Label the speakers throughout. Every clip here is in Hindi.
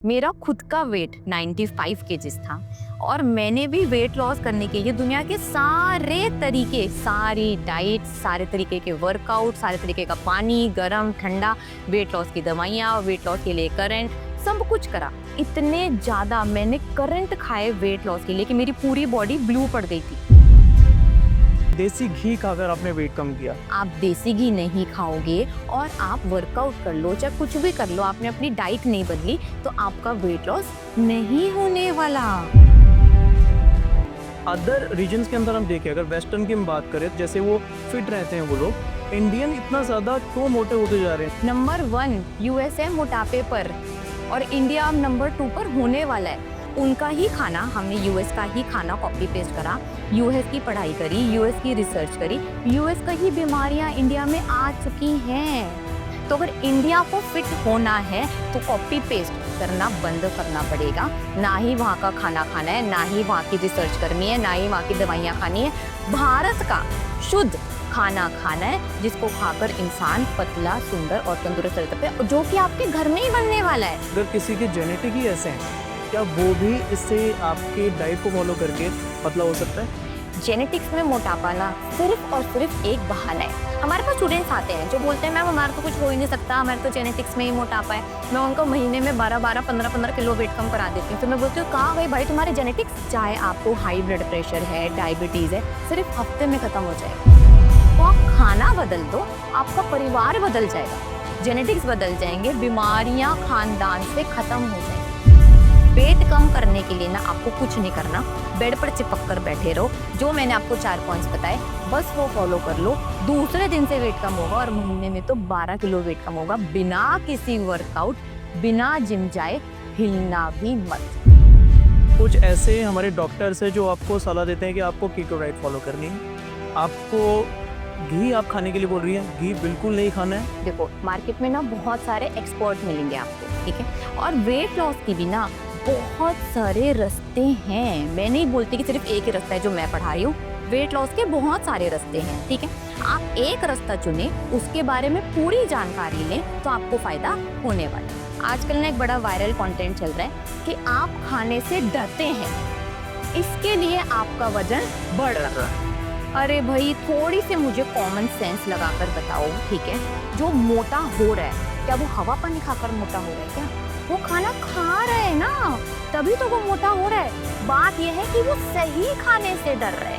Speaker 1: मेरा खुद का वेट 95 केजीज था और मैंने भी वेट लॉस करने के लिए दुनिया के सारे तरीके, सारी डाइट, सारे तरीके के वर्कआउट, सारे तरीके का पानी, गर्म ठंडा, वेट लॉस की दवाइयाँ, वेट लॉस के लिए करंट, सब कुछ करा। इतने ज़्यादा मैंने करंट खाए वेट लॉस के लिए कि मेरी पूरी बॉडी ब्लू पड़ गई थी।
Speaker 2: देसी घी खाकर आपने वेट कम किया।
Speaker 1: आप देसी घी नहीं खाओगे और आप वर्कआउट कर लो, चाहे कुछ भी कर लो, आपने अपनी डाइट नहीं बदली तो आपका वेट लॉस नहीं होने वाला।
Speaker 2: अदर रीजन्स के अंदर हम देखें, अगर वेस्टर्न की हम बात करें, जैसे वो फिट रहते हैं वो लोग, इंडियन इतना ज़्यादा क्यों मोटे होते जा रहे हैं?
Speaker 1: नंबर 1 यूएस है मोटापे पर और इंडिया अब नंबर 2 पर होने वाला है। उनका ही खाना, हमने यूएस का ही खाना कॉपी पेस्ट करा, यूएस की पढ़ाई करी, यूएस की रिसर्च करी, यूएस का ही बीमारियां इंडिया में आ चुकी हैं। तो अगर इंडिया को फिट होना है तो कॉपी पेस्ट करना बंद करना पड़ेगा। ना ही वहाँ का खाना खाना है, ना ही वहाँ की रिसर्च करनी है, ना ही वहाँ की दवाइयाँ खानी है। भारत का शुद्ध खाना खाना है जिसको खाकर इंसान पतला, सुंदर और तंदुरुस्त रहता है, जो कि आपके घर में ही बनने वाला है।
Speaker 2: अगर किसी के जेनेटिक ही ऐसे हैं, क्या वो भी इससे आपके डाइट को फॉलो करके पतला हो सकता है?
Speaker 1: जेनेटिक्स में मोटापा ना सिर्फ और सिर्फ एक बहाना है। हमारे पास स्टूडेंट्स आते हैं जो बोलते हैं मैम हमारा तो कुछ हो ही नहीं सकता, हमारे तो जेनेटिक्स में ही मोटापा है। मैं उनको महीने में 12-12, 15-15 किलो वेट कम करा देती हूँ। तो मैं बोलती हूँ कहाँ गई भाई तुम्हारे जेनेटिक्स? चाहे आपको हाई ब्लड प्रेशर है, डायबिटीज़ है, सिर्फ हफ्ते में खत्म हो जाएगा। तो आप खाना बदल दो, आपका परिवार बदल जाएगा, जेनेटिक्स बदल जाएंगे, बीमारियाँ खानदान से खत्म हो जाएंगी। वेट कम करने के लिए ना आपको कुछ नहीं करना, बेड पर चिपक कर बैठे रहो। जो मैंने आपको 4 पॉइंट्स बताए बस वो फॉलो कर लो, दूसरे दिन से वेट कम होगा और महीने में तो 12 किलो वेट कम होगा, बिना किसी वर्कआउट, बिना जिम जाए, हिलना भी मत।
Speaker 2: कुछ ऐसे हमारे डॉक्टर्स हैं जो आपको सलाह देते हैं कि आपको कीटो डाइट फॉलो करनी है। आपको घी आप खाने के लिए बोल रही हैं, घी बिल्कुल नहीं खाना है।
Speaker 1: देखो मार्केट में ना बहुत सारे एक्सपर्ट मिलेंगे आपको, ठीक है, और वेट लॉस की भी ना बहुत सारे रास्ते हैं। मैं नहीं बोलती कि सिर्फ एक ही रास्ता है जो मैं पढ़ा रही हूँ, वेट लॉस के बहुत सारे रास्ते हैं, ठीक है। आप एक रास्ता चुने, उसके बारे में पूरी जानकारी लें तो आपको फायदा होने वाला है। आजकल ना एक बड़ा वायरल कंटेंट चल रहा है कि आप खाने से डरते हैं, इसके लिए आपका वजन बढ़ रहा है। अरे भाई थोड़ी सी मुझे कॉमन सेंस लगाकर बताओ, ठीक है, जो मोटा हो रहा है क्या वो हवा पानी खाकर मोटा हो रहा है? क्या वो खाना खा रहा है ना, तभी तो वो मोटा हो रहा है। बात यह है कि वो सही खाने से डर रहा है।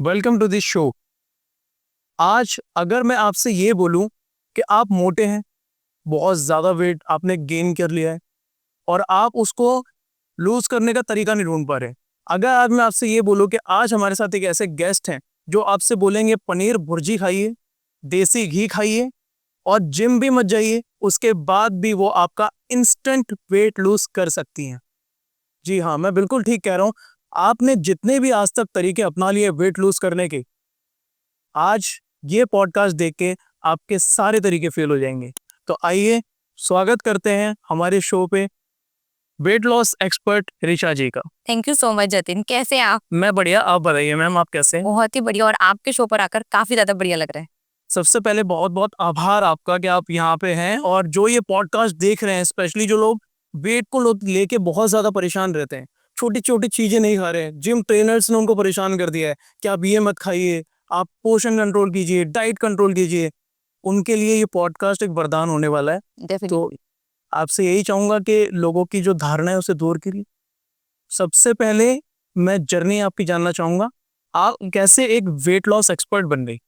Speaker 2: Welcome to this show. आज अगर मैं आपसे ये बोलूं कि आप मोटे हैं, बहुत ज़्यादा वेट आपने गेन कर लिया है और आप उसको लूज करने का तरीका नहीं ढूंढ पा रहे, अगर आज मैं आपसे ये बोलूं कि आज हमारे साथ एक ऐसे गेस्ट हैं जो आपसे बोलेंगे पनीर भुर्जी खाइए, देसी घी खाइए और जिम भी मत जाइए, उसके बाद भी वो आपका इंस्टेंट वेट लूज कर सकती हैं। जी हाँ, मैं बिल्कुल ठीक कह रहा हूँ। आपने जितने भी आज तक तरीके अपना लिए वेट लूज करने के, आज ये पॉडकास्ट देख के आपके सारे तरीके फेल हो जाएंगे। तो आइए स्वागत करते हैं हमारे शो पे वेट लॉस एक्सपर्ट ऋचा जी का।
Speaker 1: Thank you so much Jatin, कैसे आप?
Speaker 2: मैं बढ़िया, आप बताइए मैम, आप कैसे हैं?
Speaker 1: बहुत ही बढ़िया, और आपके शो पर आकर काफी ज्यादा बढ़िया लग रहा है।
Speaker 2: सबसे पहले बहुत बहुत आभार आपका कि आप यहाँ पे हैं, और जो ये पॉडकास्ट देख रहे हैं, स्पेशली जो लोग वेट को लेके बहुत ज्यादा परेशान रहते हैं, छोटी छोटी चीजें नहीं खा रहे हैं, जिम ट्रेनर्स ने उनको परेशान कर दिया है कि आप ये मत खाइए, आप पोषण कंट्रोल कीजिए, डाइट कंट्रोल कीजिए, उनके लिए ये पॉडकास्ट एक वरदान होने वाला है। तो
Speaker 1: डेफिनेटली
Speaker 2: आपसे यही चाहूंगा कि लोगों की जो धारणा है उसे दूर करिए। सबसे पहले मैं जर्नी आपकी जानना चाहूंगा, आप कैसे एक वेट लॉस एक्सपर्ट बन गई?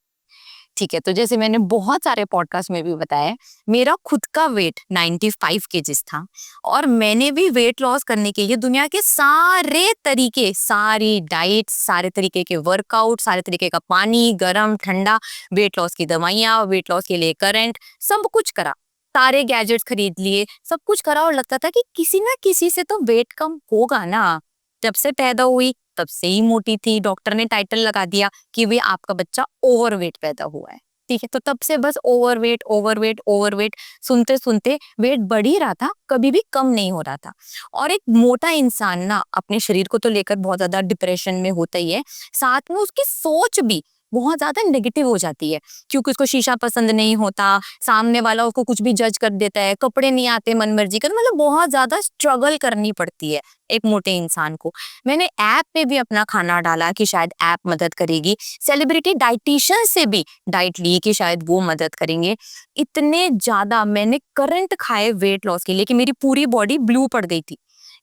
Speaker 1: ठीक है, तो जैसे मैंने बहुत सारे पॉडकास्ट में भी बताया, मेरा खुद का वेट 95 केजीज था और मैंने भी वेट लॉस करने के लिए दुनिया के सारे तरीके, सारी डाइट, सारे तरीके के वर्कआउट, सारे तरीके का पानी, गर्म ठंडा, वेट लॉस की दवाइयाँ, वेट लॉस के लिए करंट, सब कुछ करा, सारे गैजेट्स खरीद लिए, सब कुछ करा और लगता था कि किसी ना किसी से तो वेट कम होगा ना। जब से पैदा हुई तब से ही मोटी थी, डॉक्टर ने टाइटल लगा दिया कि वे आपका बच्चा ओवरवेट पैदा हुआ है, ठीक है। तो तब से बस ओवरवेट ओवरवेट ओवरवेट सुनते सुनते वेट बढ़ ही रहा था, कभी भी कम नहीं हो रहा था। और एक मोटा इंसान ना अपने शरीर को तो लेकर बहुत ज्यादा डिप्रेशन में होता ही है, साथ में उसकी सोच भी बहुत ज्यादा नेगेटिव हो जाती है, क्योंकि उसको शीशा पसंद नहीं होता, सामने वाला उसको कुछ भी जज कर देता है, कपड़े नहीं आते मन मर्जी का, तो मतलब बहुत ज्यादा स्ट्रगल करनी पड़ती है एक मोटे इंसान को। मैंने ऐप पे भी अपना खाना डाला कि शायद ऐप मदद करेगी, सेलिब्रिटी डाइटिशियन से भी डाइट ली कि शायद वो मदद करेंगे। इतने ज्यादा मैंने करंट खाए वेट लॉस के लिए कि मेरी पूरी बॉडी ब्लू पड़ गई थी,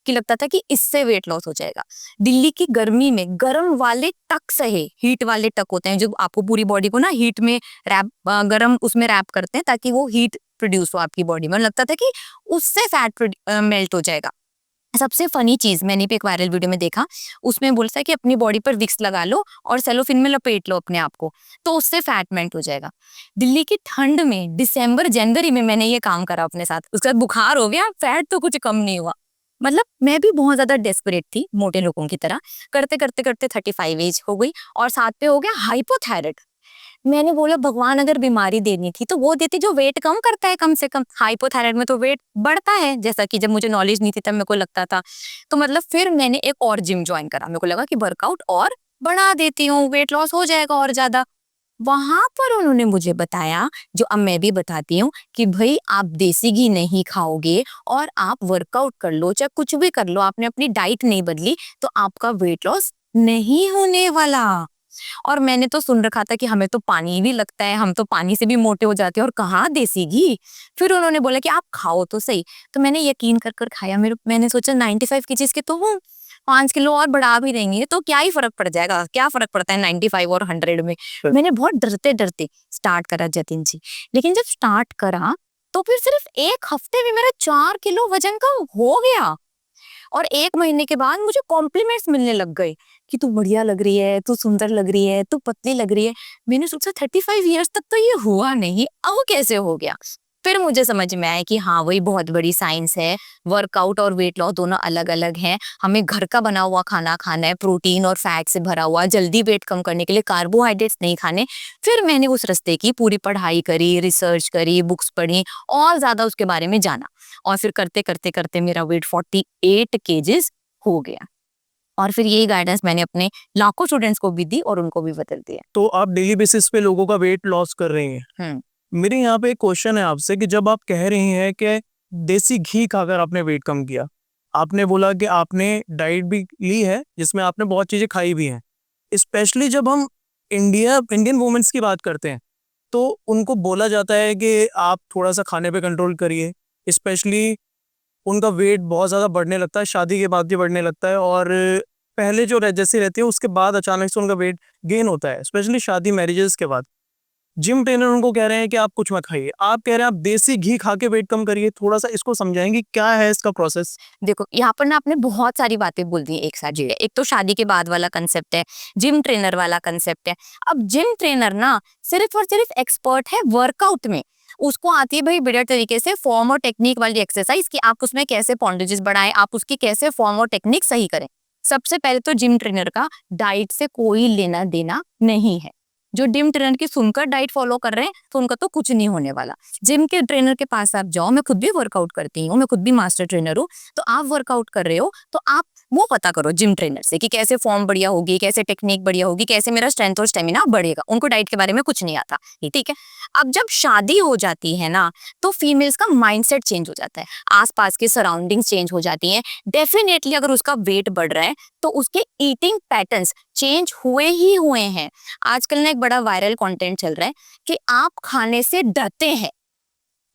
Speaker 1: कि लगता था कि इससे वेट लॉस हो जाएगा। दिल्ली की गर्मी में गर्म वाले टक सहे, हीट वाले टक होते हैं जो आपको पूरी बॉडी को ना हीट में रैप, गर्म उसमें रैप करते हैं ताकि वो हीट प्रोड्यूस हो आपकी बॉडी में। लगता था कि उससे फैट मेल्ट हो जाएगा। सबसे फनी चीज मैंने भी एक वायरल वीडियो में देखा, उसमें बोलता है कि अपनी बॉडी पर विक्स लगा लो और सेलोफिन में लपेट लो अपने आप को, तो उससे फैट मेल्ट हो जाएगा। दिल्ली की ठंड में दिसंबर जनवरी में मैंने ये काम करा अपने साथ, उसके बाद बुखार हो गया, फैट तो कुछ कम नहीं हुआ। मतलब मैं भी बहुत ज्यादा डेस्परेट थी मोटे लोगों की तरह, करते करते करते 35 एज हो गई और साथ पे हो गया हाइपोथायराइड। मैंने बोला भगवान अगर बीमारी देनी थी तो वो देती जो वेट कम करता है, कम से कम हाइपोथायराइड में तो वेट बढ़ता है, जैसा कि जब मुझे नॉलेज नहीं थी तब मेरे को लगता था। तो मतलब फिर मैंने एक और जिम ज्वाइन करा, मेरे को लगा कि वर्कआउट और बढ़ा देती हूँ, वेट लॉस हो जाएगा और ज्यादा। वहां पर उन्होंने मुझे बताया, जो अब मैं भी बताती हूँ, कि भाई आप देसी घी नहीं खाओगे और आप वर्कआउट कर लो, चाहे कुछ भी कर लो, आपने अपनी डाइट नहीं बदली तो आपका वेट लॉस नहीं होने वाला। और मैंने तो सुन रखा था कि हमें तो पानी भी लगता है, हम तो पानी से भी मोटे हो जाते हैं, और कहाँ देसी घी। फिर उन्होंने बोला कि आप खाओ तो सही, तो मैंने यकीन कर कर खाया। मैंने सोचा 95 केजीज के तो हूँ, 5 किलो और बढ़ा भी देंगे तो क्या ही फर्क पड़ जाएगा, क्या फर्क पड़ता है 95 और 100 में। मैंने बहुत डरते डरते स्टार्ट करा जतिन जी, लेकिन जब स्टार्ट करा तो फिर सिर्फ 1 हफ्ते में मेरा 4 किलो वजन कम हो गया। और 1 महीने के बाद मुझे कॉम्प्लीमेंट्स मिलने लग गए कि तू बढ़िया लग रही है, तू सुंदर लग रही है, तू पतली लग रही है। मैंने सोचा 35 ईयर्स तक तो ये हुआ नहीं, अब कैसे हो गया। फिर मुझे समझ में आया कि हाँ वही बहुत बड़ी साइंस है, वर्कआउट और वेट लॉस दोनों अलग अलग हैं। हमें घर का बना हुआ खाना खाना है, प्रोटीन और फैट से भरा हुआ, जल्दी वेट कम करने के लिए कार्बोहाइड्रेट्स नहीं खाने। फिर मैंने उस रास्ते की पूरी पढ़ाई करी, रिसर्च करी, बुक्स पढ़ी और ज्यादा उसके बारे में जाना, और फिर करते करते करते मेरा वेट 48 केजेस हो गया। और फिर यही गाइडेंस मैंने अपने लाखों स्टूडेंट्स को भी दी और उनको भी बदल दिया।
Speaker 2: तो आप डेली बेसिस पे लोगों का वेट लॉस कर रही हैं।
Speaker 1: हम्म।
Speaker 2: मेरे यहाँ पे एक क्वेश्चन है आपसे कि जब आप कह रही हैं कि देसी घी खाकर आपने वेट कम किया, आपने बोला कि आपने डाइट भी ली है जिसमें आपने बहुत चीज़ें खाई भी हैं, स्पेशली जब हम इंडियन वुमेन्स की बात करते हैं तो उनको बोला जाता है कि आप थोड़ा सा खाने पे कंट्रोल करिए, स्पेशली उनका वेट बहुत ज़्यादा बढ़ने लगता है, शादी के बाद भी बढ़ने लगता है, और पहले जो जैसी रहती है उसके बाद अचानक से उनका वेट गेन होता है, स्पेशली शादी मैरिजेस के बाद। जिम ट्रेनर उनको कह रहे हैं कि आप कुछ मत खाइए, आप कह रहे हैं आप देसी घी खा के वेट कम करिए। थोड़ा सा इसको समझाएंगे क्या है इसका प्रोसेस?
Speaker 1: देखो यहाँ पर ना आपने बहुत सारी बातें बोल दी एक साथ जुड़े। एक तो शादी के बाद वाला कंसेप्ट है, जिम ट्रेनर वाला कंसेप्ट है। अब जिम ट्रेनर ना सिर्फ और सिर्फ एक्सपर्ट है वर्कआउट में, उसको आती है भाई बढ़िया तरीके से फॉर्म और टेक्निक वाली एक्सरसाइज कि आप उसमें कैसे पॉन्डेजेस बढ़ाएं, आप उसकी कैसे फॉर्म और टेक्निक सही करें। सबसे पहले तो जिम ट्रेनर का डाइट से कोई लेना देना नहीं है। जो जिम ट्रेनर की सुनकर डाइट फॉलो कर रहे हैं तो उनका तो कुछ नहीं होने वाला। जिम के ट्रेनर के पास आप जाओ, मैं खुद भी वर्कआउट करती हूँ, मैं खुद भी मास्टर ट्रेनर हूँ, तो आप वर्कआउट कर रहे हो तो आप वो पता करो जिम ट्रेनर से कि कैसे फॉर्म बढ़िया होगी, कैसे टेक्निक बढ़िया होगी, कैसे मेरा स्ट्रेंथ और स्टेमिना बढ़ेगा। उनको डाइट के बारे में कुछ नहीं आता, ठीक है। अब जब शादी हो जाती है ना तो फीमेल्स का माइंडसेट चेंज हो जाता है, आसपास की सराउंडिंग्स चेंज हो जाती हैं। डेफिनेटली अगर उसका वेट बढ़ रहा है तो उसके ईटिंग पैटर्न्स चेंज हुए ही हुए हैं। आजकल ना एक बड़ा वायरल कंटेंट चल रहा है कि आप खाने से डरते हैं,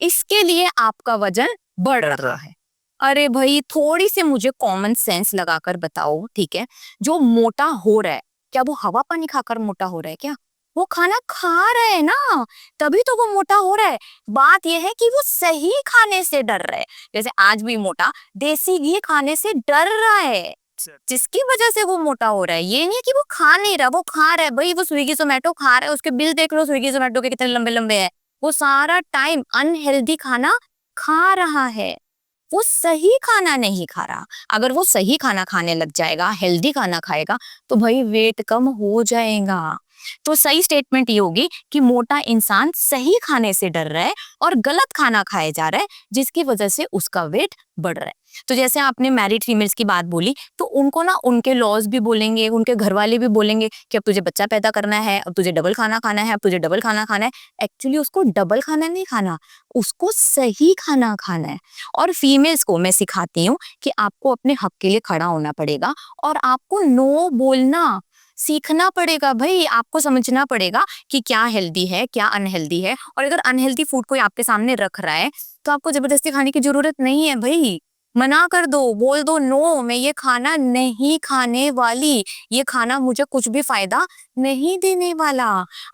Speaker 1: इसके लिए आपका वजन बढ़ रहा है। अरे भाई थोड़ी सी मुझे कॉमन सेंस लगाकर बताओ, ठीक है। जो मोटा हो रहा है, क्या वो हवा पानी खाकर मोटा हो रहा है? क्या वो खाना खा रहा है ना, तभी तो वो मोटा हो रहा है। बात यह है कि वो सही खाने से डर रहा है। जैसे आज भी मोटा देसी घी खाने से डर रहा है, जिसकी वजह से वो मोटा हो रहा है। ये नहीं है कि वो खा नहीं रहा, वो खा रहा है भाई। वो स्विगी जोमेटो खा रहा है, उसके बिल देख लो स्विगी जोमेटो के कितने लंबे लंबे हैं। वो सारा टाइम अनहेल्दी खाना खा रहा है, वो सही खाना नहीं खा रहा। अगर वो सही खाना खाने लग जाएगा, हेल्दी खाना खाएगा, तो भाई वेट कम हो जाएगा। तो सही स्टेटमेंट ये होगी कि मोटा इंसान सही खाने से डर रहा है और गलत खाना खाया जा रहा है, जिसकी वजह से उसका वेट बढ़ रहा है। तो जैसे आपने मैरिड फीमेल्स की बात बोली, तो उनको ना उनके लॉज भी बोलेंगे, उनके घर वाले भी बोलेंगे कि अब तुझे बच्चा पैदा करना है, अब तुझे डबल खाना खाना है, अब तुझे डबल खाना खाना है। एक्चुअली उसको डबल खाना नहीं खाना, उसको सही खाना खाना है। और फीमेल्स को मैं सिखाती हूँ कि आपको अपने हक के लिए खड़ा होना पड़ेगा और आपको नो बोलना सीखना पड़ेगा। भाई आपको समझना पड़ेगा कि क्या हेल्दी है, क्या अनहेल्दी है। और अगर अनहेल्दी फूड कोई आपके सामने रख रहा है तो आपको जबरदस्ती खाने की जरूरत नहीं है। भाई मना कर दो, बोल दो नो, मैं ये खाना नहीं खाने वाली, ये खाना मुझे कुछ भी फायदा नहीं देने वाला।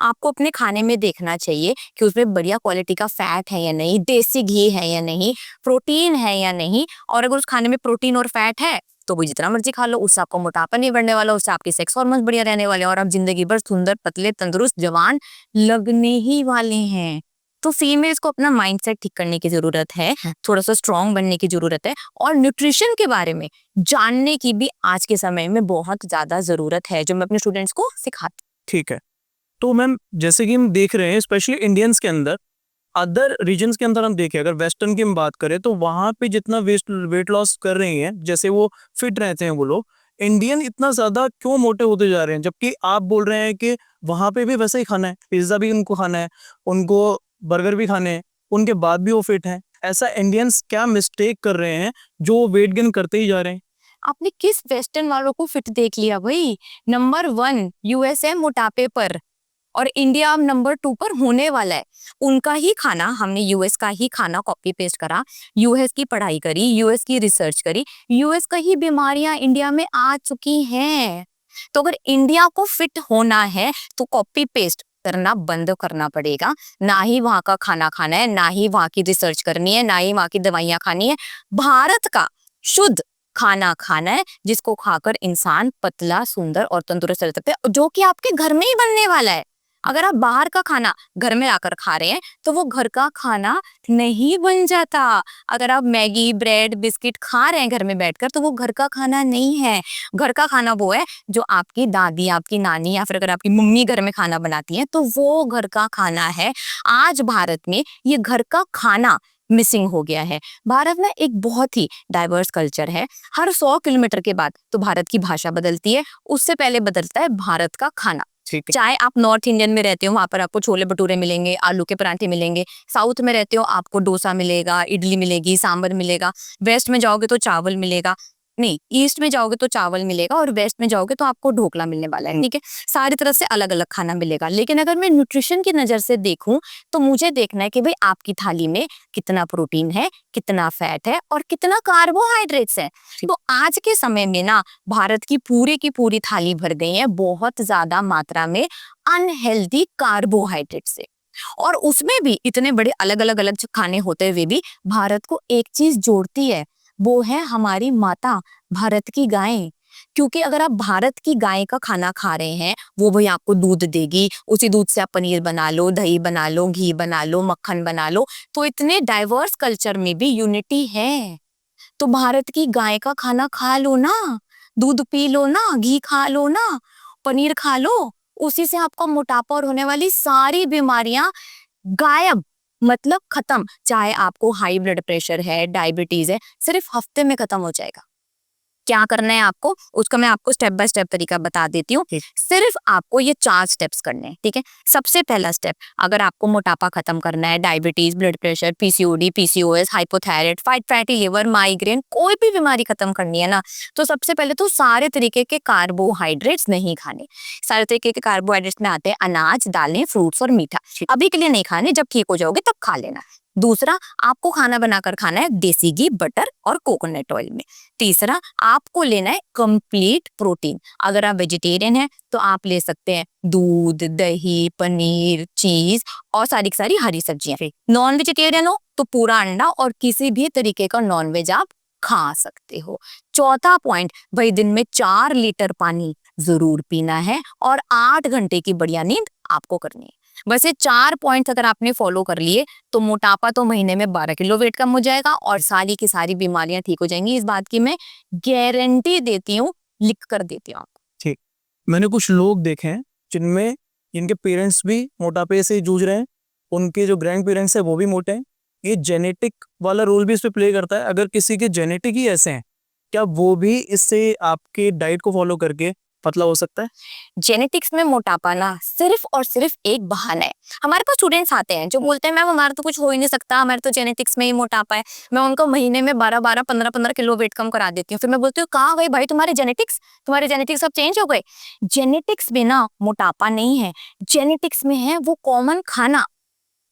Speaker 1: आपको अपने खाने में देखना चाहिए कि उसमें बढ़िया क्वालिटी का फैट है या नहीं, देसी घी है या नहीं, प्रोटीन है या नहीं। और अगर उस खाने में प्रोटीन और फैट है तो वो जितना मर्जी खा लो, उससे आपको मोटापा नहीं बढ़ने वाला, उससे आपके सेक्स हार्मोन्स बढ़िया रहने वाले हैं और आप जिंदगी भर सुंदर, पतले, तंदुरुस्त, जवान लगने ही वाले हैं। तो फीमेल्स को अपना माइंडसेट ठीक करने की जरूरत है, थोड़ा सा स्ट्रांग बनने की जरूरत है और न्यूट्रिशन के बारे में जानने की भी आज के समय में बहुत ज्यादा जरूरत है, जो मैं अपने स्टूडेंट्स को सिखाती
Speaker 2: ठीक है। तो मैम जैसे कि हम देख रहे हैं स्पेशली इंडियंस के अंदर, अदर रीजन्स के अंदर हम देखें, अगर वेस्टर्न की हम बात करें तो वहाँ पे जितना वेट लॉस कर रही हैं, जैसे वो फिट रहते हैं वो लोग, इंडियन इतना ज्यादा क्यों मोटे होते जा रहे हैं? जबकि आप बोल रहे हैं कि वहाँ पे भी वैसा ही खाना है, पिज्जा भी उनको खाना है, उनको बर्गर भी खाने हैं, उनके बाद भी वो फिट हैं। ऐसा इंडियंस क्या मिस्टेक कर रहे हैं जो वेट गेन करते ही जा रहे हैं?
Speaker 1: आपने किस वेस्टर्न वालों को फिट देख लिया भाई? नंबर 1 यूएसए मोटापे पर और इंडिया अब नंबर 2 पर होने वाला है। उनका ही खाना, हमने यूएस का ही खाना कॉपी पेस्ट करा, यूएस की पढ़ाई करी, यूएस की रिसर्च करी, यूएस का ही बीमारियां इंडिया में आ चुकी हैं। तो अगर इंडिया को फिट होना है तो कॉपी पेस्ट करना बंद करना पड़ेगा। ना ही वहां का खाना खाना है, ना ही वहां की रिसर्च करनी है, ना ही वहां की दवाइयां खानी है। भारत का शुद्ध खाना खाना है, जिसको खाकर इंसान पतला, सुंदर और तंदुरुस्त रह सकते हैं, जो कि आपके घर में ही बनने वाला है। अगर आप बाहर का खाना घर में आकर खा रहे हैं तो वो घर का खाना नहीं बन जाता। अगर आप मैगी, ब्रेड, बिस्किट खा रहे हैं घर में बैठकर तो वो घर का खाना नहीं है। घर का खाना वो है जो आपकी दादी, आपकी नानी या फिर अगर आपकी मम्मी घर में खाना बनाती हैं तो वो घर का खाना है। आज भारत में ये घर का खाना मिसिंग हो गया है। भारत में एक बहुत ही डाइवर्स कल्चर है। हर 100 किलोमीटर के बाद तो भारत की भाषा बदलती है, उससे पहले बदलता है भारत का खाना। चाहे आप नॉर्थ इंडियन में रहते हो, वहां पर आपको छोले भटूरे मिलेंगे, आलू के पराठे मिलेंगे। साउथ में रहते हो आपको डोसा मिलेगा, इडली मिलेगी, सांबर मिलेगा। वेस्ट में जाओगे तो चावल मिलेगा, नहीं ईस्ट में जाओगे तो चावल मिलेगा और वेस्ट में जाओगे तो आपको ढोकला मिलने वाला है। ठीक है, सारी तरह से अलग अलग खाना मिलेगा। लेकिन अगर मैं न्यूट्रिशन की नजर से देखूं तो मुझे देखना है कि भाई आपकी थाली में कितना प्रोटीन है, कितना फैट है और कितना कार्बोहाइड्रेट्स है। तो आज के समय में ना भारत की पूरी थाली भर गई है बहुत ज्यादा मात्रा में अनहेल्दी कार्बोहाइड्रेट से। और उसमें भी इतने बड़े अलग अलग खाने होते हुए भी भारत को एक चीज जोड़ती है, वो है हमारी माता भारत की गाय। क्योंकि अगर आप भारत की गाय का खाना खा रहे हैं, वो भाई आपको दूध देगी, उसी दूध से आप पनीर बना लो, दही बना लो, घी बना लो, मक्खन बना लो। तो इतने डाइवर्स कल्चर में भी यूनिटी है। तो भारत की गाय का खाना खा लो ना, दूध पी लो ना, घी खा लो ना, पनीर खा लो। उसी से आपका मोटापा और होने वाली सारी बीमारियां गायब, मतलब खत्म। चाहे आपको हाई ब्लड प्रेशर है, डायबिटीज है, सिर्फ हफ्ते में खत्म हो जाएगा। क्या करना है आपको, उसका मैं आपको स्टेप बाय स्टेप तरीका बता देती हूँ। सिर्फ आपको ये 4 स्टेप्स करने हैं, ठीक है। सबसे पहला स्टेप, अगर आपको मोटापा खत्म करना है, diabetes, blood pressure, PCOD, PCOS, hypothyroid, fatty liver, migraine, कोई भी बीमारी खत्म करनी है ना, तो सबसे पहले तो सारे तरीके के कार्बोहाइड्रेट्स नहीं खाने। सारे तरीके के कार्बोहाइड्रेट्स में आते हैं अनाज, दालें, फ्रूट्स और मीठा। अभी के लिए नहीं खाने, जब ठीक हो जाओगे तब खा लेना। दूसरा, आपको खाना बनाकर खाना है देसी घी, बटर और कोकोनट ऑयल में। तीसरा, आपको लेना है कंप्लीट प्रोटीन। अगर आप वेजिटेरियन हैं तो आप ले सकते हैं दूध, दही, पनीर, चीज और सारी की सारी हरी सब्जियां। नॉन वेजिटेरियन हो तो पूरा अंडा और किसी भी तरीके का नॉन वेज आप खा सकते हो। चौथा पॉइंट, भाई दिन में 4 लीटर पानी जरूर पीना है और 8 घंटे की बढ़िया नींद आपको करनी है। बस ये 4 पॉइंट्स अगर आपने फॉलो कर लिए तो मोटापा तो महीने में 12 किलो वेट कम हो जाएगा और सारी की सारी बीमारियां ठीक हो जाएंगी। इस बात की मैं गारंटी देती हूँ, लिख कर देती हूँ आपको।
Speaker 2: ठीक। मैंने कुछ लोग देखे हैं जिनमें इनके पेरेंट्स भी मोटापे से जूझ रहे हैं, उनके जो ग्रैंड पेरेंट्स है वो भी मोटे हैं, ये जेनेटिक वाला रोल भी इस पे प्ले करता है। अगर किसी के जेनेटिक ही ऐसे हैं, क्या वो भी इससे आपके डाइट को फॉलो करके पतला हो सकता है?
Speaker 1: जेनेटिक्स में मोटापा ना सिर्फ और सिर्फ एक बहाना है। हमारे पास स्टूडेंट्स आते हैं जो बोलते हैं मैम हमारा तो कुछ हो ही नहीं सकता, हमारे तो जेनेटिक्स में ही मोटापा है। मैं उनको महीने में 12-12, 15-15 किलो वेट कम करा देती हूँ। फिर मैं बोलती हूँ कहाँ गए भाई तुम्हारे जेनेटिक्स सब चेंज हो गए। जेनेटिक्स में ना मोटापा नहीं है, जेनेटिक्स में है वो कॉमन खाना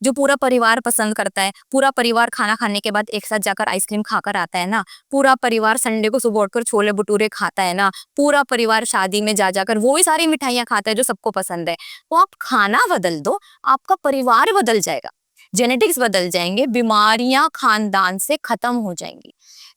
Speaker 1: जो पूरा परिवार पसंद करता है। पूरा परिवार खाना खाने के बाद एक साथ जाकर आइसक्रीम खाकर आता है ना, पूरा परिवार संडे को सुबह उठकर छोले भटूरे खाता है ना, पूरा परिवार शादी में जा जाकर वो ही सारी मिठाइयां खाता है जो सबको पसंद है। तो आप खाना बदल दो, आपका परिवार बदल जाएगा, जेनेटिक्स बदल जाएंगे, बीमारियां खानदान से खत्म हो जाएंगी।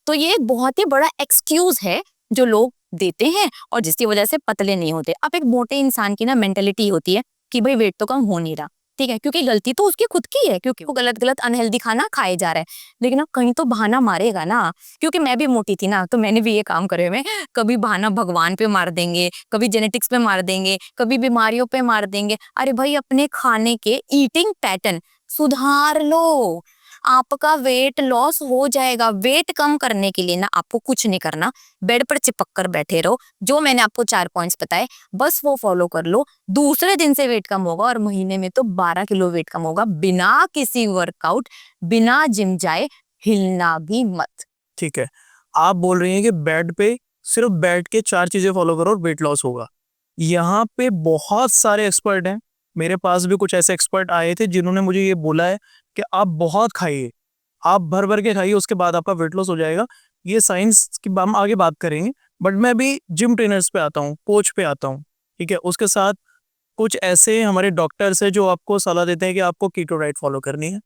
Speaker 1: तो ये एक बहुत ही बड़ा एक्सक्यूज है जो लोग देते हैं और जिसकी वजह से पतले नहीं होते। अब एक मोटे इंसान की ना मेंटेलिटी होती है कि भाई वेट तो कम हो नहीं रहा, ठीक है, क्योंकि गलती तो उसकी खुद की है, क्योंकि वो गलत गलत अनहेल्दी खाना खाए जा रहा है। लेकिन अब कहीं तो बहाना मारेगा ना, क्योंकि मैं भी मोटी थी ना तो मैंने भी ये काम करे हुए। कभी बहाना भगवान पे मार देंगे, कभी जेनेटिक्स पे मार देंगे, कभी बीमारियों पे मार देंगे। अरे भाई अपने खाने के ईटिंग पैटर्न सुधार लो, आपका वेट लॉस हो जाएगा। वेट कम करने के लिए ना आपको कुछ नहीं करना, बेड पर चिपक कर बैठे रहो। जो मैंने आपको 4 पॉइंट्स बताए बस वो फॉलो कर लो, दूसरे दिन से वेट कम होगा और महीने में तो 12 किलो वेट कम होगा, बिना किसी वर्कआउट, बिना जिम जाए, हिलना भी मत।
Speaker 2: ठीक है, आप बोल रही हैं कि बेड पे सिर्फ बैठ के 4 चीजें फॉलो करो और वेट लॉस होगा। यहाँ पे बहुत सारे एक्सपर्ट हैं, मेरे पास भी कुछ ऐसे एक्सपर्ट आए थे जिन्होंने मुझे ये बोला है कि आप बहुत खाइए, आप भर भर के खाइए, उसके बाद आपका वेट लॉस हो जाएगा। ये साइंस की हम आगे बात करेंगे, बट मैं भी जिम ट्रेनर्स पे आता हूँ, कोच पे आता हूँ, ठीक है। उसके साथ कुछ ऐसे हमारे डॉक्टर्स हैं जो आपको सलाह देते हैं कि आपको कीटो डाइट फॉलो करनी है।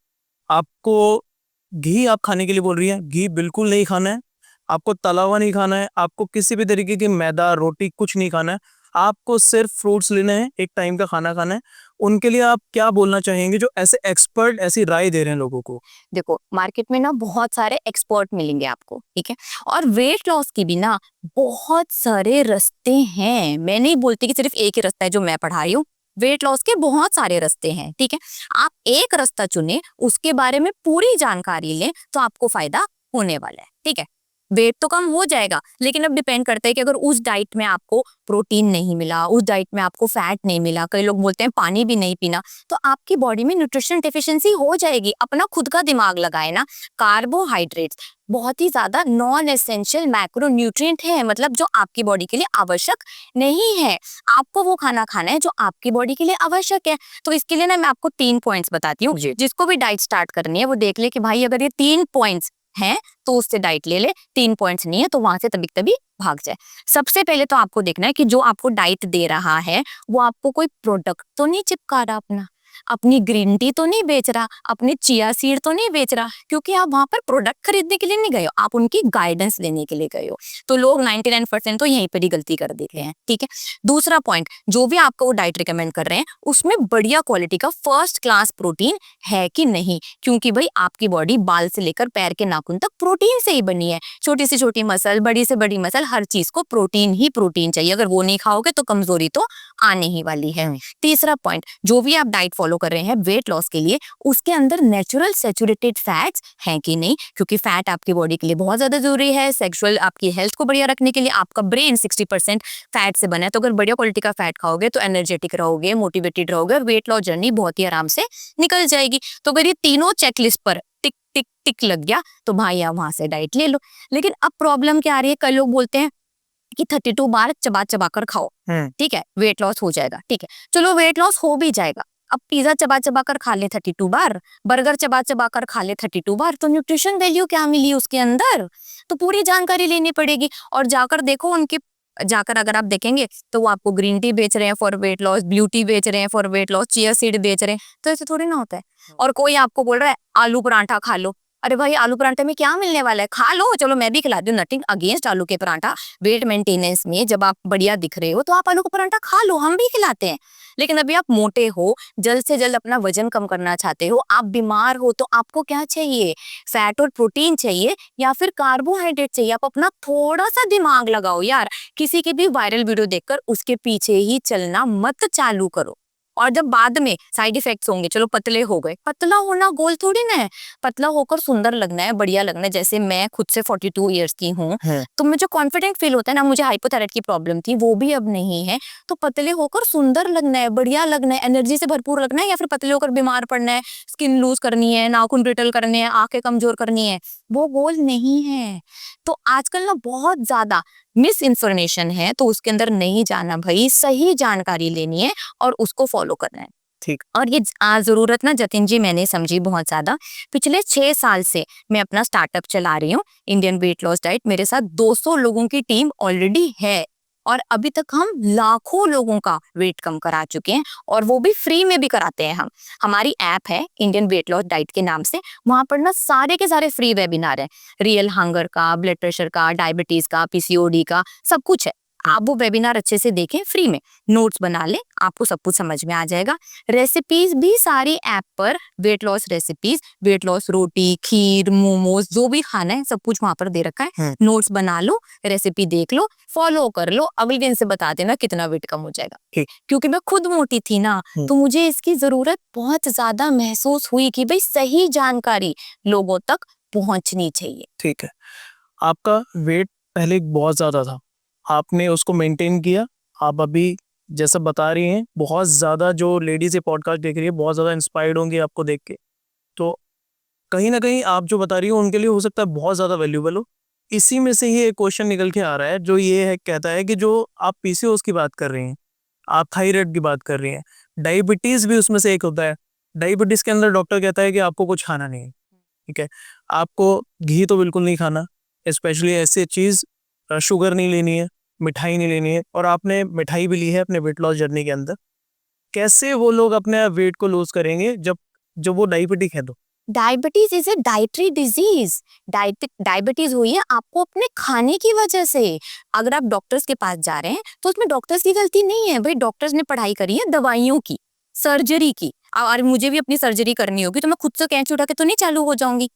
Speaker 2: आपको घी आप खाने के लिए बोल रही है, घी बिल्कुल नहीं खाना है, आपको तला हुआ नहीं खाना है, आपको किसी भी तरीके की मैदा रोटी कुछ नहीं खाना है, आपको सिर्फ फ्रूट्स लेने हैं, एक टाइम का खाना खाना है। उनके लिए आप क्या बोलना चाहेंगे जो ऐसे एक्सपर्ट ऐसी राय दे रहे हैं लोगों को?
Speaker 1: देखो मार्केट में ना बहुत सारे एक्सपर्ट मिलेंगे आपको, ठीक है, और वेट लॉस की भी ना बहुत सारे रास्ते हैं। मैं नहीं बोलती कि सिर्फ एक ही रास्ता है जो मैं पढ़ा रही हूँ, वेट लॉस के बहुत सारे रास्ते हैं, ठीक है। आप एक रास्ता चुने, उसके बारे में पूरी जानकारी लें तो आपको फायदा होने वाला है, ठीक है। वेट तो कम हो जाएगा, लेकिन अब डिपेंड करता है कि अगर उस डाइट में आपको प्रोटीन नहीं मिला, उस डाइट में आपको फैट नहीं मिला, कई लोग बोलते हैं पानी भी नहीं पीना, तो आपकी बॉडी में न्यूट्रिशन डेफिशिएंसी हो जाएगी। अपना खुद का दिमाग लगाए ना। कार्बोहाइड्रेट्स बहुत ही ज्यादा नॉन एसेंशियल मैक्रो न्यूट्रिएंट है, मतलब जो आपकी बॉडी के लिए आवश्यक नहीं है। आपको वो खाना खाना है जो आपकी बॉडी के लिए आवश्यक है। तो इसके लिए ना मैं आपको 3 पॉइंट्स बताती हूँ। जिसको भी डाइट स्टार्ट करनी है वो देख ले कि भाई अगर ये 3 पॉइंट्स हैं तो उससे डाइट ले ले, 3 पॉइंट्स नहीं है तो वहां से तभी तभी भाग जाए। सबसे पहले तो आपको देखना है कि जो आपको डाइट दे रहा है वो आपको कोई प्रोडक्ट तो नहीं चिपका रहा, अपनी ग्रीन टी तो नहीं बेच रहा, अपने चिया सीड तो नहीं बेच रहा, क्योंकि आप वहां पर प्रोडक्ट खरीदने के लिए नहीं गए हो, आप उनकी गाइडेंस लेने के लिए गए हो। तो लोग 99% तो यहीं पर ही गलती कर देते हैं, ठीक है। दूसरा पॉइंट, जो भी आपको वो डाइट रिकमेंड कर रहे हैं उसमें बढ़िया क्वालिटी का फर्स्ट क्लास प्रोटीन है कि नहीं, क्योंकि भाई आपकी बॉडी बाल से लेकर पैर के नाखून तक प्रोटीन से ही बनी है। छोटी से छोटी मसल, बड़ी से बड़ी मसल, हर चीज को प्रोटीन ही प्रोटीन चाहिए। अगर वो नहीं खाओगे तो कमजोरी तो आने ही वाली है। तीसरा पॉइंट, जो भी आप डाइट फॉलो कर रहे हैं वेट लॉस के लिए, उसके अंदर नेचुरल सैचुरेटेड फैट्स हैं कि नहीं, क्योंकि फैट आपकी बॉडी के लिए बहुत ज्यादा जरूरी है। सेक्सुअल आपकी हेल्थ को बढ़िया रखने के लिए आपका ब्रेन 60% फैट से बना है, तो अगर बढ़िया क्वालिटी का फैट खाओगे तो एनर्जेटिक रहोगे, मोटिवेटेड रहोगे, वेट लॉस जर्नी बहुत ही आराम से निकल जाएगी। तो अगर ये तीनों चेकलिस्ट पर टिक टिक टिक लग गया तो भाई आप वहां से डाइट ले लो। लेकिन अब प्रॉब्लम क्या आ रही है, कई लोग बोलते हैं कि 32 बार चबा चबा कर खाओ, ठीक है, वेट लॉस हो जाएगा, ठीक है। चलो वेट लॉस हो भी जाएगा, अब पिज्जा चबा चबा कर खा ले 32 बार, बर्गर चबा चबा कर खा ले 32 बार, तो न्यूट्रिशन वैल्यू क्या मिली उसके अंदर, तो पूरी जानकारी लेनी पड़ेगी। और जाकर देखो उनके, जाकर अगर आप देखेंगे तो वो आपको ग्रीन टी बेच रहे हैं for weight loss, blue T बेच रहे हैं for weight loss, chia seed बेच रहे हैं, तो ऐसे थोड़ी ना होता है। और कोई आपको बोल रहा है आलू पराठा खा लो, अरे भाई आलू पराठे में क्या मिलने वाला है, खा लो, चलो मैं भी खिलाती हूँ, नथिंग अगेंस्ट आलू के पराठा। वेट मेंटेनेंस में जब आप बढ़िया दिख रहे हो तो आप आलू का पराठा खा लो, हम भी खिलाते हैं। लेकिन अभी आप मोटे हो, जल्द से जल्द अपना वजन कम करना चाहते हो, आप बीमार हो, तो आपको क्या चाहिए, फैट और प्रोटीन चाहिए या फिर कार्बोहाइड्रेट चाहिए। आप अपना थोड़ा सा दिमाग लगाओ यार, किसी की भी वायरल वीडियो देखकर उसके पीछे ही चलना मत चालू करो। और जब बाद में साइड इफेक्ट्स होंगे, चलो पतले हो गए, पतला होना गोल थोड़ी ना है, पतला होकर सुंदर लगना है, बढ़िया लगना है। जैसे मैं खुद से 42 इयर्स की हूँ, तो मुझे कॉन्फिडेंट फील होता है ना, मुझे हाइपोथायराइड की प्रॉब्लम थी, वो भी अब नहीं है, तो पतले होकर सुंदर लगना है, बढ़िया लगना है, एनर्जी से भरपूर लगना है, या फिर पतले होकर बीमार पड़ना है, स्किन लूज करनी है, नाखून ब्रिटल करने हैं, आंखें कमजोर करनी है, वो गोल नहीं है। तो आजकल ना बहुत ज्यादा मिस इन्फॉर्मेशन है, तो उसके अंदर नहीं जाना भाई, सही जानकारी लेनी है और उसको फॉलो करना है।
Speaker 2: ठीक।
Speaker 1: और ये जरूरत ना जतिन जी मैंने समझी बहुत ज्यादा। पिछले 6 साल से मैं अपना स्टार्टअप चला रही हूँ, इंडियन वेट लॉस डाइट। मेरे साथ 200 लोगों की टीम ऑलरेडी है और अभी तक हम लाखों लोगों का वेट कम करा चुके हैं, और वो भी फ्री में भी कराते हैं हम। हमारी ऐप है इंडियन वेट लॉस डाइट के नाम से, वहां पर ना सारे के सारे फ्री वेबिनार है, रियल हंगर का, ब्लड प्रेशर का, डायबिटीज का, पीसीओडी का, सब कुछ है। आप वो वेबिनार अच्छे से देखें, फ्री में नोट्स बना लें, आपको सब कुछ समझ में आ जाएगा। रेसिपीज भी सारी ऐप पर, weight loss recipes, weight loss रोटी, खीर, मोमोज, जो भी खाना है सब कुछ वहां पर दे रखा है। नोट्स बना लो, रेसिपी देख लो, फॉलो कर लो, अगले दिन से बता देना कितना वेट कम हो जाएगा। क्योंकि मैं खुद मोटी थी ना, तो मुझे इसकी जरूरत बहुत ज्यादा महसूस हुई कि भाई सही जानकारी लोगों तक पहुंचनी चाहिए।
Speaker 2: ठीक है, आपका वेट पहले बहुत ज़्यादा था, आपने उसको मेंटेन किया। आप अभी जैसा बता रही हैं, बहुत ज़्यादा जो लेडीज़ ये पॉडकास्ट देख रही है बहुत ज़्यादा इंस्पायर्ड होंगी आपको देख के। तो कहीं ना कहीं आप जो बता रही हो उनके लिए हो सकता है बहुत ज़्यादा वैल्यूबल हो। इसी में से ही एक क्वेश्चन निकल के आ रहा है, जो ये है, कहता है कि जो आप पीसीओएस की बात कर रही हैं, आप थायराइड की बात कर रही हैं, डायबिटीज़ भी उसमें से एक होता है। डायबिटीज़ के अंदर डॉक्टर कहता है कि आपको कुछ खाना नहीं है, ठीक है, आपको घी तो बिल्कुल नहीं खाना, स्पेशली ऐसी चीज़, शुगर नहीं लेनी है, मिठाई नहीं लेनी है, और आपने मिठाई भी ली है अपने वेट लॉस जर्नी के अंदर। कैसे वो लोग अपने वेट को लूज करेंगे जब जब वो डायबिटिक है? तो
Speaker 1: diabetes is a dietary disease. Diabetes हुई है आपको अपने खाने की वजह से। अगर आप डॉक्टर्स के पास जा रहे हैं तो उसमें डॉक्टर्स की गलती नहीं है भाई, डॉक्टर्स ने पढ़ाई करी है दवाइयों की, सर्जरी की। और मुझे भी अपनी सर्जरी करनी होगी तो मैं खुद से कैंची उठा के तो नहीं चालू हो जाऊंगी।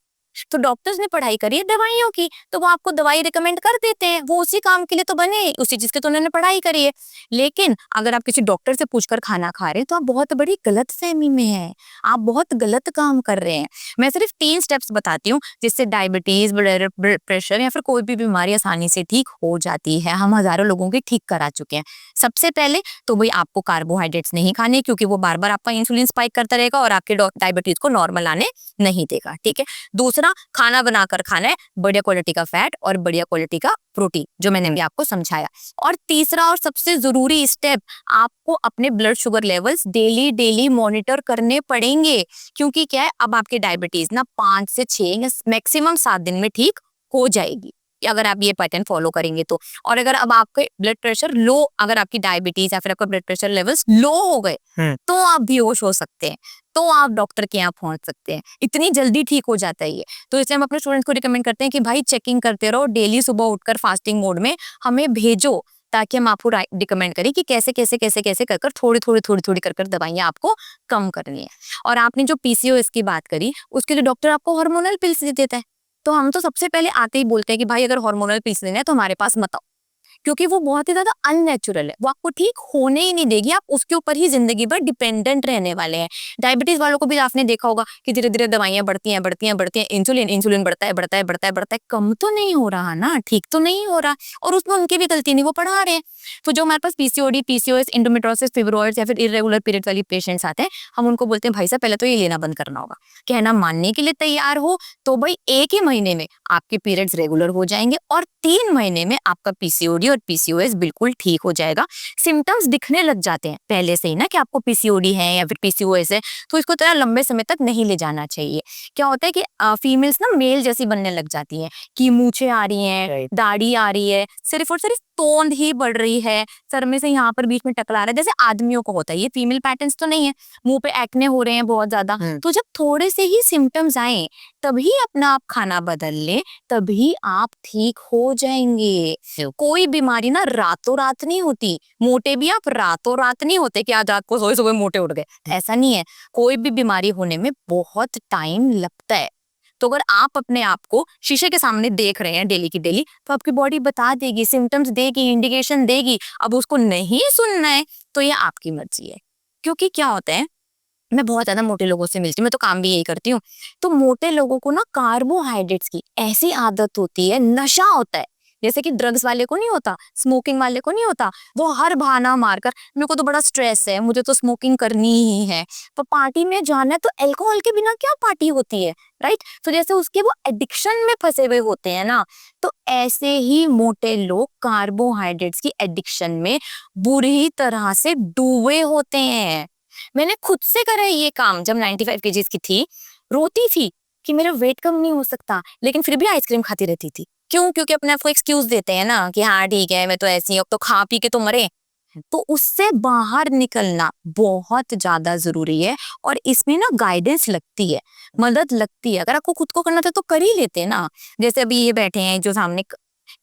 Speaker 1: तो डॉक्टर्स ने पढ़ाई करी है दवाइयों की, तो वो आपको दवाई रिकमेंड कर देते हैं, वो उसी काम के लिए तो बने, उसी चीज के तो उन्होंने पढ़ाई करी है। लेकिन अगर आप किसी डॉक्टर से पूछकर खाना खा रहे हैं तो आप बहुत बड़ी गलत फहमी में हैं, आप बहुत गलत काम कर रहे हैं। मैं सिर्फ 3 स्टेप्स बताती हूँ जिससे डायबिटीज, ब्लड प्रेशर या फिर कोई भी बीमारी आसानी से ठीक हो जाती है। हम हजारों लोगों की ठीक करा चुके हैं। सबसे पहले तो भाई आपको कार्बोहाइड्रेट्स नहीं खाने, क्योंकि वो बार बार आपका इंसुलिन स्पाइक करता रहेगा और आपके डायबिटीज को नॉर्मल आने नहीं देगा, ठीक है। दूसरा, खाना बनाकर खाना है, बढ़िया क्वालिटी का फैट और बढ़िया क्वालिटी का प्रोटीन, जो मैंने भी आपको समझाया। और तीसरा और सबसे जरूरी स्टेप, आपको अपने blood sugar levels daily monitor करने पड़ेंगे, क्योंकि क्या है, अब आपकी डायबिटीज ना 5 से 6 मैक्सिमम 7 दिन में ठीक हो जाएगी अगर आप ये पैटर्न फॉलो करेंगे तो। और अगर अब आपके ब्लड प्रेशर लो, अगर आपकी डायबिटीज या फिर आपका ब्लड प्रेशर लेवल्स लो हो गए तो आप बेहोश हो सकते हैं, तो आप डॉक्टर के यहाँ पहुंच सकते हैं। इतनी जल्दी ठीक हो जाता है ये। तो इसलिए हम अपने स्टूडेंट्स को रिकमेंड करते हैं कि भाई चेकिंग करते रहो, डेली सुबह उठकर फास्टिंग मोड में हमें भेजो, ताकि हम आपको रिकमेंड करें कि कैसे कैसे कैसे कैसे कर थोड़ी कर दवाइयां आपको कम करनी है। और आपने जो पीसीओएस की बात करी, उसके लिए डॉक्टर आपको हार्मोनल पिल्स दे देता है। तो हम तो सबसे पहले आते ही बोलते हैं कि भाई अगर हार्मोनल पिल्स लेना है तो हमारे पास मत आओ, क्योंकि वो बहुत ही ज्यादा अननेचुरल है, वो आपको ठीक होने ही नहीं देगी, आप उसके ऊपर ही जिंदगी भर डिपेंडेंट रहने वाले हैं। डायबिटीज वालों को भी आपने देखा होगा कि धीरे धीरे दवाइयां बढ़ती हैं, इंसुलिन बढ़ता है, कम तो नहीं हो रहा ना, ठीक तो नहीं हो रहा, और उसमें उनकी भी गलती नहीं, वो पढ़ा रहे हैं। तो जो हमारे पास पीसीओडी, पीसीओएस, इंडोमेट्रोसिस, फिब्रोइड्स या फिर इरेगुलर पीरियड वाली पेशेंट्स आते हैं, हम उनको बोलते हैं भाई साहब पहले तो ये लेना बंद करना होगा। कहना मानने के लिए तैयार हो तो भाई 1 ही महीने में आपके पीरियड्स रेगुलर हो जाएंगे और 3 महीने में आपका पीसीओडी और पीसीओएस बिल्कुल ठीक हो जाएगा। सिम्टम्स दिखने लग जाते हैं पहले से ही ना कि आपको पीसीओडी है या फिर पीसीओएस है, तो इसको तरह लंबे समय तक नहीं ले जाना चाहिए। क्या होता है कि फीमेल्स ना मेल जैसी बनने लग जाती हैं, कि मूछें आ रही हैं, दाढ़ी आ रही है, सिर्फ और सिर्फ तोंद ही बढ़ रही है, सर में से यहाँ पर बीच में टकला रहा है, जैसे आदमियों को होता है। ये फीमेल पैटर्न्स तो नहीं है, मुंह पे एक्ने हो रहे हैं बहुत ज्यादा। तो जब थोड़े से ही सिम्टम्स आए तभी अपना आप खाना बदल ले, तभी आप ठीक हो जाएंगे। कोई बीमारी ना रातों रात नहीं होती, मोटे भी आप रातों रात नहीं होते कि आज रात को सोए सुबह मोटे उठ गए, ऐसा नहीं है। कोई भी बीमारी होने में बहुत टाइम लगता है। तो अगर आप अपने आप को शीशे के सामने देख रहे हैं डेली की डेली, तो आपकी बॉडी बता देगी, सिम्टम्स देगी, इंडिकेशन देगी। अब उसको नहीं सुनना है तो ये आपकी मर्जी है, क्योंकि क्या होता है, मैं बहुत ज्यादा मोटे लोगों से मिलती हूँ, मैं तो काम भी यही करती हूँ। तो मोटे लोगों को ना कार्बोहाइड्रेट्स की ऐसी आदत होती है, नशा होता है, जैसे कि ड्रग्स वाले को नहीं होता, स्मोकिंग वाले को नहीं होता। वो हर बहाना मारकर, मेरे को तो बड़ा स्ट्रेस है, मुझे तो स्मोकिंग करनी ही है, पर पार्टी में जाना है तो अल्कोहल के बिना क्या पार्टी होती है, राइट। तो जैसे उसके वो एडिक्शन में फंसे हुए होते हैं ना, तो ऐसे ही मोटे लोग कार्बोहाइड्रेट्स की एडिक्शन में बुरी तरह से डूबे होते हैं। मैंने खुद से करा है ये काम। जब 95 केजीज की थी, रोती थी कि मेरा वेट कम नहीं हो सकता, लेकिन फिर भी आइसक्रीम खाती रहती थी। क्यों? क्योंकि अपने आप को एक्सक्यूज देते हैं ना कि हाँ ठीक है, मैं तो ऐसी हूँ, अब तो खा पी के तो मरे। तो उससे बाहर निकलना बहुत ज्यादा जरूरी है, और इसमें ना गाइडेंस लगती है, मदद लगती है। अगर आपको खुद को करना था तो कर ही लेते हैं ना। जैसे अभी ये बैठे हैं जो सामने,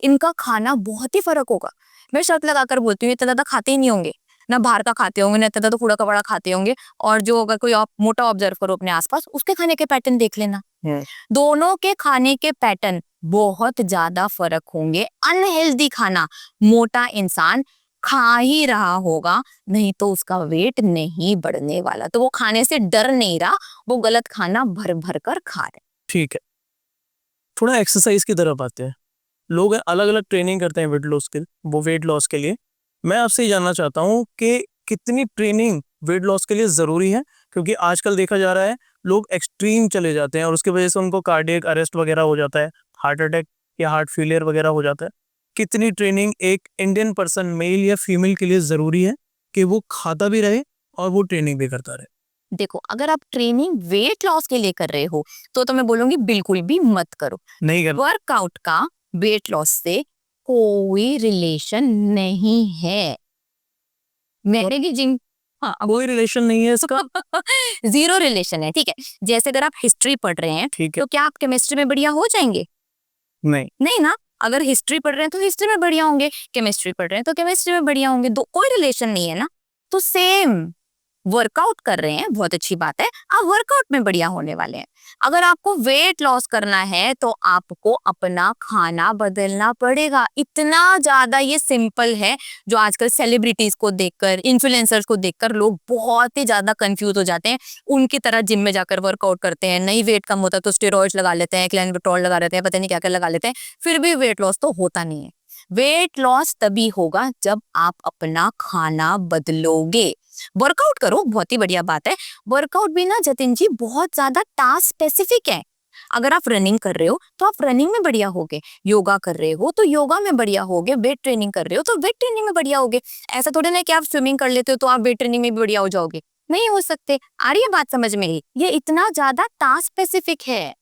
Speaker 1: इनका खाना बहुत ही फर्क होगा। मैं शर्त लगाकर बोलती हूँ, इतना ज्यादा खाते ही नहीं होंगे, ना बाहर का खाते होंगे, ना इतना तो कूड़ा कबाड़ा खाते होंगे। और जो अगर कोई आप मोटा ऑब्जर्व करो अपने आसपास, उसके खाने के पैटर्न देख लेना, दोनों के खाने के पैटर्न बहुत ज्यादा फर्क होंगे। अनहेल्दी खाना मोटा इंसान खा ही रहा होगा, नहीं तो उसका वेट नहीं बढ़ने वाला। तो वो खाने से डर नहीं रहा, वो गलत खाना भर भर कर खा रहे।
Speaker 2: ठीक है, थोड़ा एक्सरसाइज की तरफ आते हैं। लोग अलग अलग ट्रेनिंग करते हैं वेट लॉस के लिए। मैं आपसे ये जानना चाहता हूँ कि कितनी ट्रेनिंग वेट लॉस के लिए ज़रूरी है, क्योंकि आजकल देखा जा रहा है लोग एक्सट्रीम चले जाते हैं और उसकी वजह से उनको कार्डियक अरेस्ट वगैरह हो जाता है, हार्ट अटैक या हार्ट फेलियर वगैरह हो जाता है। कितनी ट्रेनिंग एक इंडियन पर्सन, मेल या फीमेल के लिए ज़रूरी है कि वो खाता भी रहे और वो ट्रेनिंग भी करता रहे?
Speaker 1: देखो, अगर आप ट्रेनिंग वेट लॉस के लिए कर रहे हो तो मैं बोलूंगी बिल्कुल भी मत करो।
Speaker 2: नहीं कर
Speaker 1: वर्कआउट का वेट लॉस से कोई रिलेशन नहीं है। मैंने भी जिम, हाँ,
Speaker 2: कोई रिलेशन नहीं है इसका।
Speaker 1: जीरो रिलेशन है, ठीक है। जैसे अगर आप हिस्ट्री पढ़ रहे हैं,
Speaker 2: ठीक है।
Speaker 1: तो क्या आप केमिस्ट्री में बढ़िया हो जाएंगे?
Speaker 2: नहीं।
Speaker 1: नहीं ना। अगर हिस्ट्री पढ़ रहे हैं तो हिस्ट्री में बढ़िया होंगे, केमिस्ट्री पढ़ रहे हैं तो केमिस्ट्री में बढ़िया होंगे, दो कोई रिलेशन नहीं है ना। तो सेम, वर्कआउट कर रहे हैं, बहुत अच्छी बात है, आप वर्कआउट में बढ़िया होने वाले हैं। अगर आपको वेट लॉस करना है तो आपको अपना खाना बदलना पड़ेगा। इतना ज्यादा ये सिंपल है। जो आजकल सेलिब्रिटीज को देखकर, इन्फ्लुएंसर्स को देखकर लोग बहुत ही ज्यादा कंफ्यूज हो जाते हैं, उनकी तरह जिम में जाकर वर्कआउट करते हैं, नहीं वेट कम होता तो स्टेरॉइड्स लगा लेते हैं, क्लेनबेटॉल लगा लेते हैं, पता नहीं क्या क्या लगा लेते हैं, फिर भी वेट लॉस तो होता नहीं है। वेट लॉस तभी होगा जब आप अपना खाना बदलोगे। वर्कआउट करो, बहुत ही बढ़िया बात है। वर्कआउट भी ना जतिन जी बहुत ज्यादा टास्क स्पेसिफिक है। अगर आप रनिंग कर रहे हो तो आप रनिंग में बढ़िया होगे, योगा कर रहे हो तो योगा में बढ़िया होगे, वेट ट्रेनिंग कर रहे हो तो वेट ट्रेनिंग में बढ़िया होगे। ऐसा थोड़ा ना कि आप स्विमिंग कर लेते हो तो आप वेट ट्रेनिंग में भी बढ़िया हो जाओगे, नहीं हो सकते। आ रही है बात समझ में? ये इतना ज्यादा टास्क स्पेसिफिक है,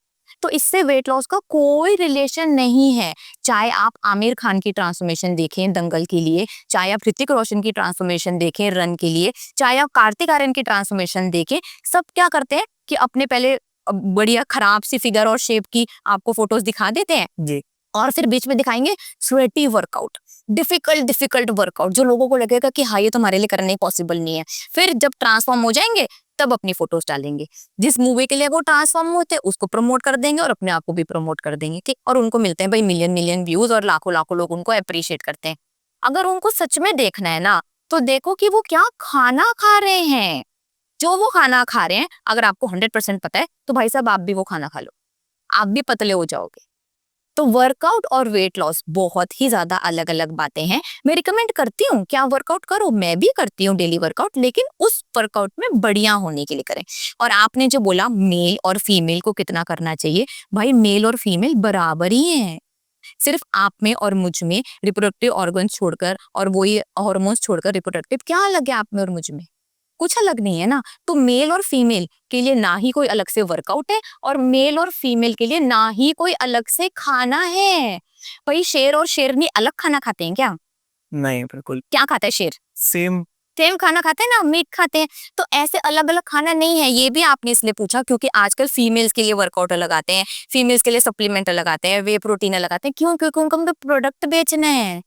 Speaker 1: तो इससे वेट लॉस का कोई रिलेशन नहीं है। चाहे आप आमिर खान की ट्रांसफॉर्मेशन देखें दंगल के लिए, चाहे आप ऋतिक रोशन की ट्रांसफॉर्मेशन देखें रन के लिए, चाहे आप कार्तिक आर्यन की ट्रांसफॉर्मेशन देखें, सब क्या करते हैं कि अपने पहले बढ़िया खराब सी फिगर और शेप की आपको फोटोज दिखा देते हैं
Speaker 2: जी।
Speaker 1: और फिर बीच में दिखाएंगे स्वेटी वर्कआउट, डिफिकल्ट वर्कआउट, जो लोगों को लगेगा कि हाँ ये तो हमारे लिए करना ही पॉसिबल नहीं है। फिर जब ट्रांसफॉर्म हो जाएंगे तब अपनी फोटोज डालेंगे। जिस मूवी के लिए वो ट्रांसफॉर्म होते हैं उसको प्रमोट कर देंगे और अपने आप को भी प्रमोट कर देंगे, ठीक। और उनको मिलते हैं भाई मिलियन व्यूज और लाखों लाखों लोग उनको अप्रिशिएट करते हैं। अगर उनको सच में देखना है ना, तो देखो कि वो क्या खाना खा रहे हैं। जो वो खाना खा रहे हैं, अगर आपको 100% पता है तो भाई साहब आप भी वो खाना खा लो, आप भी पतले हो जाओगे। तो वर्कआउट और वेट लॉस बहुत ही ज्यादा अलग अलग बातें हैं। मैं रिकमेंड करती हूँ कि आप वर्कआउट करो, मैं भी करती हूँ डेली वर्कआउट, लेकिन उस वर्कआउट में बढ़िया होने के लिए करें। और आपने जो बोला मेल और फीमेल को कितना करना चाहिए, भाई मेल और फीमेल बराबर ही हैं। सिर्फ आप में और मुझ में रिप्रोडक्टिव ऑर्गन्स छोड़कर और वही हार्मोन्स छोड़कर रिप्रोडक्टिव क्या अलग है आप में और मुझ में? कुछ अलग नहीं है ना। तो मेल और फीमेल के लिए ना ही कोई अलग से वर्कआउट है और मेल और फीमेल के लिए ना ही कोई अलग से खाना है। भाई शेर और शेरनी अलग खाना खाते हैं क्या?
Speaker 2: नहीं, बिल्कुल
Speaker 1: क्या खाता है शेर?
Speaker 2: सेम।
Speaker 1: सेम खाना खाते हैं ना, मीट खाते हैं। तो ऐसे अलग अलग खाना नहीं है। ये भी आपने इसलिए पूछा क्योंकि आजकल फीमेल्स के लिए वर्कआउट अलग आते हैं, फीमेल्स के लिए सप्लीमेंट अलग आते हैं, वे प्रोटीन अलग आते हैं। क्यों? क्योंकि उनको प्रोडक्ट बेचना है।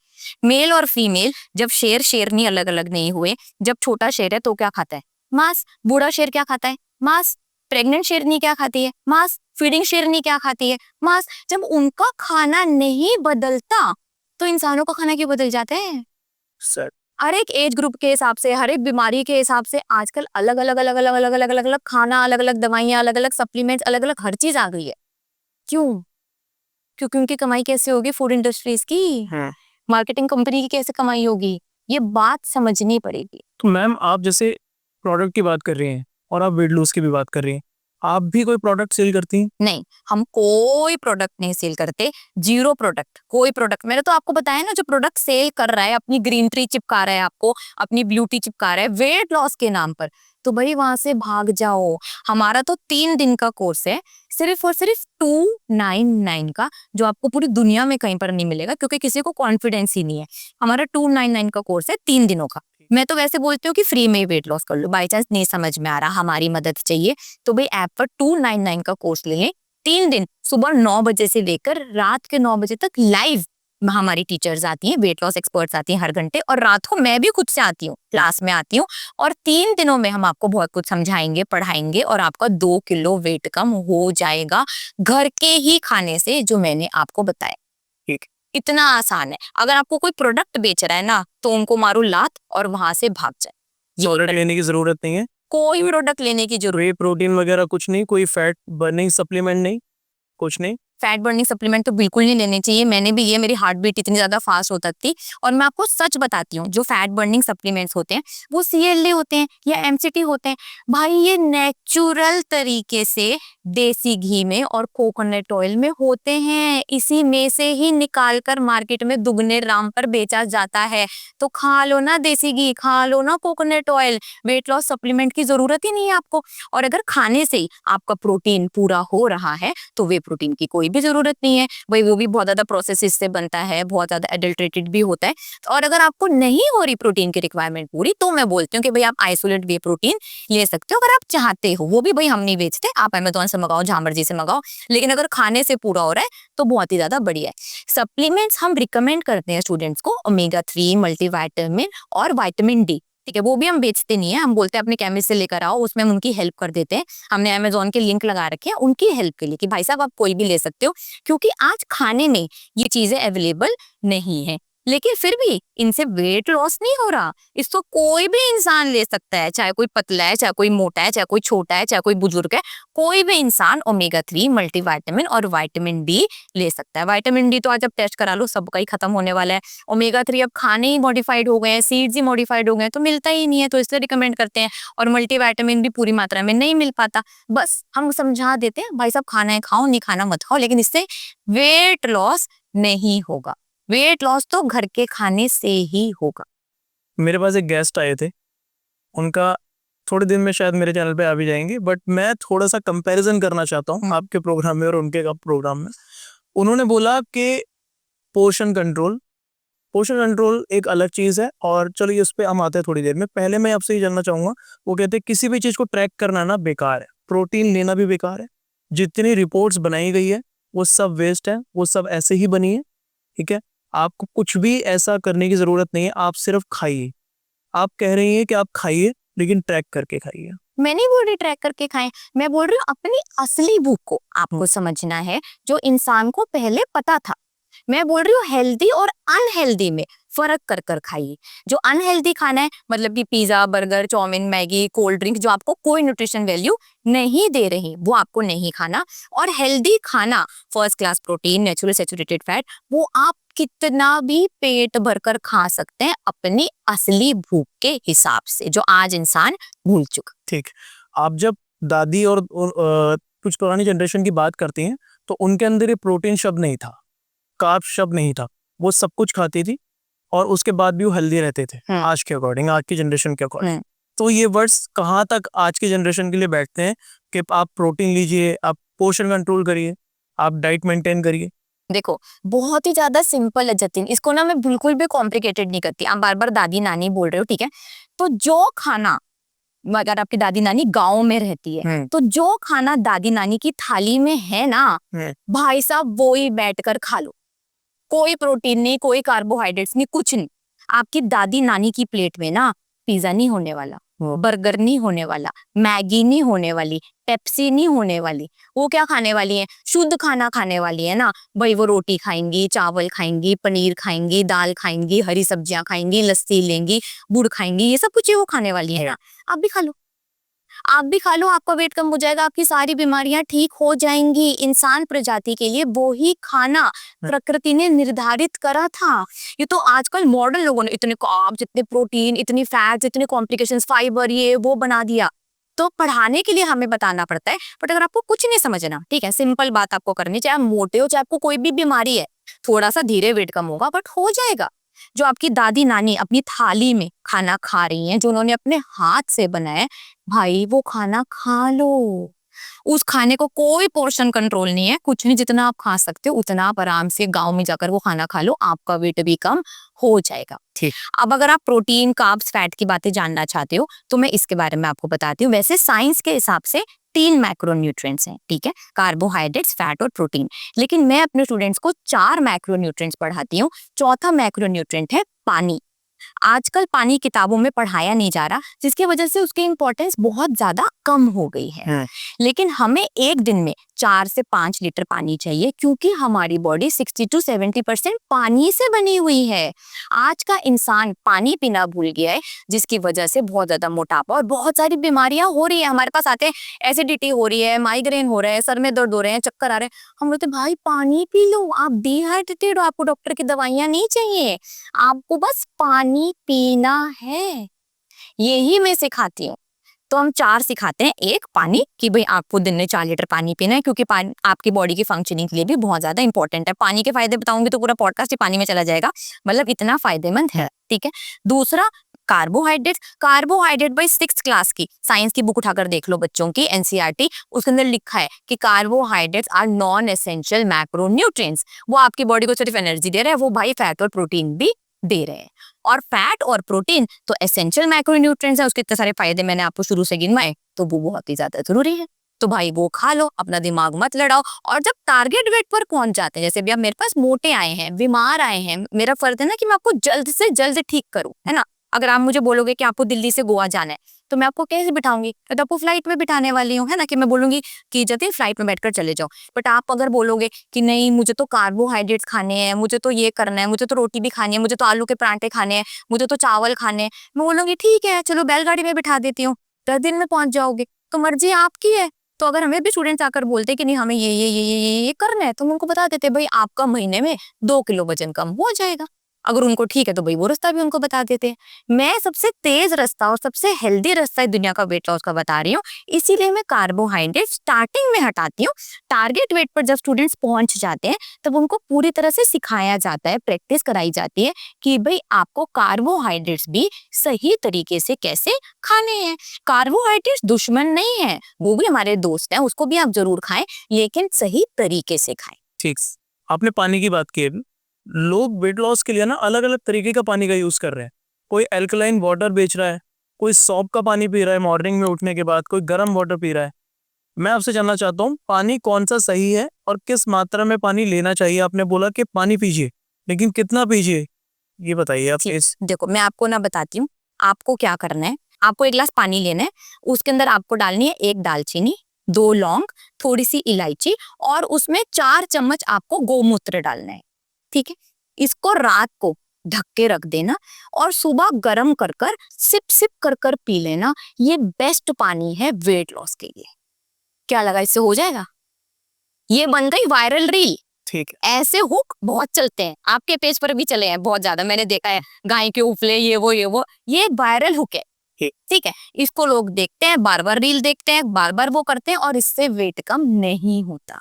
Speaker 1: मेल और फीमेल जब शेर शेरनी अलग अलग नहीं हुए, जब छोटा शेर है तो क्या खाता है? मांस। बूढ़ा शेर क्या खाता है? मांस। प्रेग्नेंट शेरनी क्या खाती है? मांस। फीडिंग शेरनी क्या खाती है? मांस। जब उनका खाना नहीं बदलता तो इंसानों का खाना क्यों बदल जाता है?
Speaker 2: सर,
Speaker 1: हर एक एज ग्रुप के हिसाब से, हर एक बीमारी के हिसाब से आजकल अलग अलग अलग अलग अलग अलग अलग अलग खाना, अलग अलग दवाइयाँ, अलग अलग सप्लीमेंट्स, अलग अलग हर चीज आ गई है। क्यों? क्योंकि उनकी कमाई कैसे होगी? फूड इंडस्ट्रीज की, मार्केटिंग कंपनी की कैसे कमाई होगी? ये बात समझनी पड़ेगी।
Speaker 2: तो मैम आप जैसे प्रोडक्ट की बात कर रही हैं और आप वेट लॉस की भी बात कर रही हैं, आप भी कोई प्रोडक्ट सेल करती हैं?
Speaker 1: नहीं, हम कोई प्रोडक्ट नहीं सेल करते, जीरो प्रोडक्ट, कोई प्रोडक्ट। मैंने तो आपको बताया ना, जो प्रोडक्ट सेल कर रहा है, अपनी ग्रीन ट्री चिपका रहा है आपको, अपनी ब्यूटी चिपका रहा है वेट लॉस के नाम पर, तो भाई वहां से भाग जाओ। हमारा तो 3 दिन का कोर्स है, सिर्फ और सिर्फ 299 का, जो आपको पूरी दुनिया में कहीं पर नहीं मिलेगा, क्योंकि किसी को कॉन्फिडेंस ही नहीं है। हमारा 299 का कोर्स है, 3 दिनों का। मैं तो वैसे बोलती हूँ कि फ्री में ही वेट लॉस कर लो। बाई चांस नहीं समझ में आ रहा, हमारी मदद चाहिए, तो भाई ऐप पर 299 का कोर्स ले लें। 3 दिन सुबह 9 बजे से लेकर रात के 9 बजे तक लाइव हमारी टीचर्स आती हैं, वेट लॉस एक्सपर्ट्स आती हैं हर घंटे, और रात को मैं भी खुद से आती हूँ, क्लास में आती हूँ, और 3 दिनों में हम आपको बहुत कुछ समझाएंगे, पढ़ाएंगे, और आपका 2 किलो वेट कम हो जाएगा घर के ही खाने से, जो मैंने आपको बताया।
Speaker 2: ठीक।
Speaker 1: इतना आसान है। अगर आपको कोई प्रोडक्ट बेच रहा है ना, तो उनको मारो लात और वहां से भाग जाए।
Speaker 2: प्रोडक्ट लेने की जरूरत नहीं है,
Speaker 1: कोई भी प्रोडक्ट लेने की जरूरत,
Speaker 2: वे प्रोटीन वगैरह कुछ नहीं, कोई फैट बर्निंग सप्लीमेंट नहीं, कुछ नहीं।
Speaker 1: फैट बर्निंग सप्लीमेंट तो बिल्कुल नहीं लेने चाहिए। मैंने भी ये, मेरी हार्ट बीट इतनी ज्यादा फास्ट होता थी। और मैं आपको सच बताती हूँ, जो फैट बर्निंग सप्लीमेंट्स होते हैं वो CLA होते हैं या MCT होते हैं, भाई ये नेचुरल तरीके से देसी घी में और कोकोनट ऑयल में होते हैं। इसी में से ही निकाल कर मार्केट में दुगने दाम पर बेचा जाता है। तो खा लो ना देसी घी, खा लो ना coconut oil, weight loss supplement की जरूरत ही नहीं है आपको। और अगर खाने से ही आपका प्रोटीन पूरा हो रहा है, तो वे प्रोटीन की कोई भी जरूरत नहीं है। भाई वो भी बहुत ज्यादा प्रोसेस से बनता है, बहुत ज्यादा एडल्ट्रेटेड भी होता है। और अगर आपको नहीं हो रही प्रोटीन की रिक्वायरमेंट पूरी, तो मैं बोलती हूँ कि भाई आप आइसोलेट वे प्रोटीन ले सकते हो, अगर आप चाहते हो। वो भी भाई हम नहीं बेचते, आप अमेज़न से मंगाओ, जहां मर्जी से मंगाओ, लेकिन अगर खाने से पूरा हो रहा है तो बहुत ही ज्यादा बढ़िया है। सप्लीमेंट्स हम रिकमेंड करते हैं स्टूडेंट्स को, ओमेगा 3, मल्टीविटामिन और विटामिन डी, ठीक है, वो भी हम बेचते नहीं है। हम बोलते हैं अपने केमिस्ट से लेकर आओ, उसमें हम उनकी हेल्प कर देते हैं। हमने अमेज़न के लिंक लगा रखे हैं उनकी हेल्प के लिए, कि भाई साहब आप कोई भी ले सकते हो, क्योंकि आज खाने में ये चीजें अवेलेबल नहीं है। लेकिन फिर भी इनसे वेट लॉस नहीं हो रहा। इसको कोई भी इंसान ले सकता है, चाहे कोई पतला है, चाहे कोई मोटा है, चाहे कोई छोटा है, चाहे कोई बुजुर्ग है, कोई भी इंसान ओमेगा 3, मल्टीविटामिन और विटामिन डी ले सकता है। विटामिन डी तो आज अब टेस्ट करा लो, सबका ही खत्म होने वाला है। ओमेगा 3 अब खाने ही मॉडिफाइड हो गए हैं, सीड्स ही मॉडिफाइड हो गए हैं, तो मिलता ही नहीं है, तो इसलिए रिकमेंड करते हैं। और मल्टीविटामिन भी पूरी मात्रा में नहीं मिल पाता। बस हम समझा देते हैं, भाई साहब खाना है खाओ, नहीं खाना मत खाओ, लेकिन इससे वेट लॉस नहीं होगा। वेट लॉस तो घर के खाने से ही होगा।
Speaker 2: मेरे पास एक गेस्ट आए थे, उनका थोड़े दिन में शायद मेरे चैनल पे आ भी जाएंगे, बट मैं थोड़ा सा कंपैरिजन करना चाहता हूँ आपके प्रोग्राम में और उनके प्रोग्राम में। उन्होंने बोला कि पोर्शन कंट्रोल एक अलग चीज़ है, और चलिए उस पर हम आते हैं थोड़ी देर में। पहले मैं आपसे ये जानना चाहूँगा, वो कहते हैं किसी भी चीज़ को ट्रैक करना ना बेकार है, प्रोटीन लेना भी बेकार है। जितनी रिपोर्ट्स बनाई गई है वो सब वेस्ट है, वो सब ऐसे ही बनी है, ठीक है। आपको कुछ भी ऐसा करने की ज़रूरत नहीं है, आप सिर्फ खाइए। आप कह रही हैं कि आप खाइए, लेकिन ट्रैक करके खाइए।
Speaker 1: मैं नहीं बोल रही ट्रैक करके खाएं, मैं बोल रही हूँ अपनी असली भूख को आपको समझना है, जो इंसान को पहले पता था। मैं बोल रही हूँ हेल्दी और अनहेल्दी में फर्क कर कर खाइए। जो अनहेल्दी खाना है, मतलब कि pizza, burger, chowmein, Maggi, cold drink, जो आपको कोई न्यूट्रिशन वैल्यू नहीं दे रही, वो आपको नहीं खाना। और हेल्दी खाना, first class protein, natural saturated fat, वो आप कितना भी पेट भरकर खा सकते हैं अपनी असली भूख के हिसाब से, जो आज इंसान भूल चुका।
Speaker 2: ठीक। आप जब दादी और कुछ पुरानी जनरेशन की बात करती हैं, तो उनके अंदर ये प्रोटीन शब्द नहीं था, कार्ब शब्द नहीं था, वो सब कुछ खाती थी और उसके बाद भी वो हेल्दी रहते थे। आज के अकॉर्डिंग, आज की जनरेशन के अकॉर्डिंग, तो ये वर्ड्स कहाँ तक आज की जनरेशन के लिए बैठते हैं कि आप प्रोटीन लीजिए, आप पोर्शन कंट्रोल करिए, आप डाइट मेंटेन करिए?
Speaker 1: देखो, बहुत ही ज्यादा सिंपल है जतिन, इसको ना मैं बिल्कुल भी कॉम्प्लिकेटेड नहीं करती। आप बार बार दादी नानी बोल रहे हो, ठीक है, तो जो खाना, अगर आपकी दादी नानी गांव में रहती है, तो जो खाना दादी नानी की थाली में है ना, भाई साहब वो ही बैठकर खा लो। कोई प्रोटीन नहीं, कोई कार्बोहाइड्रेट्स नहीं, कुछ नहीं। आपकी दादी नानी की प्लेट में ना पिज्जा नहीं होने वाला, बर्गर नहीं होने वाला, मैगी नहीं होने वाली, पेप्सी नहीं होने वाली। वो क्या खाने वाली है? शुद्ध खाना खाने वाली है ना भाई। वो रोटी खाएंगी, चावल खाएंगी, पनीर खाएंगी, दाल खाएंगी, हरी सब्जियां खाएंगी, लस्सी लेंगी, गुड़ खाएंगी, ये सब कुछ वो खाने वाली है ना। आप भी खा लो, आप भी खा लो, आपका वेट कम हो जाएगा, आपकी सारी बीमारियां ठीक हो जाएंगी। इंसान प्रजाति के लिए वो ही खाना प्रकृति ने निर्धारित करा था। ये तो आजकल मॉडर्न लोगों ने इतने कार्ब्स, इतने प्रोटीन, इतनी फैट्स, इतने कॉम्प्लिकेशंस, फाइबर, ये वो बना दिया। तो पढ़ाने के लिए हमें बताना पड़ता है। बट अगर आपको कुछ नहीं समझना, ठीक है, सिंपल बात आपको करनी, चाहे आप मोटे हो, चाहे आपको कोई भी बीमारी है, थोड़ा सा धीरे वेट कम होगा बट हो जाएगा। जो आपकी दादी नानी अपनी थाली में खाना खा रही हैं, जो उन्होंने अपने हाथ से बनाया, भाई वो खाना खा लो। उस खाने को कोई पोर्शन कंट्रोल नहीं है, कुछ नहीं, जितना आप खा सकते हो उतना आप आराम से गांव में जाकर वो खाना खा लो, आपका वेट भी कम हो जाएगा।
Speaker 2: ठीक।
Speaker 1: अब अगर आप प्रोटीन, कार्ब्स, फैट की बातें जानना चाहते हो तो मैं इसके बारे में आपको बताती हूँ। वैसे साइंस के हिसाब से 3 मैक्रोन्यूट्रिएंट्स हैं, ठीक है, कार्बोहाइड्रेट्स, फैट और प्रोटीन। लेकिन मैं अपने स्टूडेंट्स को 4 मैक्रोन्यूट्रिएंट्स पढ़ाती हूँ। चौथा मैक्रोन्यूट्रिएंट है पानी। आजकल पानी किताबों में पढ़ाया नहीं जा रहा, जिसकी वजह से उसकी इंपॉर्टेंस बहुत ज्यादा कम हो गई है। लेकिन हमें एक दिन में 4 से 5 लीटर पानी चाहिए, क्योंकि हमारी बॉडी 60 to 70% पानी से बनी हुई है। आज का इंसान पानी पीना भूल गया है, जिसकी वजह से बहुत ज्यादा मोटापा और बहुत सारी बीमारियां हो रही है। हमारे पास आते हैं, एसिडिटी हो रही है, माइग्रेन हो रहा है, सर में दर्द हो रहे हैं, चक्कर आ रहे हैं। हम बोलते भाई पानी पी लो, आप डिहाइड्रेटेड हो, आपको डॉक्टर की दवाइयां नहीं चाहिए, आपको बस पानी पीना है। यही मैं सिखाती हूँ। तो हम 4 सिखाते हैं। एक, पानी, कि भाई आपको दिन में 4 लीटर पानी पीना है, क्योंकि पानी आपकी बॉडी की फंक्शनिंग के लिए भी बहुत ज्यादा इंपॉर्टेंट है। पानी के फायदे बताऊंगी तो पूरा पॉडकास्ट ही पानी में चला जाएगा, मतलब इतना फायदेमंद है, ठीक है। दूसरा, कार्बोहाइड्रेट। कार्बोहाइड्रेट भाई 6th क्लास की साइंस की बुक उठाकर देख लो, बच्चों की एनसीईआरटी, उसके अंदर लिखा है कि carbohydrates are non essential macronutrients. वो आपकी बॉडी को सिर्फ एनर्जी दे रहे हैं, वो भाई फैट और प्रोटीन भी दे रहे हैं। और फैट और प्रोटीन तो एसेंशियल मैक्रोन्यूट्रिएंट्स है, उसके इतने सारे फायदे मैंने आपको शुरू से गिनवाए, तो वो बहुत ही ज्यादा जरूरी है। तो भाई वो खा लो, अपना दिमाग मत लड़ाओ। और जब टारगेट वेट पर पहुंच जाते हैं, जैसे भी आप मेरे पास मोटे आए हैं, बीमार आए हैं, मेरा फर्ज है ना कि मैं आपको जल्द से जल्द ठीक करूं, है ना। अगर आप मुझे बोलोगे कि आपको दिल्ली से गोवा जाना है, तो मैं आपको कैसे बिठाऊंगी? तो आपको फ्लाइट में बिठाने वाली हूँ, है ना, कि मैं बोलूंगी कि जतिन फ्लाइट में बैठकर चले जाओ। बट आप अगर बोलोगे कि नहीं मुझे तो कार्बोहाइड्रेट्स खाने हैं, मुझे तो ये करना है, मुझे तो रोटी भी खानी है, मुझे तो आलू के परांठे खाने हैं, मुझे तो चावल खाने हैं, मैं बोलूंगी ठीक है चलो बैलगाड़ी में बिठा देती हूँ, 10 दिन में पहुंच जाओगे। तो मर्जी आपकी है। तो अगर हमें भी स्टूडेंट्स आकर बोलते कि नहीं हमें ये करना है, तो हम उनको बता देते भाई आपका महीने में 2 किलो वजन कम हो जाएगा। अगर उनको ठीक है तो भाई वो रास्ता भी उनको बता देते हैं। मैं सबसे तेज रास्ता और सबसे हेल्दी रास्ता दुनिया का वेट लॉस का बता रही हूँ, इसीलिए मैं कार्बोहाइड्रेट स्टार्टिंग में हटाती हूँ। टारगेट वेट पर जब स्टूडेंट्स पहुंच जाते हैं तब उनको पूरी तरह से सिखाया जाता है, प्रैक्टिस कराई जाती है कि भाई आपको कार्बोहाइड्रेट्स भी सही तरीके से कैसे खाने हैं। कार्बोहाइड्रेट्स दुश्मन नहीं है, वो भी हमारे दोस्त हैं, उसको भी आप जरूर खाएं, लेकिन सही तरीके से खाएं।
Speaker 2: ठीक। आपने पानी की बात की है, लोग वेट लॉस के लिए ना अलग अलग तरीके का पानी का यूज कर रहे हैं। कोई एल्कलाइन वाटर बेच रहा है, कोई सौंफ का पानी पी रहा है मॉर्निंग में उठने के बाद, कोई गर्म वाटर पी रहा है। मैं आपसे जानना चाहता हूँ पानी कौन सा सही है और किस मात्रा में पानी लेना चाहिए। आपने बोला कि पानी पीजिए, लेकिन कितना पीजिए ये बताइए आप। इस
Speaker 1: देखो मैं आपको ना बताती हूँ, आपको क्या करना है। आपको 1 गिलास पानी लेना है, उसके अंदर आपको डालनी है 1 दालचीनी, 2 लौंग, थोड़ी सी इलायची और उसमें 4 चम्मच आपको गोमूत्र डालना है, ठीक है। इसको रात को ढक के रख देना और सुबह गर्म कर कर सिप सिप कर कर पी लेना। ये बेस्ट पानी है वेट लॉस के लिए। क्या लगा इससे हो जाएगा? ये बन गई वायरल रील।
Speaker 2: ठीक है।
Speaker 1: ऐसे हुक बहुत चलते हैं, आपके पेज पर भी चले हैं बहुत ज्यादा, मैंने देखा है, गाय के उफले ये वो ये एक वायरल हुक है, ठीक है। इसको लोग देखते हैं, बार बार रील देखते हैं, बार बार वो करते हैं और इससे वेट कम नहीं होता।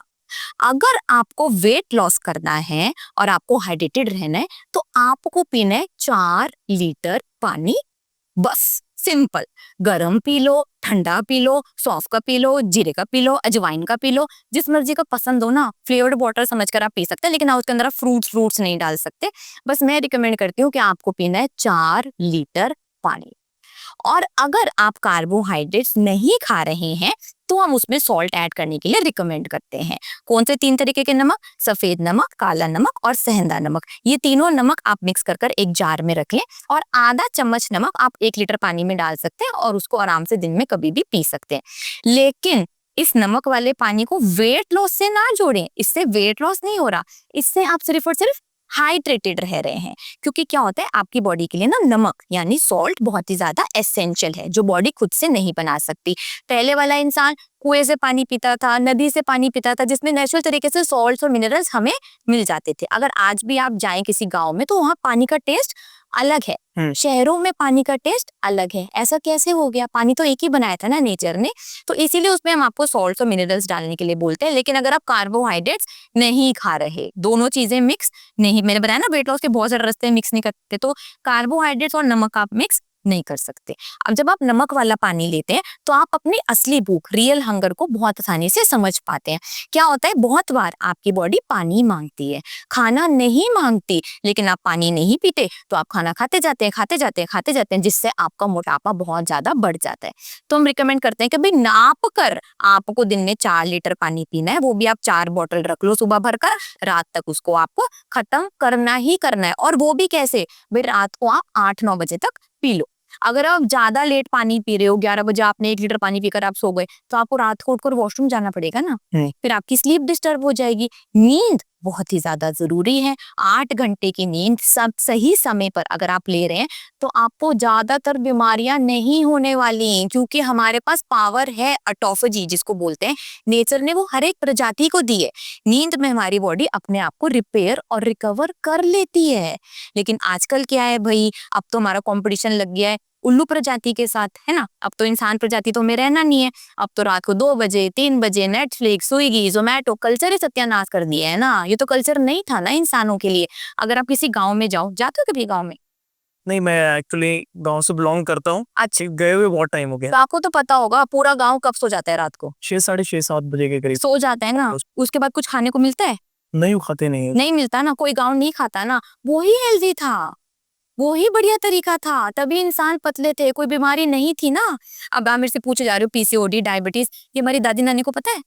Speaker 1: अगर आपको वेट लॉस करना है और आपको हाइड्रेटेड रहना है तो आपको पीना है 4 लीटर पानी, बस। सिंपल। गरम पी लो, ठंडा पी लो, सौंफ का पी लो, जीरे का पी लो, अजवाइन का पी लो, जिस मर्जी का पसंद हो ना। फ्लेवर्ड वाटर समझकर आप पी सकते हैं, लेकिन आप उसके अंदर फ्रूट्स नहीं डाल सकते। बस मैं रिकमेंड करती हूँ कि आपको पीना है 4 लीटर पानी। और अगर आप कार्बोहाइड्रेट्स नहीं खा रहे हैं तो तो हम उसमें सॉल्ट ऐड करने के लिए रिकमेंड करते हैं। कौन से 3 तरीके के नमक? सफेद नमक, काला नमक और सेंधा नमक। ये तीनों नमक आप मिक्स कर एक जार में रख लें और आधा चम्मच नमक आप 1 लीटर पानी में डाल सकते हैं और उसको आराम से दिन में कभी भी पी सकते हैं। लेकिन इस नमक वाले पानी को वेट लॉस से ना जोड़ें, इससे वेट लॉस नहीं हो रहा, इससे आप सिर्फ और सिर्फ हाइड्रेटेड रह रहे हैं। क्योंकि क्या होता है, आपकी बॉडी के लिए ना नमक यानी सॉल्ट बहुत ही ज्यादा एसेंशियल है, जो बॉडी खुद से नहीं बना सकती। पहले वाला इंसान कुएं से पानी पीता था, नदी से पानी पीता था, जिसमें नेचुरल तरीके से सॉल्ट्स और मिनरल्स हमें मिल जाते थे। अगर आज भी आप जाएं किसी गांव में तो वहाँ पानी का टेस्ट अलग है, शहरों में पानी का टेस्ट अलग है। ऐसा कैसे हो गया? पानी तो एक ही बनाया था ना नेचर ने, तो इसीलिए उसमें हम आपको सॉल्ट्स और मिनरल्स डालने के लिए बोलते हैं। लेकिन अगर आप कार्बोहाइड्रेट्स नहीं खा रहे, दोनों चीजें मिक्स नहीं, मैंने बताया ना वेट लॉस के बहुत सारे रास्ते मिक्स नहीं करते, तो कार्बोहाइड्रेट्स और नमक आप मिक्स नहीं कर सकते। अब जब आप नमक वाला पानी लेते हैं तो आप अपनी असली भूख, रियल हंगर को बहुत आसानी से समझ पाते हैं। क्या होता है, बहुत बार आपकी बॉडी पानी मांगती है, खाना नहीं मांगती, लेकिन आप पानी नहीं पीते तो आप खाना खाते जाते हैं, जिससे आपका मोटापा बहुत ज्यादा बढ़ जाता है। तो हम रिकमेंड करते हैं कि भाई नाप कर आपको दिन में 4 लीटर पानी पीना है, वो भी आप 4 बोतल रख लो सुबह भरकर, रात तक उसको आपको खत्म करना ही करना है। और वो भी कैसे भाई, रात को आप 8-9 बजे तक पी लो। अगर आप ज्यादा लेट पानी पी रहे हो, 11 बजे आपने 1 लीटर पानी पीकर आप सो गए, तो आपको रात को उठकर वॉशरूम जाना पड़ेगा ना, फिर आपकी स्लीप डिस्टर्ब हो जाएगी। नींद बहुत ही ज्यादा जरूरी है। 8 घंटे की नींद सब सही समय पर अगर आप ले रहे हैं तो आपको ज्यादातर बीमारियां नहीं होने वाली, क्योंकि हमारे पास पावर है ऑटोफेजी जिसको बोलते हैं, नेचर ने वो हर एक प्रजाति को दी है। नींद में हमारी बॉडी अपने आप को रिपेयर और रिकवर कर लेती है। लेकिन आजकल क्या है भाई, अब तो हमारा कॉम्पिटिशन लग गया है उल्लू प्रजाति के साथ, है ना। अब तो इंसान प्रजाति तो में रहना नहीं है। अब तो रात को 2 बजे 3 बजे नेटफ्लिक्स, स्विगी, जोमेटो, कल्चर ही सत्यानाश कर दिया है ना। ये तो कल्चर नहीं था ना इंसानों के लिए। अगर आप किसी गांव में जाओ, जाते हो कभी गांव में?
Speaker 2: नहीं, मैं एक्चुअली गांव से बिलोंग करता हूँ।
Speaker 1: अच्छा,
Speaker 2: गए हुए बहुत टाइम हो गया।
Speaker 1: तो आपको तो पता होगा पूरा गांव कब सो जाता है? रात को
Speaker 2: 6, 6:30, 7 बजे के करीब
Speaker 1: सो जाता है ना। उसके बाद कुछ खाने को मिलता है?
Speaker 2: नहीं, वो खाते नहीं है।
Speaker 1: नहीं मिलता ना, कोई गांव नहीं खाता ना। वो ही हेल्दी था, वो ही बढ़िया तरीका था, तभी इंसान पतले थे, कोई बीमारी नहीं थी ना। अब आप मेरे से पूछे जा रहे हो पीसीओडी, डायबिटीज, ये हमारी दादी नानी को पता है?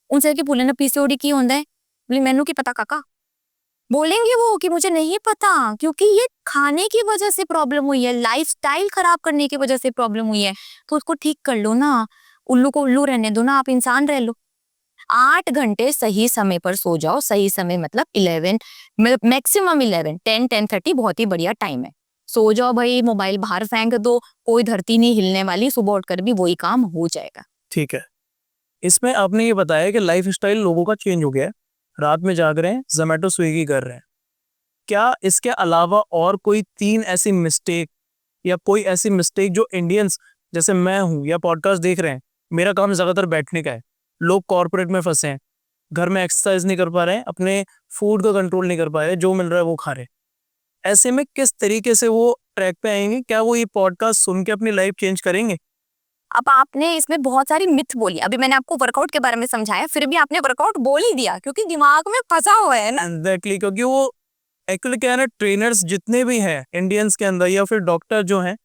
Speaker 1: उनसे कि बोले ना पीसीओडी की होता है, बोले मैनू की पता काका, बोलेंगे वो कि मुझे नहीं पता, क्योंकि ये खाने की वजह से प्रॉब्लम हुई है, लाइफस्टाइल खराब करने की वजह से प्रॉब्लम हुई है। तो उसको ठीक कर लो ना, उल्लू को उल्लू रहने दो ना, आप इंसान रह लो। 8 घंटे सही समय पर सो जाओ। सही समय मतलब 11, मैक्सिमम 11, 10-10:30 बहुत ही बढ़िया टाइम है। सो जाओ भाई, मोबाइल बाहर फेंक दो, कोई धरती नहीं हिलने वाली, सुबह उठकर भी वही काम हो जाएगा।
Speaker 2: ठीक है। इसमें आपने ये बताया कि लाइफस्टाइल लोगों का चेंज हो गया है, रात में जाग रहे हैं, जोमेटो स्विगी कर रहे हैं। क्या इसके अलावा और कोई 3 ऐसी मिस्टेक या कोई ऐसी मिस्टेक जो इंडियंस जैसे मैं हूँ या पॉडकास्ट देख रहे हैं, मेरा काम ज्यादातर बैठने का है, लोग कॉर्पोरेट में फंसे हैं, घर में एक्सरसाइज नहीं कर पा रहे हैं, अपने फूड का कंट्रोल नहीं कर पा रहे, जो मिल रहा है वो खा रहे हैं, ऐसे में किस तरीके से वो ट्रैक पे आएंगे? क्या वो ये पॉडकास्ट सुन के अपनी लाइफ चेंज करेंगे?
Speaker 1: अब आपने इसमें बहुत सारी मिथ बोली। अभी मैंने आपको वर्कआउट के बारे में समझाया, फिर भी आपने वर्कआउट बोल ही दिया, क्योंकि दिमाग में फंसा हुआ है ना।
Speaker 2: एग्जैक्टली, क्योंकि वो एक्चुअली क्या है ना, ट्रेनर्स जितने भी हैं इंडियंस के अंदर या फिर डॉक्टर जो हैं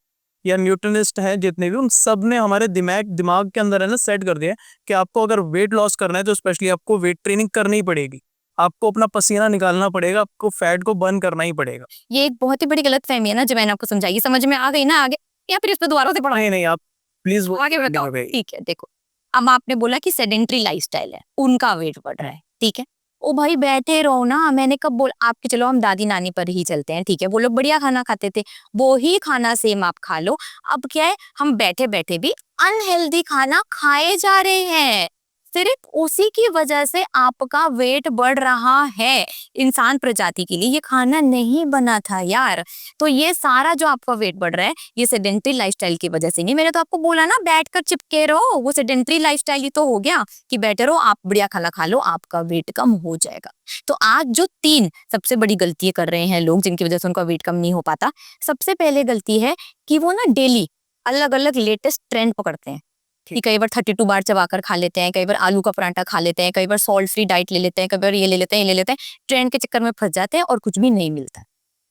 Speaker 2: या न्यूट्रिनिस्ट हैं जितने भी, उन सब ने हमारे दिमाग के अंदर है ना सेट कर दिया है कि आपको अगर वेट लॉस करना है तो स्पेशली आपको वेट ट्रेनिंग करनी पड़ेगी, आपको अपना पसीना निकालना पड़ेगा, आपको फैट को बर्न करना ही पड़ेगा।
Speaker 1: ये एक बहुत ही बड़ी गलतफहमी है ना, जो मैंने आपको समझाई, समझ में आ गई ना आगे, या फिर इस पे दोबारा से पढ़ा?
Speaker 2: नहीं, आप प्लीज
Speaker 1: आगे बताओ। ठीक है, देखो, अब आपने बोला कि सेडेंट्री लाइफस्टाइल है, उनका वेट बढ़ रहा है, ठीक है। ओ भाई बैठे रहो ना, मैंने कब बोल आपके, चलो हम दादी नानी पर ही चलते हैं, ठीक है, वो लोग बढ़िया खाना खाते थे, वो ही खाना सेम आप खा लो। अब क्या है, हम बैठे बैठे भी अनहेल्दी खाना खाए जा रहे हैं, सिर्फ उसी की वजह से आपका वेट बढ़ रहा है। इंसान प्रजाति के लिए ये खाना नहीं बना था यार। तो ये सारा जो आपका वेट बढ़ रहा है, ये सेडेंट्री लाइफस्टाइल की वजह से नहीं। मैंने तो आपको बोला ना बैठकर चिपके रहो, वो सेडेंट्री लाइफस्टाइल ही तो हो गया कि बैठे रहो, आप बढ़िया खाना खा लो, आपका वेट कम हो जाएगा। तो आज जो 3 सबसे बड़ी गलतियां कर रहे हैं लोग, जिनकी वजह से उनका वेट कम नहीं हो पाता, सबसे पहले गलती है कि वो ना डेली अलग अलग लेटेस्ट ट्रेंड पकड़ते हैं कि कई बार 32 बार चबाकर खा लेते हैं, कई बार आलू का पराठा खा लेते हैं, कई बार सॉल्ट फ्री डाइट ले लेते हैं, कई बार ये ले लेते हैं, ये ले लेते हैं, ट्रेंड के चक्कर में फंस जाते हैं और कुछ भी नहीं मिलता।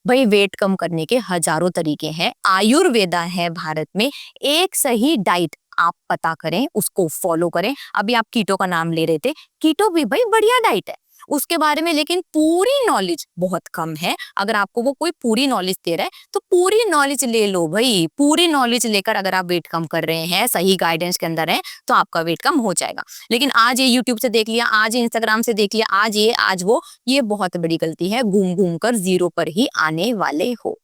Speaker 1: भाई वेट कम करने के हजारों तरीके हैं, आयुर्वेदा है भारत में, एक सही डाइट आप पता करें, उसको फॉलो करें। अभी आप कीटो का नाम ले रहे थे, कीटो भी भाई बढ़िया डाइट है, उसके बारे में लेकिन पूरी नॉलेज बहुत कम है। अगर आपको वो कोई पूरी नॉलेज दे रहा है तो पूरी नॉलेज ले लो भाई। पूरी नॉलेज लेकर अगर आप वेट कम कर रहे हैं, सही गाइडेंस के अंदर है, तो आपका वेट कम हो जाएगा। लेकिन आज ये यूट्यूब से देख लिया, आज ये इंस्टाग्राम से देख लिया, आज ये आज वो, ये बहुत बड़ी गलती है। घूम घूम कर जीरो पर ही आने वाले हो।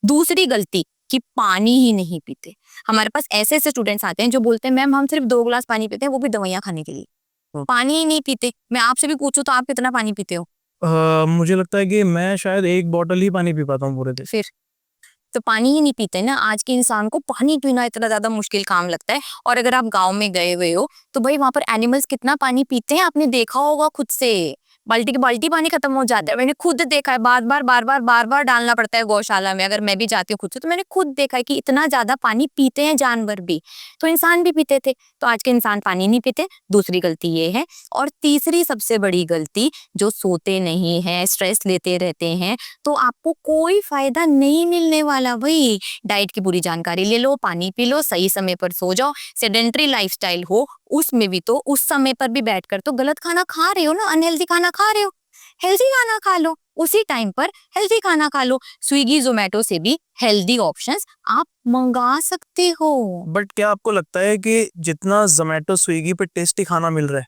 Speaker 1: दूसरी गलती कि पानी ही नहीं पीते। हमारे पास ऐसे ऐसे स्टूडेंट्स आते हैं जो बोलते हैं मैम हम सिर्फ 2 गिलास पानी पीते हैं, वो भी दवाइयां खाने के लिए। पानी ही नहीं पीते। मैं आपसे भी पूछूं तो आप कितना पानी पीते हो?
Speaker 2: मुझे लगता है कि मैं शायद 1 बॉटल ही पानी पी पाता हूँ पूरे दिन।
Speaker 1: फिर तो पानी ही नहीं पीते ना। आज के इंसान को पानी पीना इतना ज्यादा मुश्किल काम लगता है। और अगर आप गांव में गए हुए हो तो भाई वहां पर एनिमल्स कितना पानी पीते हैं, आपने देखा होगा खुद से। बाल्टी की बाल्टी पानी खत्म हो जाता है। मैंने खुद देखा है, बार बार डालना पड़ता है गौशाला में। अगर मैं भी जाती हूँ खुद से तो मैंने खुद देखा है कि इतना ज्यादा पानी पीते हैं जानवर भी, तो इंसान भी पीते थे। तो आज के इंसान पानी नहीं पीते, दूसरी गलती ये है। और तीसरी सबसे बड़ी गलती, जो सोते नहीं है, स्ट्रेस लेते रहते हैं, तो आपको कोई फायदा नहीं मिलने वाला भाई। डाइट की पूरी जानकारी ले लो, पानी पी लो, सही समय पर सो जाओ। सेडेंटरी लाइफस्टाइल हो उसमें भी तो उस समय पर भी बैठकर तो गलत खाना खा रहे हो ना, अनहेल्दी खाना खा रहे हो। हेल्दी खाना खा लो, उसी टाइम पर हेल्दी खाना खा लो। स्विगी जोमेटो से भी हेल्दी ऑप्शंस आप मंगा सकते हो।
Speaker 2: बट क्या आपको लगता है कि जितना जोमेटो स्विगी पे टेस्टी खाना मिल रहा है,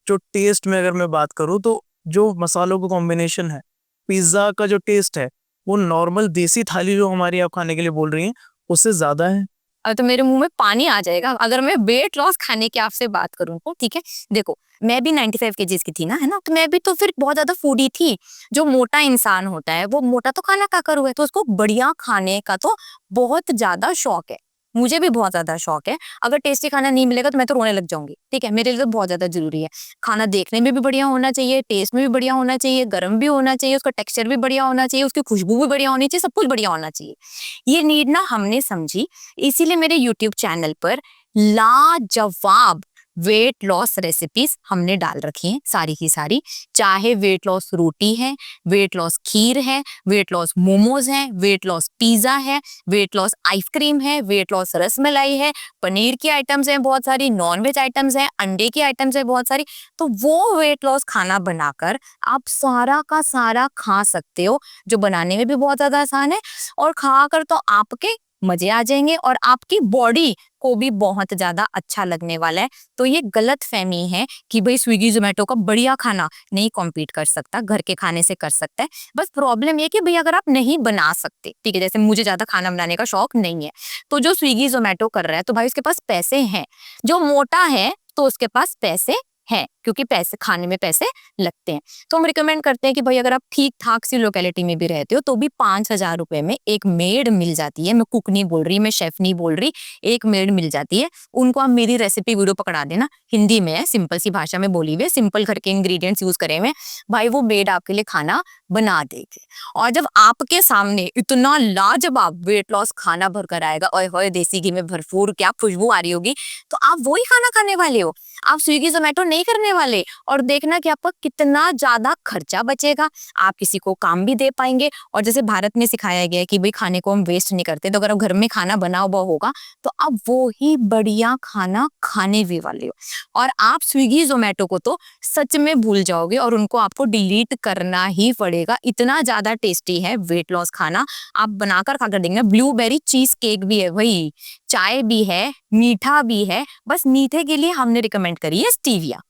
Speaker 2: जो टेस्ट में अगर मैं बात करूँ तो जो मसालों का कॉम्बिनेशन है, पिज्ज़ा का जो टेस्ट है, वो नॉर्मल देसी थाली जो हमारी आप खाने के लिए बोल रही हैं उससे ज़्यादा है?
Speaker 1: अब तो मेरे मुंह में पानी आ जाएगा अगर मैं वेट लॉस खाने की आपसे बात करूं तो। ठीक है, देखो मैं भी 95 केजीज की थी ना, है ना, तो मैं भी तो फिर बहुत ज्यादा फूडी थी। जो मोटा इंसान होता है वो मोटा तो खाना खाकर हुआ है, तो उसको बढ़िया खाने का तो बहुत ज्यादा शौक है। मुझे भी बहुत ज्यादा शौक है। अगर टेस्टी खाना नहीं मिलेगा तो मैं तो रोने लग जाऊंगी। ठीक है, मेरे लिए तो बहुत ज्यादा जरूरी है। खाना देखने में भी बढ़िया होना चाहिए, टेस्ट में भी बढ़िया होना चाहिए, गर्म भी होना चाहिए, उसका टेक्सचर भी बढ़िया होना चाहिए, उसकी खुशबू भी बढ़िया होनी चाहिए, सब कुछ बढ़िया होना चाहिए। ये नीड ना हमने समझी, इसीलिए मेरे यूट्यूब चैनल पर लाजवाब वेट लॉस रेसिपीज हमने डाल रखी हैं, सारी की सारी। चाहे वेट लॉस रोटी है, वेट लॉस खीर है, वेट लॉस मोमोज है, वेट लॉस पिज्जा है, वेट लॉस आइसक्रीम है, वेट लॉस रसमलाई है, पनीर की आइटम्स हैं बहुत सारी, नॉन वेज आइटम्स हैं, अंडे की आइटम्स हैं बहुत सारी। तो वो वेट लॉस खाना बनाकर आप सारा का सारा खा सकते हो, जो बनाने में भी बहुत ज्यादा आसान है, और खाकर तो आपके मजे आ जाएंगे और आपकी बॉडी को भी बहुत ज्यादा अच्छा लगने वाला है। तो ये गलत फहमी है कि भाई स्विगी जोमेटो का बढ़िया खाना नहीं कॉम्पीट कर सकता, घर के खाने से कर सकता है। बस प्रॉब्लम ये कि भाई अगर आप नहीं बना सकते, ठीक है, जैसे मुझे ज्यादा खाना बनाने का शौक नहीं है, तो जो स्विगी जोमेटो कर रहा है तो भाई उसके पास पैसे हैं। जो मोटा है तो उसके पास पैसे है, क्योंकि पैसे खाने में पैसे लगते हैं। तो हम रिकमेंड करते हैं कि भाई अगर आप ठीक ठाक सी लोकेलिटी में भी रहते हो तो भी 5,000 रुपए में एक मेड मिल जाती है। मैं कुक नहीं बोल रही, मैं शेफ नहीं बोल रही, एक मेड मिल जाती है। उनको आप मेरी रेसिपी वीडियो पकड़ा देना, हिंदी में है, सिंपल सी भाषा में बोली हुई, सिंपल घर के इंग्रेडिएंट्स यूज करे हुए, भाई वो मेड आपके लिए खाना बना देगी। और जब आपके सामने इतना लाजवाब वेट लॉस खाना भर कर आएगा, ओए होए देसी घी में भरपूर, क्या खुशबू आ रही होगी, तो आप वही खाना खाने वाले हो। आप स्विगी जोमेटो नहीं करने वाले। और देखना कि आपका कितना ज्यादा खर्चा बचेगा, आप किसी को काम भी दे पाएंगे। और जैसे भारत में सिखाया गया है कि भाई खाने को हम वेस्ट नहीं करते, तो अगर आप घर में खाना बना हुआ होगा तो आप वो ही बढ़िया खाना खाने भी वाले हो। और आप स्विगी जोमेटो को तो सच में भूल जाओगे और उनको आपको डिलीट करना ही पड़ेगा। इतना ज्यादा टेस्टी है वेट लॉस खाना, आप बनाकर खाकर देंगे। ब्लूबेरी चीज केक भी है भाई, चाय भी है, मीठा भी है। बस मीठे के लिए हमने रिकमेंड करी है स्टीविया।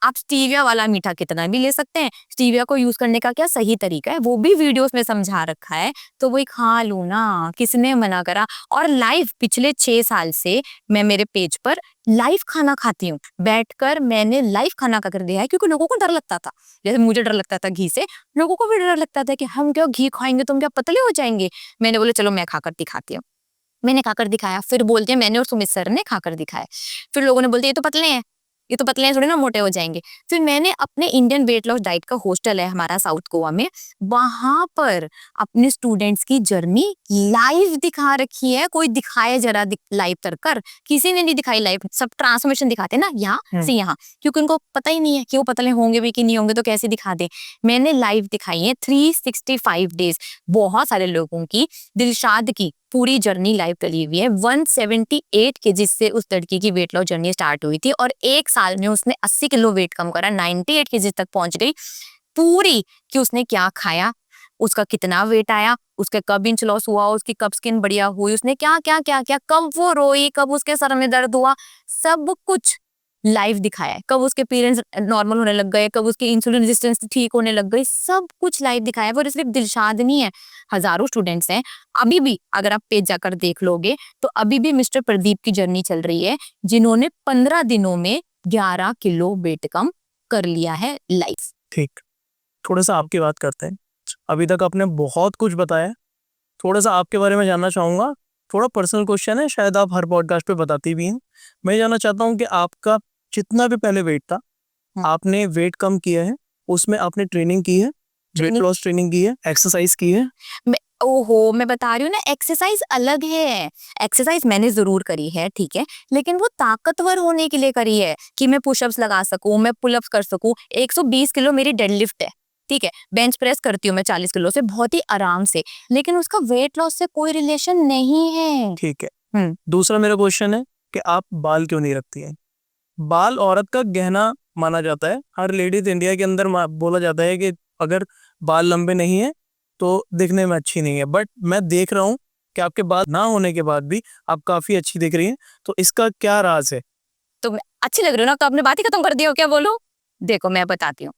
Speaker 1: आप स्टीविया वाला मीठा कितना भी ले सकते हैं। स्टीविया को यूज करने का क्या सही तरीका है वो भी वीडियोस में समझा रखा है, तो वही खा लो ना, किसने मना करा। और लाइव पिछले 6 साल से मैं मेरे पेज पर लाइव खाना खाती हूँ, बैठकर मैंने लाइव खाना खाकर दिया है। क्योंकि लोगों को डर लगता था, जैसे मुझे डर लगता था घी से, लोगों को भी डर लगता था कि हम क्या घी खाएंगे तो हम क्या पतले हो जाएंगे। मैंने बोले चलो मैं खाकर दिखाती हूँ। मैंने खाकर दिखाया, फिर बोलते हैं मैंने और सुमित सर ने खाकर दिखाया। फिर लोगों ने बोलते ये तो पतले हैं, ये तो पतले हैं, थोड़े ना मोटे हो जाएंगे। फिर मैंने अपने इंडियन वेट लॉस डाइट का हॉस्टल है हमारा साउथ गोवा में, वहां पर अपने स्टूडेंट्स की जर्नी लाइव दिखा रखी है। कोई दिखाए जरा लाइव कर, किसी ने नहीं दिखाई लाइव, सब ट्रांसफॉर्मेशन दिखाते ना यहाँ से यहाँ, क्योंकि उनको पता ही नहीं है कि वो पतले होंगे भी कि नहीं होंगे, तो कैसे दिखा दे। मैंने लाइव दिखाई है 365 डेज बहुत सारे लोगों की। दिलशाद की पूरी जर्नी लाइव करी हुई है। 178 केजी से उस लड़की की वेट लॉस जर्नी स्टार्ट हुई थी और 1 साल में उसने 80 किलो वेट कम करा, 98 केजी तक पहुंच गई। पूरी कि उसने क्या खाया, उसका कितना वेट आया, उसके कब इंच लॉस हुआ, उसकी कब स्किन बढ़िया हुई, उसने क्या क्या क्या क्या, कब वो रोई, कब उसके सर में दर्द हुआ, सब कुछ लाइव दिखाया है। कब उसके पीरियड्स नॉर्मल होने लग गए, कब उसकी इंसुलिन रेजिस्टेंस ठीक होने लग गई, सब कुछ लाइव दिखाया है। वो सिर्फ दिलशाद नहीं है, हजारों स्टूडेंट्स हैं। अभी भी अगर आप पेज जाकर देख लोगे तो अभी भी मिस्टर प्रदीप की जर्नी चल रही है, जिन्होंने 15 दिनों में 11 किलो वेट कम कर लिया है लाइव।
Speaker 2: ठीक, थोड़ा सा आपकी बात करते हैं। अभी तक आपने बहुत कुछ बताया, थोड़ा सा आपके बारे में जानना चाहूँगा। थोड़ा पर्सनल क्वेश्चन है, शायद आप हर पॉडकास्ट पे बताती भी हैं। मैं जानना चाहता हूँ कि आपका जितना भी पहले वेट था, आपने वेट कम किया है, उसमें आपने ट्रेनिंग की है, वेट लॉस ट्रेनिंग की है, एक्सरसाइज की है?
Speaker 1: ओहो, मैं बता रही हूँ ना, एक्सरसाइज अलग है। एक्सरसाइज मैंने जरूर करी है, ठीक है, लेकिन वो ताकतवर होने के लिए करी है कि मैं पुशअप्स लगा सकूं, मैं पुलअप्स कर सकूं। 120 किलो मेरी डेडलिफ्ट है, ठीक है, बेंच प्रेस करती हूँ मैं 40 किलो से बहुत ही आराम से, लेकिन उसका वेट लॉस से कोई रिलेशन नहीं है।
Speaker 2: ठीक है। दूसरा मेरा क्वेश्चन है कि आप बाल क्यों नहीं रखती हैं? बाल औरत का गहना माना जाता है। हर लेडीज इंडिया के अंदर बोला जाता है कि अगर बाल लंबे नहीं है तो दिखने में अच्छी नहीं है। बट मैं देख रहा हूँ कि आपके बाल ना होने के बाद भी आप काफी अच्छी दिख रही हैं, तो इसका क्या राज है?
Speaker 1: तो मैं अच्छी लग रही हूँ ना, तो आपने बात ही खत्म कर दी हो क्या? बोलो, देखो मैं बताती हूँ।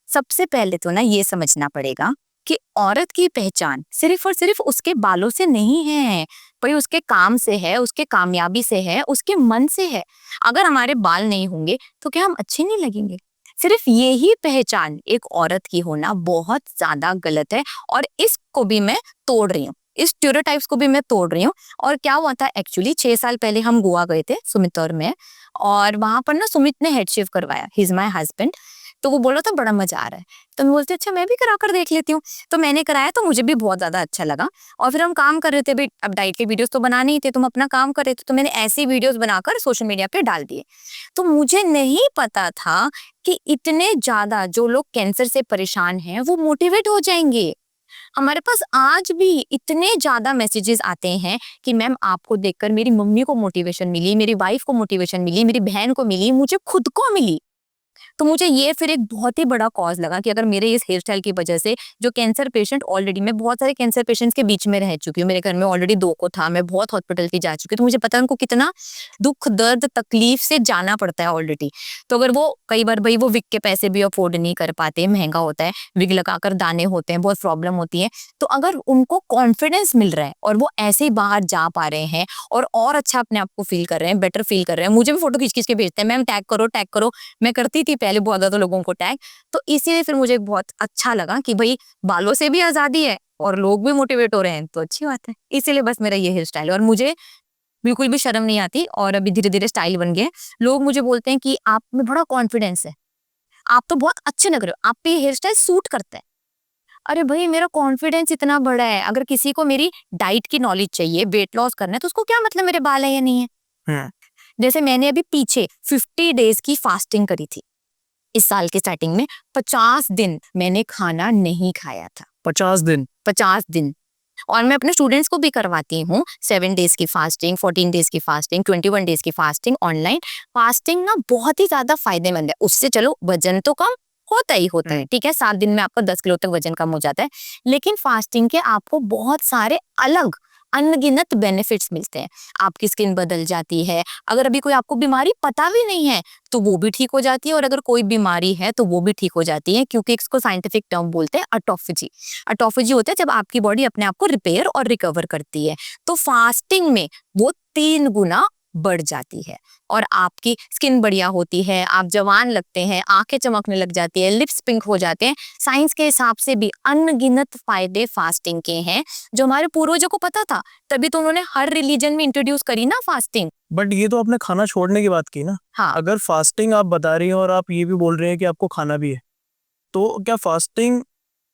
Speaker 1: सबसे पहले तो ना ये समझना पड़ेगा कि औरत की पहचान सिर्फ और सिर्फ उसके बालों से नहीं है, भाई उसके काम से है, उसके कामयाबी से है, उसके मन से है। अगर हमारे बाल नहीं होंगे तो क्या हम अच्छे नहीं लगेंगे? सिर्फ यही पहचान एक औरत की होना बहुत ज्यादा गलत है, और इसको भी मैं तोड़ रही हूँ, इस स्टीरियोटाइप्स को भी मैं तोड़ रही हूँ। और क्या हुआ था एक्चुअली, 6 साल पहले हम गोवा गए थे सुमित और मैं, और वहां पर ना सुमित ने हेड शेव करवाया, ही इज माय हस्बैंड। तो वो बोल रहा था बड़ा मजा आ रहा है, तो मैं बोलती अच्छा मैं भी करा कर देख लेती हूँ। तो मैंने कराया तो मुझे भी बहुत ज्यादा अच्छा लगा। और फिर हम काम कर रहे थे भाई, अब डाइट के वीडियोस तो बनाने ही थे, तुम अपना काम कर रहे थे, तो मैंने ऐसे वीडियोस बनाकर सोशल मीडिया पे डाल दिए। तो मुझे नहीं पता था कि इतने ज्यादा जो लोग कैंसर से परेशान हैं वो मोटिवेट हो जाएंगे। हमारे पास आज भी इतने ज्यादा मैसेजेस आते हैं कि मैम आपको देखकर मेरी मम्मी को मोटिवेशन मिली, मेरी वाइफ को मोटिवेशन मिली, मेरी बहन को मिली, मुझे खुद को मिली। तो मुझे ये फिर एक बहुत ही बड़ा कॉज लगा कि अगर मेरे इस हेयर स्टाइल की वजह से जो कैंसर पेशेंट, ऑलरेडी मैं बहुत सारे कैंसर पेशेंट्स के बीच में रह चुकी हूँ, मेरे घर में ऑलरेडी 2 को था, मैं बहुत हॉस्पिटल की जा चुकी हूँ, तो मुझे पता है उनको कितना दुख दर्द तकलीफ से जाना पड़ता है ऑलरेडी। तो अगर वो कई बार भाई वो विग के पैसे भी अफोर्ड नहीं कर पाते, महंगा होता है, विग लगाकर दाने होते हैं, बहुत प्रॉब्लम होती है, तो अगर उनको कॉन्फिडेंस मिल रहा है और वो ऐसे ही बाहर जा पा रहे हैं और अच्छा अपने आप को फील कर रहे हैं, बेटर फील कर रहे हैं, मुझे भी फोटो खींच खींच के भेजते हैं, मैम टैग करो टैग करो। मैं करती थी पहले बहुत ज्यादा लोगों को टैग, तो इसीलिए फिर मुझे बहुत अच्छा लगा कि भाई बालों से भी आजादी है और लोग भी मोटिवेट हो रहे हैं, तो अच्छी बात है। इसीलिए बस मेरा ये हेयर स्टाइल है और मुझे बिल्कुल भी शर्म नहीं आती, और अभी धीरे धीरे स्टाइल बन गया है। लोग मुझे बोलते हैं कि आप में बड़ा कॉन्फिडेंस है, आप तो बहुत अच्छे लग रहे हो, आप पे ये हेयर स्टाइल सूट करता है। अरे भाई मेरा कॉन्फिडेंस इतना बड़ा है, अगर किसी को मेरी डाइट की नॉलेज चाहिए, वेट लॉस करना है, तो उसको क्या मतलब मेरे बाल है या नहीं है। जैसे मैंने अभी पीछे 50 डेज की फास्टिंग करी थी इस साल के स्टार्टिंग में। 50 दिन मैंने खाना नहीं खाया था।
Speaker 2: 50 दिन?
Speaker 1: 50 दिन। और मैं अपने स्टूडेंट्स को भी करवाती हूँ 7 डेज की फास्टिंग, 14 डेज की फास्टिंग, 21 डेज की फास्टिंग। ऑनलाइन फास्टिंग ना बहुत ही ज्यादा फायदेमंद है, उससे चलो वजन तो कम होता ही होता है, ठीक है, 7 दिन में आपका 10 किलो तक वजन कम हो जाता है, लेकिन फास्टिंग के आपको बहुत सारे अलग अनगिनत बेनिफिट्स मिलते हैं। आपकी स्किन बदल जाती है, अगर अभी कोई आपको बीमारी पता भी नहीं है तो वो भी ठीक हो जाती है, और अगर कोई बीमारी है तो वो भी ठीक हो जाती है, क्योंकि इसको साइंटिफिक टर्म बोलते हैं ऑटोफेजी। ऑटोफेजी होता है जब आपकी बॉडी अपने आप को रिपेयर और रिकवर करती है, तो फास्टिंग में वो 3 गुना बढ़ जाती है और आपकी स्किन बढ़िया होती है, आप जवान लगते हैं, आंखें चमकने लग जाती है, लिप्स पिंक हो जाते हैं। साइंस के हिसाब से भी अनगिनत फायदे फास्टिंग के हैं, जो हमारे पूर्वजों को पता था, तभी तो उन्होंने हर रिलीजन में इंट्रोड्यूस करी ना फास्टिंग।
Speaker 2: बट ये तो आपने खाना छोड़ने की बात की ना।
Speaker 1: हाँ,
Speaker 2: अगर फास्टिंग आप बता रही हैं और आप ये भी बोल रहे हैं कि आपको खाना भी है, तो क्या फास्टिंग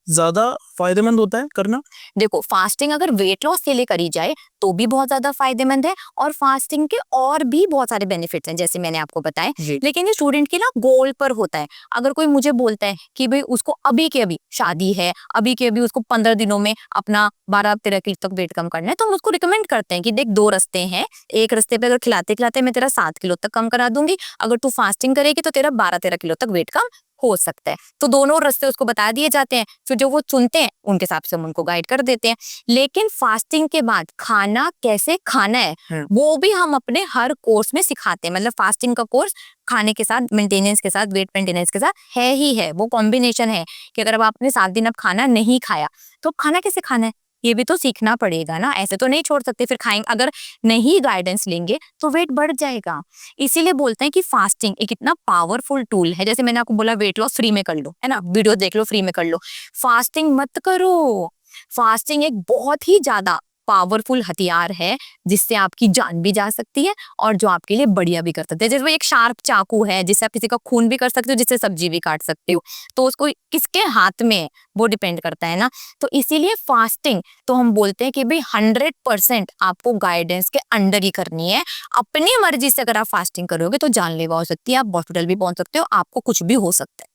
Speaker 2: ज्यादा फायदेमंद होता है करना?
Speaker 1: देखो, फास्टिंग अगर वेट लॉस के लिए करी जाए तो भी बहुत ज्यादा फायदेमंद है, और फास्टिंग के और भी बहुत सारे बेनिफिट्स हैं जैसे मैंने आपको बताए।
Speaker 2: जी।
Speaker 1: लेकिन ये स्टूडेंट की ना गोल पर होता है। अगर कोई मुझे बोलता है कि भाई उसको अभी के अभी शादी है, अभी के अभी उसको 15 दिनों में अपना 12-13 किलो तक वेट कम करना है, तो हम उसको रिकमेंड करते हैं कि देख, दो रास्ते हैं। एक रास्ते पे अगर खिलाते खिलाते मैं तेरा 7 किलो तक कम करा दूंगी, अगर तू फास्टिंग करेगी तो तेरा 12-13 किलो तक वेट कम हो सकता है। तो दोनों रास्ते उसको बता दिए जाते हैं, फिर जो वो चुनते हैं उनके हिसाब से हम उनको गाइड कर देते हैं। लेकिन फास्टिंग के बाद खाना कैसे खाना है वो भी हम अपने हर कोर्स में सिखाते हैं। मतलब फास्टिंग का कोर्स खाने के साथ, मेंटेनेंस के साथ, वेट मेंटेनेंस के साथ है ही है। वो कॉम्बिनेशन है कि अगर अब आपने 7 दिन अब खाना नहीं खाया तो खाना कैसे खाना है ये भी तो सीखना पड़ेगा ना। ऐसे तो नहीं छोड़ सकते, फिर खाएंगे अगर नहीं गाइडेंस लेंगे तो वेट बढ़ जाएगा। इसीलिए बोलते हैं कि फास्टिंग एक इतना पावरफुल टूल है। जैसे मैंने आपको बोला वेट लॉस फ्री में कर लो, है ना, वीडियो देख लो, फ्री में कर लो। फास्टिंग मत करो। फास्टिंग एक बहुत ही ज्यादा पावरफुल हथियार है जिससे आपकी जान भी जा सकती है और जो आपके लिए बढ़िया भी कर सकते हैं। जैसे वो एक शार्प चाकू है जिससे आप किसी का खून भी कर सकते हो, जिससे सब्जी भी काट सकते हो। तो उसको किसके हाथ में है वो डिपेंड करता है ना। तो इसीलिए फास्टिंग तो हम बोलते हैं कि भाई 100% आपको गाइडेंस के अंडर ही करनी है। अपनी मर्जी से अगर आप फास्टिंग करोगे तो जानलेवा हो सकती है, आप हॉस्पिटल भी पहुंच सकते हो, आपको कुछ भी हो सकता है।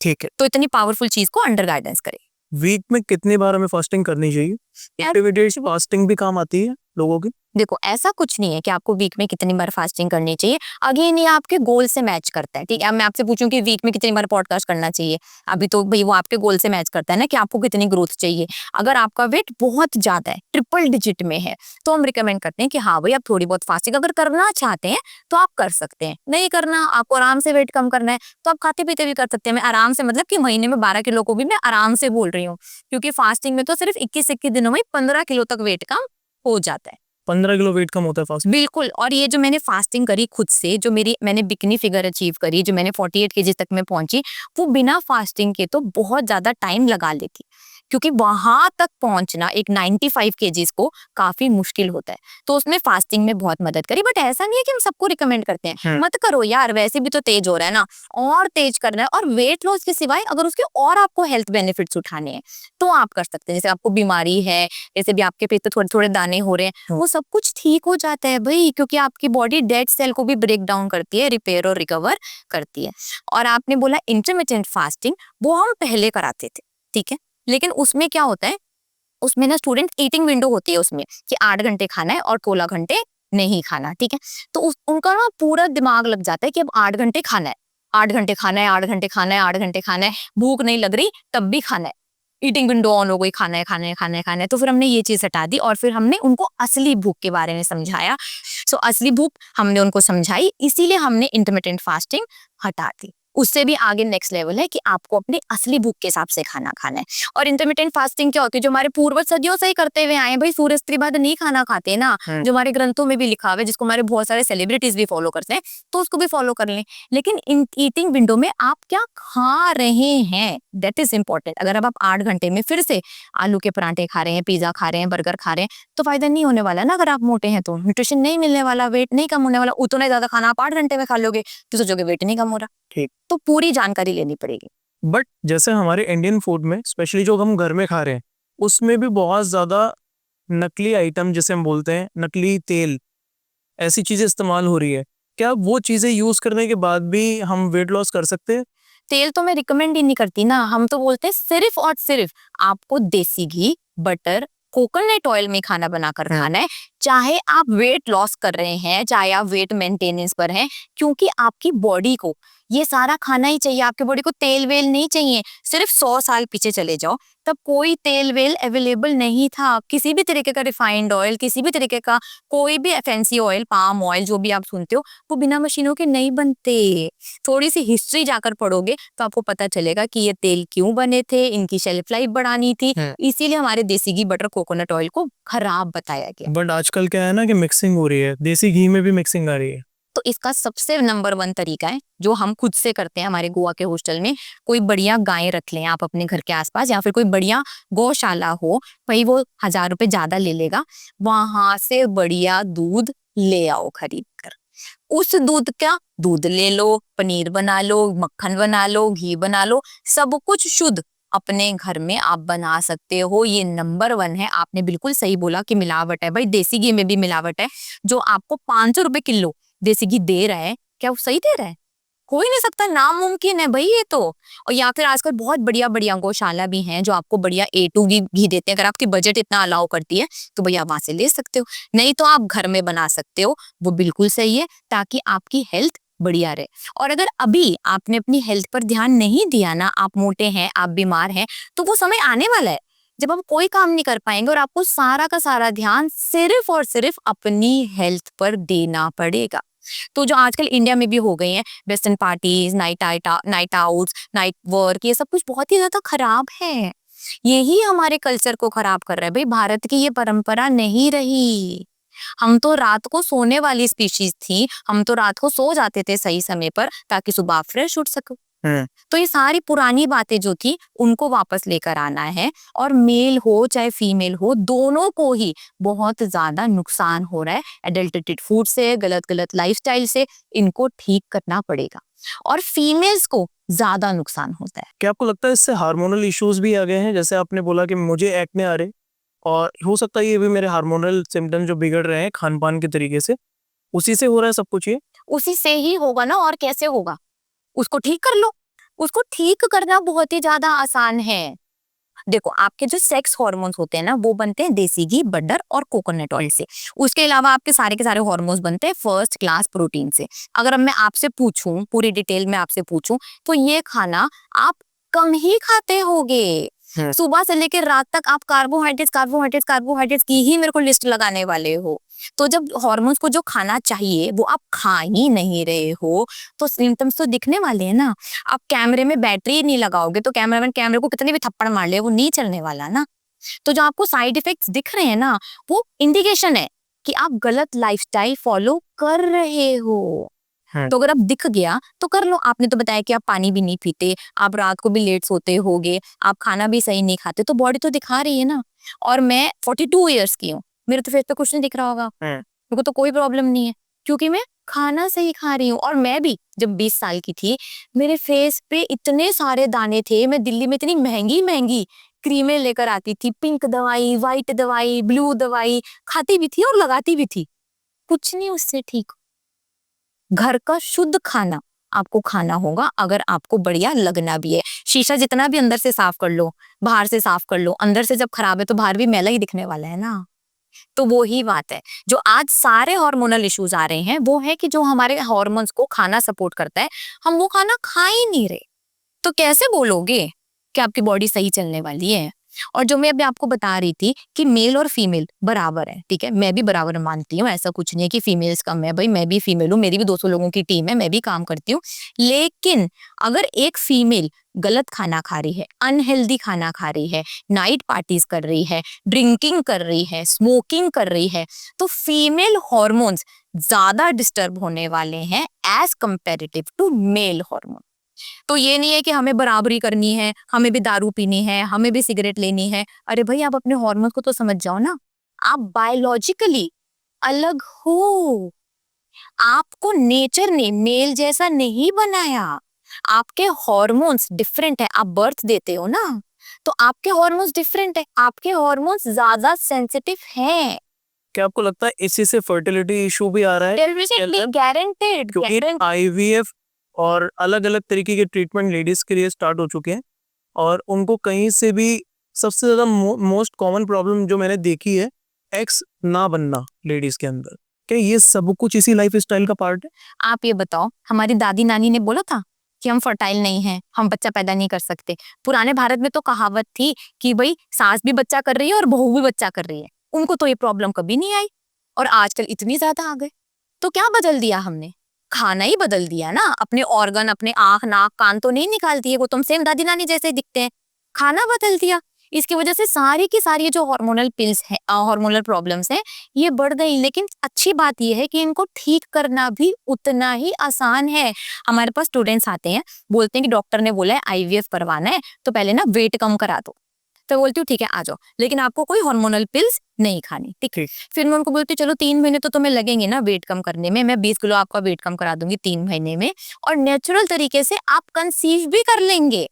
Speaker 2: ठीक है।
Speaker 1: तो इतनी पावरफुल चीज को अंडर गाइडेंस करें।
Speaker 2: वीक में कितनी बार हमें फास्टिंग करनी चाहिए? एक्टिविटीज फास्टिंग भी काम आती है लोगों की?
Speaker 1: देखो, ऐसा कुछ नहीं है कि आपको वीक में कितनी बार फास्टिंग करनी चाहिए। अगेन ये आपके गोल से मैच करता है। ठीक है, अब मैं आपसे पूछूं कि वीक में कितनी बार पॉडकास्ट करना चाहिए, अभी तो भाई वो आपके गोल से मैच करता है ना कि आपको कितनी ग्रोथ चाहिए। अगर आपका वेट बहुत ज्यादा है, ट्रिपल डिजिट में है, तो हम रिकमेंड करते हैं कि हाँ भाई आप थोड़ी बहुत फास्टिंग अगर करना चाहते हैं तो आप कर सकते हैं। नहीं करना, आपको आराम से वेट कम करना है, तो आप खाते पीते भी कर सकते हैं। मैं आराम से मतलब कि महीने में 12 किलो को भी मैं आराम से बोल रही हूँ, क्योंकि फास्टिंग में तो सिर्फ 21 दिनों में 15 किलो तक वेट कम हो जाता है।
Speaker 2: 15 किलो वेट कम होता है फास्टिंग?
Speaker 1: बिल्कुल। और ये जो मैंने फास्टिंग करी खुद से, जो मैंने बिकनी फिगर अचीव करी, जो मैंने 48 केजी तक मैं पहुंची, वो बिना फास्टिंग के तो बहुत ज्यादा टाइम लगा लेती, क्योंकि वहां तक पहुंचना एक 95 केजीज को काफी मुश्किल होता है। तो उसमें फास्टिंग में बहुत मदद करी। बट ऐसा नहीं है कि हम सबको रिकमेंड करते हैं मत करो यार, वैसे भी तो तेज हो रहा है ना, और तेज करना है। और वेट लॉस के सिवाय अगर उसके और आपको हेल्थ बेनिफिट्स उठाने हैं तो आप कर सकते हैं। जैसे आपको बीमारी है, जैसे भी आपके पेट पे थोड़े थोड़े दाने हो रहे हैं, वो सब कुछ ठीक हो जाता है भाई, क्योंकि आपकी बॉडी डेड सेल को भी ब्रेक डाउन करती है, रिपेयर और रिकवर करती है। और आपने बोला इंटरमिटेंट फास्टिंग, वो हम पहले कराते थे, ठीक है। लेकिन उसमें क्या होता है, उसमें ना स्टूडेंट ईटिंग विंडो होती है उसमें कि 8 घंटे खाना है और 16 घंटे नहीं खाना, ठीक है। तो उनका ना पूरा दिमाग लग जाता है कि अब 8 घंटे खाना है, 8 घंटे खाना है, 8 घंटे खाना है, 8 घंटे खाना है, भूख नहीं लग रही तब भी खाना है, ईटिंग विंडो ऑन हो गई, खाना है खाना है खाना है खाना है। तो फिर हमने ये चीज हटा दी और फिर हमने उनको असली भूख के बारे में समझाया। सो असली भूख हमने उनको समझाई, इसीलिए हमने इंटरमिटेंट फास्टिंग हटा दी। उससे भी आगे नेक्स्ट लेवल है कि आपको अपने असली भूख के हिसाब से खाना खाना है। और इंटरमिटेंट फास्टिंग क्या होती है, जो हमारे पूर्वज सदियों से ही करते हुए आए हैं भाई, सूर्यास्त बाद नहीं खाना खाते ना, जो हमारे ग्रंथों में भी लिखा हुआ है, जिसको हमारे बहुत सारे सेलिब्रिटीज भी फॉलो करते हैं, तो उसको भी फॉलो कर लें। लेकिन इन ईटिंग विंडो में आप क्या खा रहे हैं, दैट इज इंपॉर्टेंट। अगर अब आप 8 घंटे में फिर से आलू के परांठे खा रहे हैं, पिज्जा खा रहे हैं, बर्गर खा रहे हैं, तो फायदा नहीं होने वाला ना। अगर आप मोटे हैं तो न्यूट्रिशन नहीं मिलने वाला, वेट नहीं कम होने वाला। उतना ज्यादा खाना आप 8 घंटे में खा लोगे तो सोचोगे वेट नहीं कम हो रहा।
Speaker 2: ठीक।
Speaker 1: तो पूरी जानकारी लेनी पड़ेगी।
Speaker 2: बट जैसे हमारे इंडियन फूड में, स्पेशली जो हम घर में खा रहे हैं, उसमें भी बहुत ज्यादा नकली आइटम, जिसे हम बोलते हैं नकली तेल, ऐसी चीजें इस्तेमाल हो रही है। क्या वो चीजें यूज करने के बाद भी हम वेट लॉस कर सकते हैं?
Speaker 1: तेल तो मैं रिकमेंड ही नहीं करती ना। हम तो बोलते हैं सिर्फ और सिर्फ आपको देसी घी, बटर, कोकोनट ऑयल में खाना बनाकर खाना है। चाहे आप वेट लॉस कर रहे हैं, चाहे आप वेट मेंटेनेंस पर हैं, क्योंकि आपकी बॉडी को ये सारा खाना ही चाहिए। आपकी बॉडी को तेल वेल नहीं चाहिए। सिर्फ 100 साल पीछे चले जाओ, तब कोई तेल वेल अवेलेबल नहीं था। किसी भी तरीके का रिफाइंड ऑयल, किसी भी तरीके का कोई भी फैंसी ऑयल, पाम ऑयल, जो भी आप सुनते हो, वो बिना मशीनों के नहीं बनते। थोड़ी सी हिस्ट्री जाकर पढ़ोगे तो आपको पता चलेगा कि ये तेल क्यों बने थे, इनकी शेल्फ लाइफ बढ़ानी थी, इसीलिए हमारे देसी घी, बटर, कोकोनट ऑयल को खराब बताया गया।
Speaker 2: बट आजकल क्या है ना कि मिक्सिंग हो रही है, देसी घी में भी मिक्सिंग आ रही है।
Speaker 1: तो इसका सबसे नंबर 1 तरीका है जो हम खुद से करते हैं हमारे गोवा के हॉस्टल में। कोई बढ़िया गाय रख लें आप अपने घर के आसपास, या फिर कोई बढ़िया गौशाला हो, भाई वो 1000 रुपए ज्यादा ले लेगा, वहां से बढ़िया दूध ले आओ खरीद कर। उस दूध का दूध ले लो, पनीर बना लो, मक्खन बना लो, घी बना लो, सब कुछ शुद्ध, अपने घर में आप बना सकते हो, ये नंबर 1 है। आपने बिल्कुल सही बोला कि मिलावट है भाई, देसी घी में भी मिलावट है। जो आपको 500 रुपए किलो देसी घी दे रहा है, क्या वो सही दे रहा है? हो ही नहीं सकता, नामुमकिन है भाई ये तो। और या फिर आजकल बहुत बढ़िया बढ़िया गौशाला भी हैं जो आपको बढ़िया A2 घी देते हैं। अगर आपकी बजट इतना अलाउ करती है तो भैया वहां से ले सकते हो, नहीं तो आप घर में बना सकते हो, वो बिल्कुल सही है, ताकि आपकी हेल्थ बढ़िया रहे। और अगर अभी आपने अपनी हेल्थ पर ध्यान नहीं दिया ना, आप मोटे हैं, आप बीमार हैं, तो वो समय आने वाला है जब आप कोई काम नहीं कर पाएंगे और आपको सारा का सारा ध्यान सिर्फ और सिर्फ अपनी हेल्थ पर देना पड़ेगा। तो जो आजकल इंडिया में भी हो गई हैं western parties, night outs, night work, ये सब कुछ बहुत ही ज्यादा खराब है। यही हमारे कल्चर को खराब कर रहा है भाई। भारत की ये परंपरा नहीं रही। हम तो रात को सोने वाली स्पीशीज थी, हम तो रात को सो जाते थे सही समय पर ताकि सुबह फ्रेश उठ सको। तो ये सारी पुरानी बातें जो थी उनको वापस लेकर आना है। और मेल हो चाहे फीमेल हो, दोनों को ही बहुत ज्यादा नुकसान हो रहा है एडल्टेटेड फूड से, गलत गलत लाइफस्टाइल से। इनको ठीक करना पड़ेगा और फीमेल्स को ज्यादा नुकसान होता है।
Speaker 2: क्या आपको लगता है इससे हार्मोनल इश्यूज भी आ गए हैं? जैसे आपने बोला कि मुझे एक्ने आ रहे, और हो सकता है ये भी मेरे हार्मोनल सिम्टम्स जो बिगड़ रहे हैं खान पान के तरीके से, उसी से हो रहा है सब कुछ ये?
Speaker 1: उसी से ही होगा ना, और कैसे होगा? उसको ठीक कर लो। उसको ठीक करना बहुत ही ज्यादा आसान है। देखो, आपके जो सेक्स हार्मोन्स होते हैं ना, वो बनते हैं देसी घी, बटर और कोकोनट ऑयल से। उसके अलावा आपके सारे के सारे हार्मोन्स बनते हैं फर्स्ट क्लास प्रोटीन से। अगर अब मैं आपसे पूछूं, पूरी डिटेल में आपसे पूछूं, तो ये खाना आप कम ही खाते होगे। सुबह से लेकर रात तक आप कार्बोहाइड्रेट्स कार्बोहाइड्रेट्स कार्बोहाइड्रेट्स की ही मेरे को लिस्ट लगाने वाले हो। तो जब हार्मोन्स को जो खाना चाहिए वो आप खा ही नहीं रहे हो, तो सिम्टम्स तो दिखने वाले हैं ना। आप कैमरे में बैटरी नहीं लगाओगे तो कैमरामैन कैमरे को कितने भी थप्पड़ मार ले, वो नहीं चलने वाला ना। तो जो आपको साइड इफेक्ट्स दिख रहे हैं ना, वो इंडिकेशन है कि आप गलत लाइफस्टाइल फॉलो कर रहे हो। तो अगर अब दिख गया तो कर लो। आपने तो बताया कि आप पानी भी नहीं पीते, आप रात को भी लेट सोते होगे, आप खाना भी सही नहीं खाते, तो बॉडी तो दिखा रही है ना। और मैं 42 ईयर्स की हूँ, मेरे तो फेस पे कुछ नहीं दिख रहा होगा, मेरे को तो कोई प्रॉब्लम नहीं है, क्योंकि मैं खाना सही खा रही हूँ। और मैं भी जब 20 साल की थी, मेरे फेस पे इतने सारे दाने थे, मैं दिल्ली में इतनी महंगी महंगी क्रीमें लेकर आती थी, पिंक दवाई, व्हाइट दवाई, ब्लू दवाई खाती भी थी और लगाती भी थी, कुछ नहीं उससे ठीक। घर का शुद्ध खाना आपको खाना होगा अगर आपको बढ़िया लगना भी है। शीशा जितना भी अंदर से साफ कर लो, बाहर से साफ कर लो, अंदर से जब खराब है तो बाहर भी मैला ही दिखने वाला है ना। तो वो ही बात है, जो आज सारे हार्मोनल इश्यूज आ रहे हैं वो है कि जो हमारे हार्मोन्स को खाना सपोर्ट करता है, हम वो खाना खा ही नहीं रहे। तो कैसे बोलोगे कि आपकी बॉडी सही चलने वाली है? और जो मैं अभी आपको बता रही थी कि मेल और फीमेल बराबर है, ठीक है, मैं भी बराबर मानती हूँ, ऐसा कुछ नहीं है कि फीमेल्स कम है भाई, मैं भी फीमेल हूँ, मेरी भी 200 लोगों की टीम है, मैं भी काम करती हूँ। लेकिन अगर एक फीमेल गलत खाना खा रही है, अनहेल्दी खाना खा रही है, नाइट पार्टीज कर रही है, ड्रिंकिंग कर रही है, स्मोकिंग कर रही है, तो फीमेल हॉर्मोन्स ज्यादा डिस्टर्ब होने वाले हैं as comparative to male hormone. तो ये नहीं है कि हमें बराबरी करनी है, हमें भी दारू पीनी है, हमें भी सिगरेट लेनी है। अरे भाई, आप अपने हार्मोन को तो समझ जाओ ना। आप बायोलॉजिकली अलग हो, आपको नेचर ने मेल जैसा नहीं बनाया। आपके हार्मोन्स डिफरेंट है, आप बर्थ देते हो ना, तो आपके हार्मोन्स डिफरेंट है, आपके हार्मोन्स ज्यादा सेंसिटिव हैं।
Speaker 2: क्या आपको लगता है इसी से फर्टिलिटी इशू भी आ रहा है?
Speaker 1: गारंटेड
Speaker 2: क्योंकि IVF और अलग अलग तरीके के ट्रीटमेंट लेडीज के लिए स्टार्ट हो चुके हैं, और उनको कहीं से भी सबसे ज्यादा मोस्ट कॉमन प्रॉब्लम जो मैंने देखी है, एक्स ना बनना लेडीज के अंदर। क्या ये सब कुछ इसी लाइफ स्टाइल का पार्ट है?
Speaker 1: आप ये बताओ, हमारी दादी नानी ने बोला था कि हम फर्टाइल नहीं हैं, हम बच्चा पैदा नहीं कर सकते। पुराने भारत में तो कहावत थी कि भाई सास भी बच्चा कर रही है और बहू भी बच्चा कर रही है, उनको तो ये प्रॉब्लम कभी नहीं आई। और आजकल इतनी ज्यादा आ गए। तो क्या बदल दिया हमने? खाना ही बदल दिया ना। अपने ऑर्गन, अपने आंख नाक कान तो नहीं निकाल दिए, वो तुम सेम दादी नानी जैसे दिखते हैं, खाना बदल दिया। इसकी वजह से सारी की सारी जो हार्मोनल पिल्स है, हार्मोनल प्रॉब्लम्स हैं, ये बढ़ गई। लेकिन अच्छी बात ये है कि इनको ठीक करना भी उतना ही आसान है। हमारे पास स्टूडेंट्स आते हैं, बोलते हैं कि डॉक्टर ने बोला है IVF करवाना है, तो पहले ना वेट कम करा दो। तो बोलती हूँ ठीक है आ जाओ, लेकिन आपको कोई हार्मोनल पिल्स नहीं खानी, ठीक है। फिर मैं उनको बोलती हूँ चलो 3 महीने तो तुम्हें लगेंगे ना वेट कम करने में, मैं 20 किलो आपका वेट कम करा दूंगी 3 महीने में, और नेचुरल तरीके से आप कंसीव भी कर लेंगे।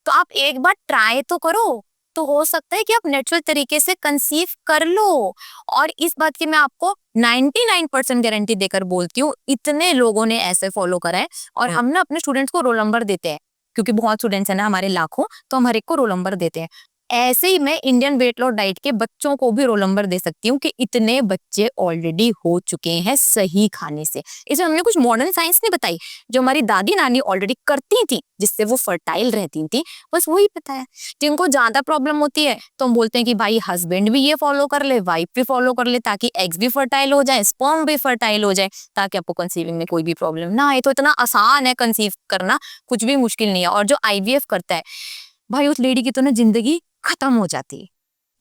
Speaker 1: तो आप एक बार ट्राई तो करो, तो हो सकता है कि आप नेचुरल तरीके से कंसीव कर लो। और इस बात की मैं आपको 99% गारंटी देकर बोलती हूँ, इतने लोगों ने ऐसे फॉलो करा है। और हम ना अपने स्टूडेंट्स को रोल नंबर देते हैं, क्योंकि बहुत स्टूडेंट्स है ना हमारे लाखों, तो हम हर एक को रोल नंबर देते हैं। ऐसे ही मैं इंडियन वेट लॉस डाइट के बच्चों को भी रोल नंबर दे सकती हूँ कि इतने बच्चे ऑलरेडी हो चुके हैं सही खाने से। इसमें हमने कुछ मॉडर्न साइंस नहीं बताई, जो हमारी दादी नानी ऑलरेडी करती थी, जिससे वो फर्टाइल रहती थी, बस वही बताया। जिनको ज्यादा प्रॉब्लम होती है तो हम बोलते हैं कि भाई हस्बैंड भी ये फॉलो कर ले, वाइफ भी फॉलो कर ले, ताकि एग्स भी फर्टाइल हो जाए, स्पर्म भी फर्टाइल हो जाए, ताकि आपको कंसीविंग में कोई भी प्रॉब्लम ना आए। तो इतना आसान है कंसीव करना, कुछ भी मुश्किल नहीं है। और जो आईवीएफ करता है भाई, उस लेडी की तो ना जिंदगी खत्म हो जाती है।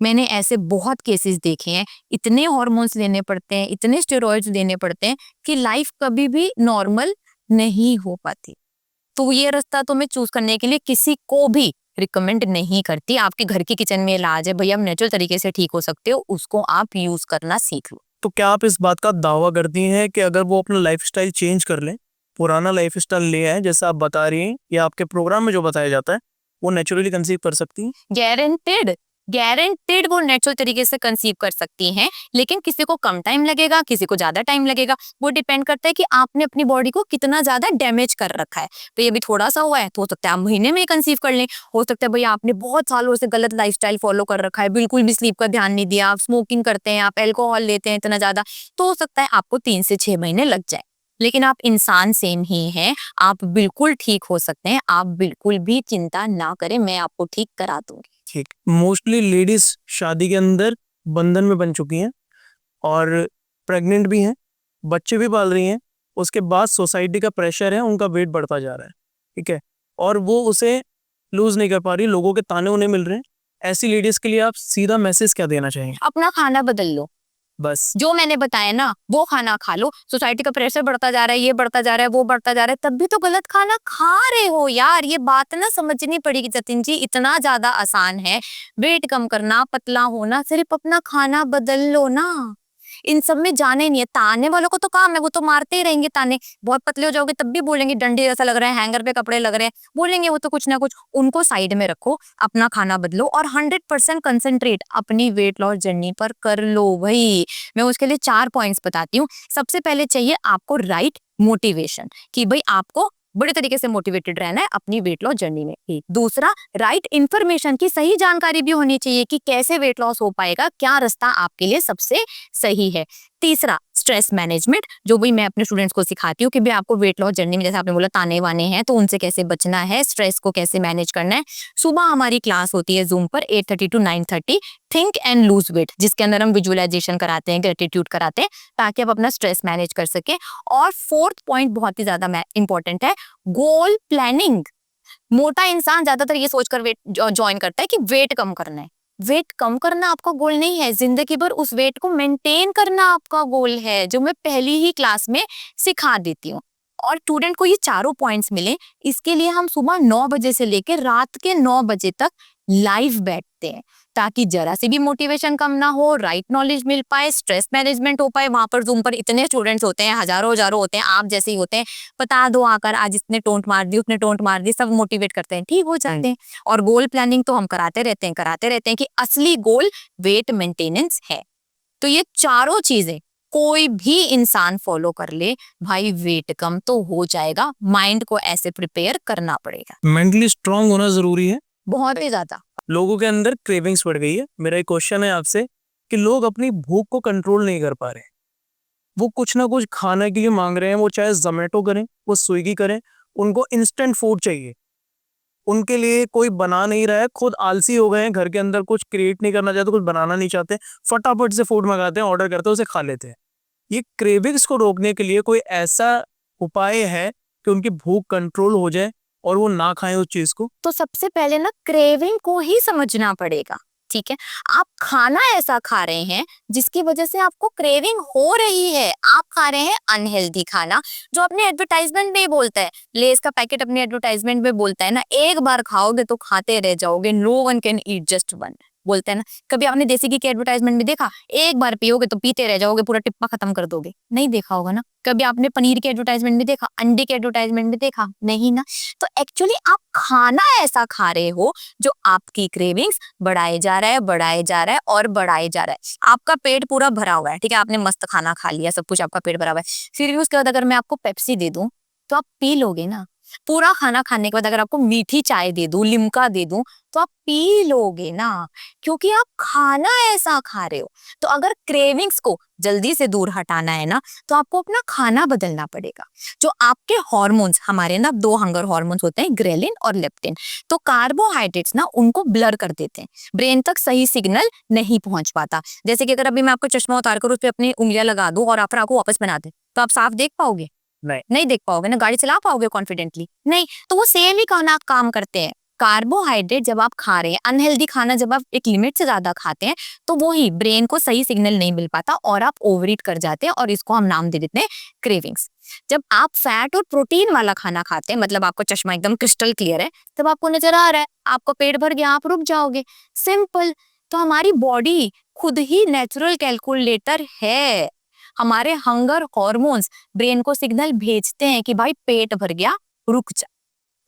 Speaker 1: मैंने ऐसे बहुत केसेस देखे हैं, इतने हार्मोन्स लेने पड़ते हैं, इतने स्टेरॉइड्स लेने पड़ते हैं कि लाइफ कभी भी नॉर्मल नहीं हो पाती। तो ये रास्ता तो मैं चूज करने के लिए किसी को भी रिकमेंड नहीं करती। आपके घर की किचन में इलाज है भैया, आप नेचुरल तरीके से ठीक हो सकते हो, उसको आप यूज करना सीख लो।
Speaker 2: तो क्या आप इस बात का दावा करती हैं कि अगर वो अपना लाइफस्टाइल चेंज कर लें, पुराना लाइफस्टाइल ले आए जैसा आप बता रही हैं या आपके प्रोग्राम में जो बताया जाता है, वो नेचुरली कंसीव कर सकती हैं?
Speaker 1: गारंटेड, गारंटेड वो नेचुरल तरीके से कंसीव कर सकती हैं। लेकिन किसी को कम टाइम लगेगा, किसी को ज्यादा टाइम लगेगा, वो डिपेंड करता है कि आपने अपनी बॉडी को कितना ज्यादा डैमेज कर रखा है। तो ये भी थोड़ा सा हुआ है तो हो सकता है आप महीने में कंसीव कर लें। हो सकता है भैया आपने बहुत सालों से गलत लाइफस्टाइल फॉलो कर रखा है, बिल्कुल भी स्लीप का ध्यान नहीं दिया, आप स्मोकिंग करते हैं, आप अल्कोहल लेते हैं इतना ज्यादा, तो हो सकता है आपको 3 से 6 महीने लग जाए। लेकिन आप इंसान सेम ही हैं, आप बिल्कुल ठीक हो सकते हैं, आप बिल्कुल भी चिंता ना करें, मैं आपको ठीक करा दूंगी।
Speaker 2: ठीक। मोस्टली लेडीज शादी के अंदर बंधन में बन चुकी हैं और प्रेग्नेंट भी हैं, बच्चे भी पाल रही हैं, उसके बाद सोसाइटी का प्रेशर है, उनका वेट बढ़ता जा रहा है, ठीक है, और वो उसे लूज नहीं कर पा रही, लोगों के ताने उन्हें मिल रहे हैं। ऐसी लेडीज के लिए आप सीधा मैसेज क्या देना चाहेंगे?
Speaker 1: अपना खाना बदल लो,
Speaker 2: बस
Speaker 1: जो मैंने बताया ना वो खाना खा लो। सोसाइटी का प्रेशर बढ़ता जा रहा है, ये बढ़ता जा रहा है, वो बढ़ता जा रहा है, तब भी तो गलत खाना खा रहे हो यार। ये बात ना समझनी पड़ेगी जतिन जी, इतना ज्यादा आसान है वेट कम करना, पतला होना, सिर्फ अपना खाना बदल लो ना। इन सब में जाने नहीं है। ताने वालों को तो काम है, वो तो मारते ही रहेंगे ताने। बहुत पतले हो जाओगे तब भी बोलेंगे डंडे जैसा लग रहा है, हैंगर पे कपड़े लग रहे हैं, बोलेंगे वो तो कुछ ना कुछ। उनको साइड में रखो, अपना खाना बदलो और 100% कंसंट्रेट अपनी वेट लॉस जर्नी पर कर लो भाई। मैं उसके लिए 4 पॉइंट्स बताती हूँ। सबसे पहले चाहिए आपको राइट मोटिवेशन, कि भाई आपको बड़े तरीके से मोटिवेटेड रहना है अपनी वेट लॉस जर्नी में। दूसरा, राइट इंफॉर्मेशन की सही जानकारी भी होनी चाहिए कि कैसे वेट लॉस हो पाएगा, क्या रास्ता आपके लिए सबसे सही है। तीसरा, स्ट्रेस मैनेजमेंट, जो भी मैं अपने स्टूडेंट्स को सिखाती हूँ कि भाई आपको वेट लॉस जर्नी में, जैसे आपने बोला ताने वाने हैं, तो उनसे कैसे बचना है, स्ट्रेस को कैसे मैनेज करना है। सुबह हमारी क्लास होती है जूम पर 8:30 to 9:30, think and lose weight, जिसके अंदर हम विजुअलाइजेशन कराते हैं, ग्रेटिट्यूड कराते हैं, ताकि आप अपना स्ट्रेस मैनेज कर सके। और फोर्थ पॉइंट बहुत ही ज्यादा इंपॉर्टेंट है, गोल प्लानिंग। मोटा इंसान ज्यादातर ये सोचकर वेट ज्वाइन करता है कि वेट कम करना है। वेट कम करना आपका गोल नहीं है, जिंदगी भर उस वेट को मेंटेन करना आपका गोल है, जो मैं पहली ही क्लास में सिखा देती हूँ। और स्टूडेंट को ये चारों पॉइंट्स मिले, इसके लिए हम सुबह 9 बजे से लेकर रात के 9 बजे तक लाइव बैठते हैं, ताकि जरा सी भी मोटिवेशन कम ना हो, राइट नॉलेज मिल पाए, स्ट्रेस मैनेजमेंट हो पाए। वहां पर जूम पर इतने स्टूडेंट्स होते हैं, हजारों हजारों होते हैं, आप जैसे ही होते हैं। बता दो आकर आज इसने टोंट मार दी, उसने टोंट मार दी, सब मोटिवेट करते हैं, ठीक हो जाते हैं। और गोल प्लानिंग तो हम कराते रहते हैं कि असली गोल वेट मेंटेनेंस है। तो ये चारों चीजें कोई भी इंसान फॉलो कर ले भाई, वेट कम तो हो जाएगा। माइंड को ऐसे प्रिपेयर करना पड़ेगा,
Speaker 2: मेंटली स्ट्रांग होना जरूरी है।
Speaker 1: बहुत ही ज्यादा।
Speaker 2: लोगों के अंदर क्रेविंग्स बढ़ गई है। मेरा एक क्वेश्चन है आपसे कि लोग अपनी भूख को कंट्रोल नहीं कर पा रहे, वो कुछ ना कुछ खाने के लिए मांग रहे हैं, वो चाहे जोमेटो करें, वो स्विगी करें, उनको इंस्टेंट फूड चाहिए। उनके लिए कोई बना नहीं रहा है, खुद आलसी हो गए हैं, घर के अंदर कुछ क्रिएट नहीं करना चाहते, कुछ बनाना नहीं चाहते, फटाफट से फूड मंगाते हैं, ऑर्डर करते हैं, उसे खा लेते हैं। ये क्रेविंग्स को रोकने के लिए कोई ऐसा उपाय है कि उनकी भूख कंट्रोल हो जाए और वो ना खाएं उस चीज को?
Speaker 1: तो सबसे पहले ना क्रेविंग को ही समझना पड़ेगा, ठीक है। आप खाना ऐसा खा रहे हैं जिसकी वजह से आपको क्रेविंग हो रही है। आप खा रहे हैं अनहेल्दी खाना, जो अपने एडवर्टाइजमेंट में ही बोलता है। लेस का पैकेट अपने एडवर्टाइजमेंट में बोलता है ना, एक बार खाओगे तो खाते रह जाओगे, no one can eat just one. बोलते हैं ना, कभी आपने देसी घी की एडवर्टाइजमेंट में देखा? एक बार पियोगे तो पीते रह जाओगे, पूरा टिप्पा खत्म कर दोगे। नहीं देखा होगा ना। कभी आपने पनीर की एडवर्टाइजमेंट में देखा? अंडे की एडवर्टाइजमेंट में देखा? नहीं ना। तो एक्चुअली आप खाना ऐसा खा रहे हो जो आपकी क्रेविंग्स बढ़ाए जा रहा है, बढ़ाए जा रहा है और बढ़ाए जा रहा है। आपका पेट पूरा भरा हुआ है, ठीक है, आपने मस्त खाना खा लिया, सब कुछ आपका पेट भरा हुआ है, फिर भी उसके बाद अगर मैं आपको पेप्सी दे दूं तो आप पी लोगे ना। पूरा खाना खाने के बाद अगर आपको मीठी चाय दे दूं, लिम्का दे दूं, तो आप पी लोगे ना, क्योंकि आप खाना ऐसा खा रहे हो। तो अगर क्रेविंग्स को जल्दी से दूर हटाना है ना, तो आपको अपना खाना बदलना पड़ेगा। जो आपके हॉर्मोन्स, हमारे ना 2 हंगर हॉर्मोन्स होते हैं, ग्रेलिन और लेप्टिन, तो कार्बोहाइड्रेट्स ना उनको ब्लर कर देते हैं, ब्रेन तक सही सिग्नल नहीं पहुंच पाता। जैसे कि अगर अभी मैं आपको चश्मा उतार कर उस पर अपनी उंगलियां लगा दूं और आप आपको वापस बना दे, तो आप साफ देख पाओगे? नहीं देख पाओगे ना। गाड़ी चला पाओगे कॉन्फिडेंटली? नहीं। तो वो सेम ही काम करते हैं। कार्बोहाइड्रेट जब आप खा रहे हैं, अनहेल्दी खाना जब आप एक लिमिट से ज्यादा खाते हैं, तो वो ही ब्रेन को सही सिग्नल नहीं मिल पाता और आप ओवरईट कर जाते हैं, और इसको हम नाम दे देते हैं क्रेविंग्स। जब आप फैट और प्रोटीन वाला खाना खाते हैं, मतलब आपका चश्मा एकदम क्रिस्टल क्लियर है, तब आपको नजर आ रहा है, आपको पेट भर गया, आप रुक जाओगे। सिंपल। तो हमारी बॉडी खुद ही नेचुरल कैलकुलेटर है। हमारे हंगर हॉर्मोन्स ब्रेन को सिग्नल भेजते हैं कि भाई पेट भर गया, रुक जा।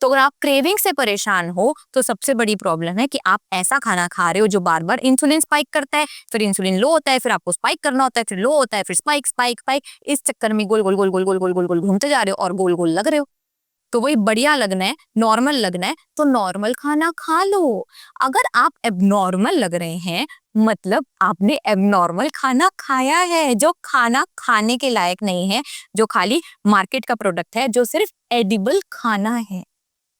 Speaker 1: तो अगर आप क्रेविंग से परेशान हो, तो सबसे बड़ी प्रॉब्लम है कि आप ऐसा खाना खा रहे हो जो बार बार इंसुलिन स्पाइक करता है, फिर इंसुलिन लो होता है, फिर आपको स्पाइक करना होता है, फिर लो होता है, फिर स्पाइक स्पाइक स्पाइक। इस चक्कर में गोल गोल गोल गोल गोल गोल गोल गोल घूमते जा रहे हो और गोल गोल लग रहे हो। तो वही बढ़िया लगना है, नॉर्मल लगना है, तो नॉर्मल खाना खा लो। अगर आप एबनॉर्मल लग रहे हैं, मतलब आपने एबनॉर्मल खाना खाया है, जो खाना खाने के लायक नहीं है, जो खाली मार्केट का प्रोडक्ट है, जो सिर्फ एडिबल खाना है,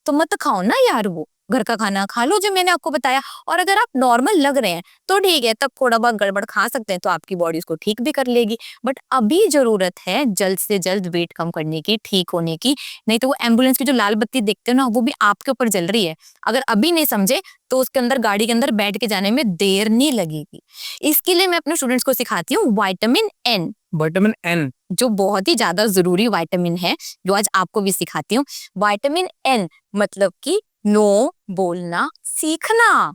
Speaker 1: तो मत खाओ ना यार। वो घर का खाना खा लो जो मैंने आपको बताया। और अगर आप नॉर्मल लग रहे हैं तो ठीक है, तब थोड़ा बहुत गड़बड़ खा सकते हैं, तो आपकी बॉडी उसको ठीक भी कर लेगी। बट अभी जरूरत है जल्द से जल्द वेट कम करने की, ठीक होने की। नहीं तो वो एम्बुलेंस की जो लाल बत्ती देखते हो ना, वो भी आपके ऊपर जल रही है। अगर अभी नहीं समझे तो उसके अंदर, गाड़ी के अंदर बैठ के जाने में देर नहीं लगेगी। इसके लिए मैं अपने स्टूडेंट्स को सिखाती हूँ विटामिन एन,
Speaker 2: विटामिन एन,
Speaker 1: जो बहुत ही ज्यादा जरूरी विटामिन है, जो आज आपको भी सिखाती हूँ। विटामिन एन मतलब कि नो बोलना सीखना।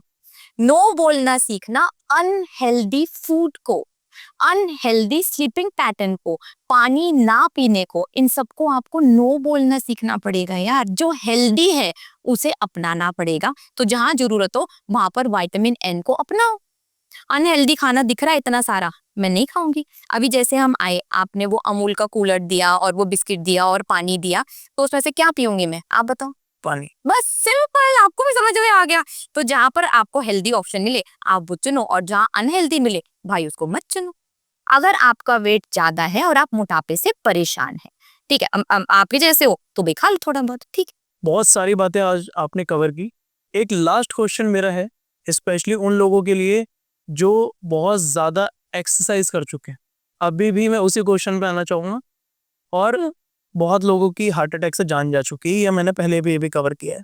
Speaker 1: नो बोलना सीखना अनहेल्दी फूड को, अनहेल्दी स्लीपिंग पैटर्न को, पानी ना पीने को, इन सबको आपको नो बोलना सीखना पड़ेगा यार। जो हेल्दी है उसे अपनाना पड़ेगा। तो जहां जरूरत हो वहां पर विटामिन एन को अपनाओ। अनहेल्दी खाना दिख रहा है इतना सारा, मैं नहीं खाऊंगी। अभी जैसे हम आए, आपने वो अमूल का कूलर दिया और वो बिस्किट दिया और पानी दिया, तो उसमें से क्या पीऊंगी मैं, आप बताओ?
Speaker 2: पानी।
Speaker 1: बस सिंपल, आपको भी समझ में आ गया। तो जहां पर आपको हेल्दी ऑप्शन मिले आप वो चुनो, और जहां अनहेल्दी मिले भाई उसको मत चुनो। अगर आपका वेट ज्यादा है और आप मोटापे से परेशान है, ठीक है, आपके जैसे हो तो भी खा लो थोड़ा बहुत, ठीक है।
Speaker 2: बहुत सारी बातें आज आपने कवर की। एक लास्ट क्वेश्चन मेरा है, स्पेशली उन लोगों के लिए जो बहुत ज़्यादा एक्सरसाइज कर चुके हैं। अभी भी मैं उसी क्वेश्चन पे आना चाहूँगा। और बहुत लोगों की हार्ट अटैक से जान जा चुकी है, या मैंने पहले भी ये भी कवर किया है।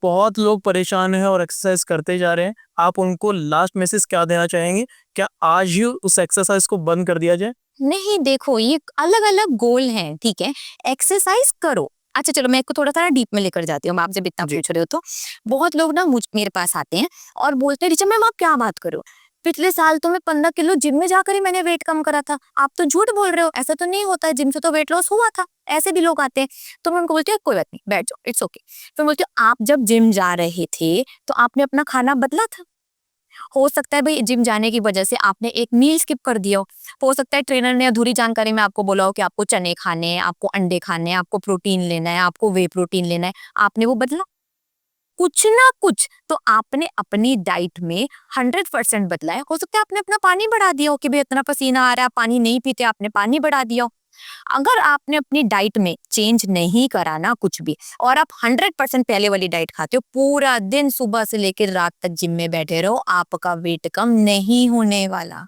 Speaker 2: बहुत लोग परेशान हैं और एक्सरसाइज करते जा रहे हैं। आप उनको लास्ट मैसेज क्या देना चाहेंगे? क्या आज ही उस एक्सरसाइज को बंद कर दिया जाए?
Speaker 1: नहीं, देखो ये अलग अलग गोल हैं, ठीक है। एक्सरसाइज करो। अच्छा चलो, मैं इसको थोड़ा सा डीप में लेकर जाती हूँ, आप जब इतना
Speaker 2: जी।
Speaker 1: पूछ रहे हो तो। बहुत लोग ना मेरे पास आते हैं और बोलते हैं रिचा मैम आप क्या बात करो, पिछले साल तो मैं 15 किलो जिम में जाकर ही मैंने वेट कम करा था, आप तो झूठ बोल रहे हो, ऐसा तो नहीं होता है, जिम से तो वेट लॉस हुआ था। ऐसे भी लोग आते हैं। तो मैं उनको बोलती हूँ कोई बात नहीं, बैठ जाओ, इट्स ओके। फिर बोलती हूँ आप जब जिम जा रहे थे तो आपने अपना खाना बदला था? हो सकता है भाई जिम जाने की वजह से आपने एक मील स्किप कर दिया हो सकता है ट्रेनर ने अधूरी जानकारी में आपको बोला हो कि आपको चने खाने हैं, आपको अंडे खाने हैं, आपको प्रोटीन लेना है, आपको वे प्रोटीन लेना है, आपने वो बदला कुछ ना कुछ। तो आपने अपनी डाइट में 100% बदला है। हो सकता है आपने अपना पानी बढ़ा दिया हो कि भाई इतना पसीना आ रहा है, पानी नहीं पीते, आपने पानी बढ़ा दिया हो। अगर आपने अपनी डाइट में चेंज नहीं करा ना कुछ भी, और आप 100% पहले वाली डाइट खाते हो, पूरा दिन सुबह से लेकर रात तक जिम में बैठे रहो, आपका वेट कम नहीं होने वाला।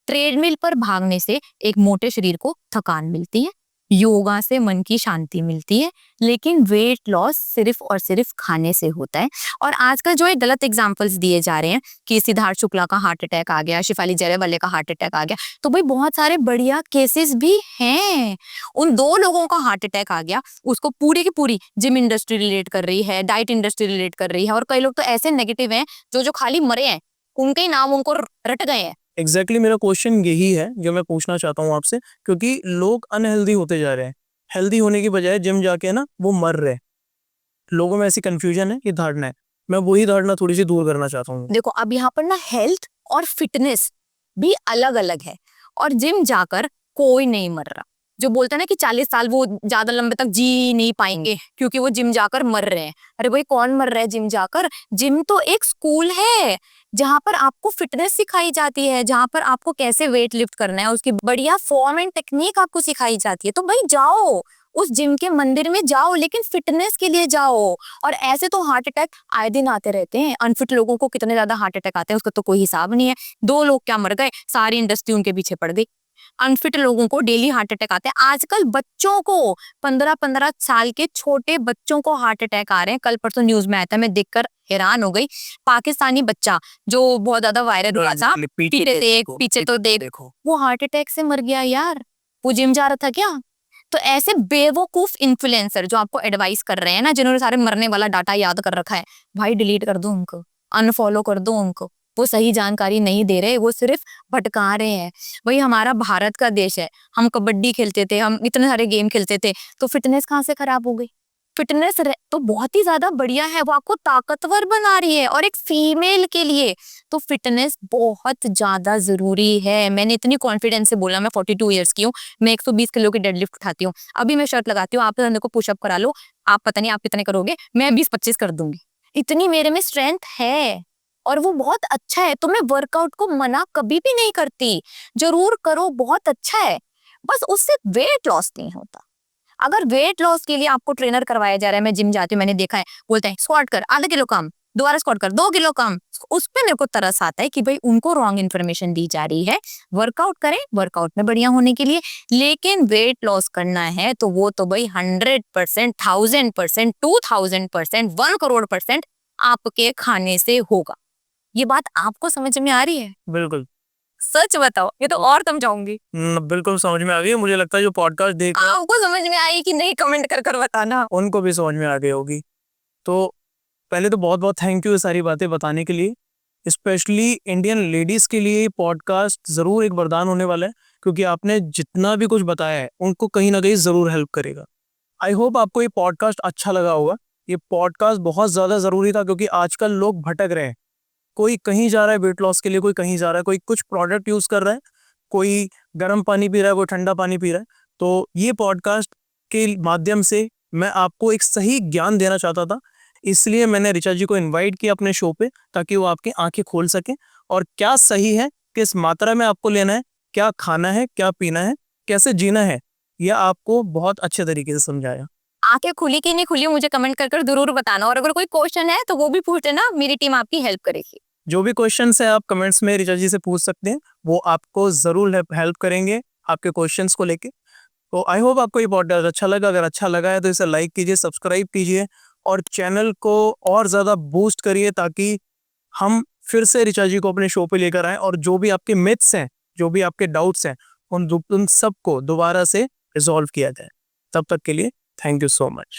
Speaker 1: ट्रेडमिल पर भागने से एक मोटे शरीर को थकान मिलती है, योगा से मन की शांति मिलती है, लेकिन वेट लॉस सिर्फ और सिर्फ खाने से होता है। और आजकल जो ये गलत एग्जांपल्स दिए जा रहे हैं कि सिद्धार्थ शुक्ला का हार्ट अटैक आ गया, शिफाली जयरावाले का हार्ट अटैक आ गया, तो भाई बहुत सारे बढ़िया केसेस भी हैं। उन 2 लोगों का हार्ट अटैक आ गया, उसको पूरी की पूरी जिम इंडस्ट्री रिलेट कर रही है, डाइट इंडस्ट्री रिलेट कर रही है, और कई लोग तो ऐसे नेगेटिव हैं जो खाली मरे हैं, उनके ही नाम उनको रट गए हैं।
Speaker 2: एग्जैक्टली मेरा क्वेश्चन यही है जो मैं पूछना चाहता हूँ आपसे, क्योंकि लोग अनहेल्दी होते जा रहे हैं, हेल्दी होने की बजाय जिम जाके ना वो मर रहे हैं। लोगों में ऐसी कंफ्यूजन है, ये धारणा है, मैं वही धारणा थोड़ी सी दूर करना चाहता हूँ।
Speaker 1: देखो अब यहाँ पर ना हेल्थ और फिटनेस भी अलग अलग है, और जिम जाकर कोई नहीं मर रहा। जो बोलते हैं ना कि 40 साल वो ज्यादा लंबे तक जी नहीं पाएंगे क्योंकि वो जिम जाकर मर रहे हैं। अरे भाई कौन मर रहा है जिम जाकर? जिम तो एक स्कूल है जहां पर आपको फिटनेस सिखाई जाती है, जहां पर आपको कैसे वेट लिफ्ट करना है उसकी बढ़िया फॉर्म एंड टेक्निक आपको सिखाई जाती है। तो भाई जाओ उस जिम के मंदिर में जाओ, लेकिन फिटनेस के लिए जाओ। और ऐसे तो हार्ट अटैक आए दिन आते रहते हैं, अनफिट लोगों को कितने ज्यादा हार्ट अटैक आते हैं उसका तो कोई हिसाब नहीं है। 2 लोग क्या मर गए, सारी इंडस्ट्री उनके पीछे पड़ गई। अनफिट लोगों को डेली हार्ट अटैक आते हैं। आजकल बच्चों को 15-15 साल के छोटे बच्चों को हार्ट अटैक आ रहे हैं। कल परसों न्यूज में आया था, मैं देखकर हैरान हो गई। पाकिस्तानी बच्चा जो बहुत ज्यादा वायरल हुआ था, पीछे तो देखो वो हार्ट अटैक से मर गया यार। वो जिम जा रहा था क्या? तो ऐसे बेवकूफ इन्फ्लुएंसर जो आपको एडवाइस कर रहे हैं ना, जिन्होंने सारे मरने वाला डाटा याद कर रखा है, भाई डिलीट कर दो उनको, अनफॉलो कर दो उनको। वो सही जानकारी नहीं दे रहे, वो सिर्फ भटका रहे हैं। वही हमारा भारत का देश है, हम कबड्डी खेलते थे, हम इतने सारे गेम खेलते थे, तो फिटनेस कहाँ से खराब हो गई? फिटनेस तो बहुत ही ज्यादा बढ़िया है, वो आपको ताकतवर बना रही है। और एक फीमेल के लिए तो फिटनेस बहुत ज्यादा जरूरी है। मैंने इतनी कॉन्फिडेंस से बोला, मैं 42 ईयर्स की हूँ, मैं 120 किलो की डेडलिफ्ट उठाती हूँ। अभी मैं शर्त लगाती हूँ, आप को पुशअप करा लो, आप पता नहीं आप कितने करोगे, मैं 20-25 कर दूंगी। इतनी मेरे में स्ट्रेंथ है और वो बहुत अच्छा है। तो मैं वर्कआउट को मना कभी भी नहीं करती, जरूर करो, बहुत अच्छा है। बस उससे वेट लॉस नहीं होता। अगर वेट लॉस के लिए आपको ट्रेनर करवाया जा रहा है, मैं जिम जाती हूँ, मैंने देखा है, बोलते हैं स्क्वाट कर आधा किलो कम, दोबारा स्क्वाट कर 2 किलो कम, उस पे मेरे को तरस आता है कि भाई उनको रॉन्ग इन्फॉर्मेशन दी जा रही है। वर्कआउट करें, वर्कआउट में बढ़िया होने के लिए, लेकिन वेट लॉस करना है तो वो तो भाई 100%, 1000%, 2000%, 1 करोड़% आपके खाने से होगा। ये बात आपको समझ में आ रही है?
Speaker 2: बिल्कुल।
Speaker 1: सच बताओ, ये तो और समझाऊंगी।
Speaker 2: बिल्कुल समझ में आ गई। मुझे लगता है जो पॉडकास्ट देख
Speaker 1: आपको समझ में आई कि नहीं, कमेंट कर कर बताना।
Speaker 2: उनको भी समझ में आ गई होगी। तो पहले तो बहुत बहुत थैंक यू ये सारी बातें बताने के लिए। स्पेशली इंडियन लेडीज के लिए पॉडकास्ट ज़रूर एक वरदान होने वाला है, क्योंकि आपने जितना भी कुछ बताया है उनको कहीं ना कहीं ज़रूर हेल्प करेगा। आई होप आपको ये पॉडकास्ट अच्छा लगा होगा। ये पॉडकास्ट बहुत ज़्यादा ज़रूरी था, क्योंकि आजकल लोग भटक रहे हैं। कोई कहीं जा रहा है वेट लॉस के लिए, कोई कहीं जा रहा है, कोई कुछ प्रोडक्ट यूज़ कर रहा है, कोई गर्म पानी पी रहा है, कोई ठंडा पानी पी रहा है। तो ये पॉडकास्ट के माध्यम से मैं आपको एक सही ज्ञान देना चाहता था, इसलिए मैंने ऋचा जी को इनवाइट किया अपने शो पे, ताकि वो आपकी आंखें खोल सकें और क्या सही है, किस मात्रा में आपको लेना है, क्या खाना है, क्या पीना है, कैसे जीना है, यह आपको बहुत अच्छे तरीके से समझाया।
Speaker 1: आंखें खुली कि नहीं खुली मुझे कमेंट कर कर जरूर बताना, और अगर कोई क्वेश्चन है तो वो भी पूछ लेना, मेरी टीम आपकी हेल्प करेगी।
Speaker 2: जो भी क्वेश्चंस है आप कमेंट्स में ऋचा जी से पूछ सकते हैं, वो आपको ज़रूर हेल्प करेंगे आपके क्वेश्चंस को लेके। तो आई होप आपको ये पॉडकास्ट अच्छा लगा। अगर अच्छा लगा है तो इसे लाइक कीजिए, सब्सक्राइब कीजिए और चैनल को और ज़्यादा बूस्ट करिए, ताकि हम फिर से ऋचा जी को अपने शो पे लेकर आएँ और जो भी आपके मिथ्स हैं, जो भी आपके डाउट्स हैं, उन सबको दोबारा से रिजॉल्व किया जाए। तब तक के लिए थैंक यू सो मच।